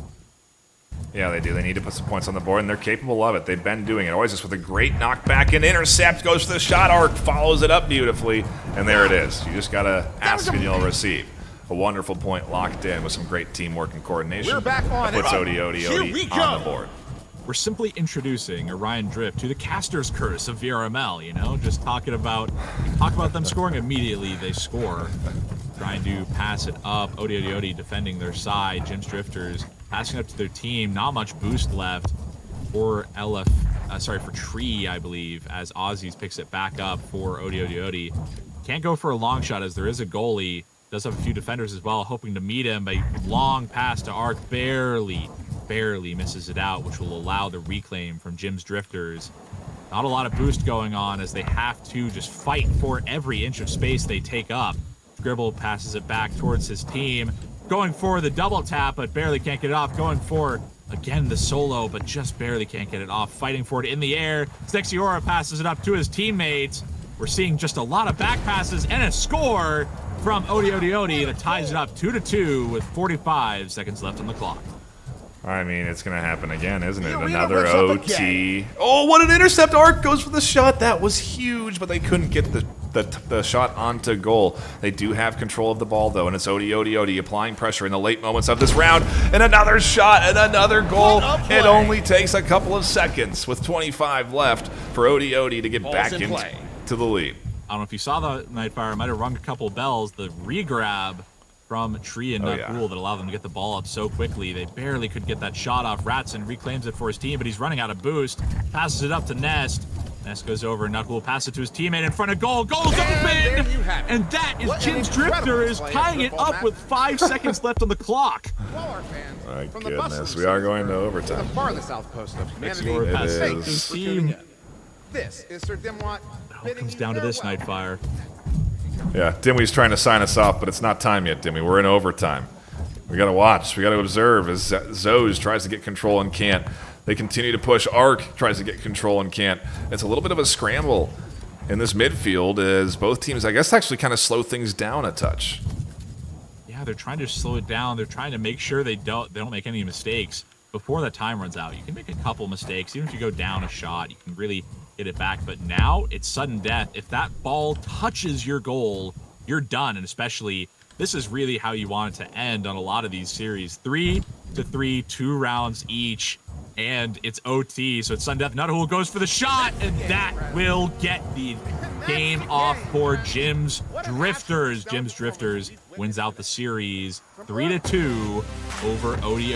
Yeah, they do. They need to put some points on the board, and they're capable of it. They've been doing it. Always just with a great knockback and intercept. Goes for the shot arc, follows it up beautifully, and there it is. You just got to ask and you'll receive. A wonderful point locked in with some great teamwork and coordination. We're back on Puts it. Odi on the board. We're simply introducing Orion Drift to the caster's curse of VRML, you know? Just talk about them scoring immediately, they score. Trying to pass it up. Odi defending their side. Jim's Drifters passing up to their team. Not much boost left for for Tree, I believe, as Aussies picks it back up for Odi. Can't go for a long shot as there is a goalie. Does have a few defenders as well, hoping to meet him. A long pass to Arc barely misses it out, which will allow the reclaim from Jim's Drifters. Not a lot of boost going on as they have to just fight for every inch of space they take up. Scribble passes it back towards his team. Going for the double tap, but barely can't get it off. Going for, again, the solo, but just barely can't get it off. Fighting for it in the air. Stexiora passes it up to his teammates. We're seeing just a lot of back passes and a score from Odi that ties it up 2-2 with 45 seconds left on the clock. I mean, it's going to happen again, isn't it? Another OT. Oh, what an intercept. Arc goes for the shot. That was huge, but they couldn't get the shot onto goal. They do have control of the ball, though, and it's Odi applying pressure in the late moments of this round. And another shot and another goal. It only takes a couple of seconds with 25 left for Odi to get back into the lead. I don't know if you saw the Nightfire. I might have rung a couple bells. The regrab from Tree and Nakul that allowed them to get the ball up so quickly. They barely could get that shot off. Ratson reclaims it for his team, but he's running out of boost. Passes it up to Nest. Nest goes over. Nakul passes it to his teammate in front of goal. Goal's open! And that is Jim's Drifters tying it up with 5 seconds left on the clock. My goodness, we are going to overtime. The farthest outpost of humanity. It is. Team. This is Sir Dimwat. It comes down to this, Nightfire. Yeah, Dimmy's trying to sign us off, but it's not time yet, Dimmy. We're in overtime. We got to watch. We got to observe as Zoes tries to get control and can't. They continue to push. Arc tries to get control and can't. It's a little bit of a scramble in this midfield as both teams, I guess, actually kind of slow things down a touch. Yeah, they're trying to slow it down. They're trying to make sure they don't make any mistakes before the time runs out. You can make a couple mistakes. Even if you go down a shot, you can really get it back. But now it's sudden death. If that ball touches your goal, you're done. And especially, this is really how you want it to end on a lot of these series. 3-3, 2 rounds each, and it's OT. So it's sudden death. Nuttahul goes for the shot, and that will get the game off for Jim's Drifters. Jim's Drifters wins out the series 3-2 over Odi.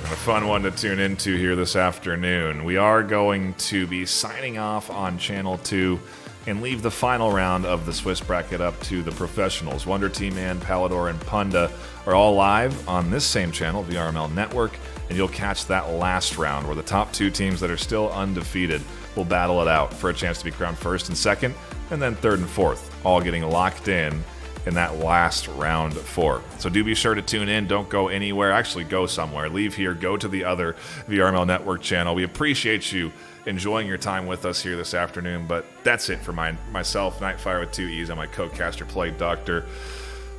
A fun one to tune into here this afternoon. We are going to be signing off on Channel 2 and leave the final round of the Swiss bracket up to the professionals. Wonder Team and Palador and Punda are all live on this same channel, VRML Network, and you'll catch that last round where the top 2 teams that are still undefeated will battle it out for a chance to be crowned first and second, and then third and fourth, all getting locked in that last round 4. So do be sure to tune in. Don't go anywhere. Actually, go somewhere. Leave here. Go to the other VRML Network channel. We appreciate you enjoying your time with us here this afternoon. But that's it for myself, Nightfire with 2 E's. I'm my co-caster, Play Doctor.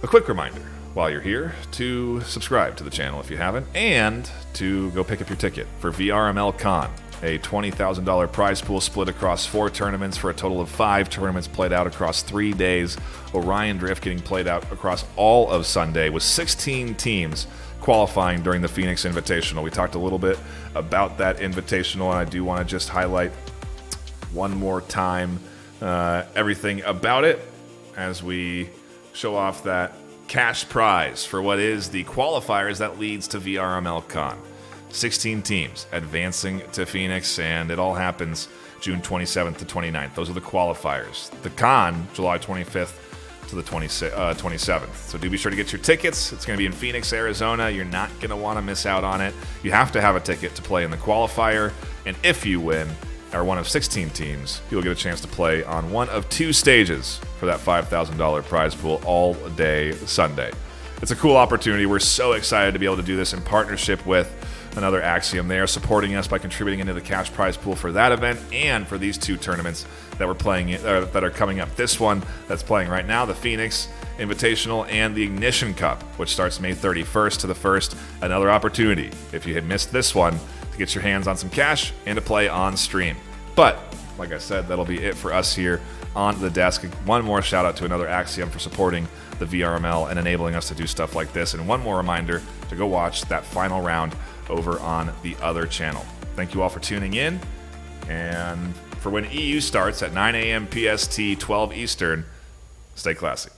A quick reminder while you're here to subscribe to the channel if you haven't, and to go pick up your ticket for VRML Con, a $20,000 prize pool split across 4 tournaments for a total of 5 tournaments played out across 3 days. Orion Drift getting played out across all of Sunday with 16 teams qualifying during the Phoenix Invitational. We talked a little bit about that Invitational, and I do want to just highlight one more time everything about it as we show off that cash prize for what is the qualifiers that leads to VRML Con. 16 teams advancing to Phoenix, and it all happens June 27th to 29th. Those are the qualifiers. The con, July 25th to the 27th. So do be sure to get your tickets. It's going to be in Phoenix, Arizona. You're not going to want to miss out on it. You have to have a ticket to play in the qualifier, and if you win, are one of 16 teams, you'll get a chance to play on one of 2 stages for that $5,000 prize pool all day Sunday. It's a cool opportunity. We're so excited to be able to do this in partnership with another Axiom. They are supporting us by contributing into the cash prize pool for that event and for these 2 tournaments that we're playing that are coming up. This one that's playing right now, the Phoenix Invitational and the Ignition Cup, which starts May 31st to the 1st. Another opportunity, if you had missed this one, to get your hands on some cash and to play on stream. But like I said, that'll be it for us here on the desk. One more shout out to another Axiom for supporting the VRML and enabling us to do stuff like this. And one more reminder to go watch that final round over on the other channel. Thank you all for tuning in. And for when EU starts at 9 a.m. PST, 12 Eastern, stay classy.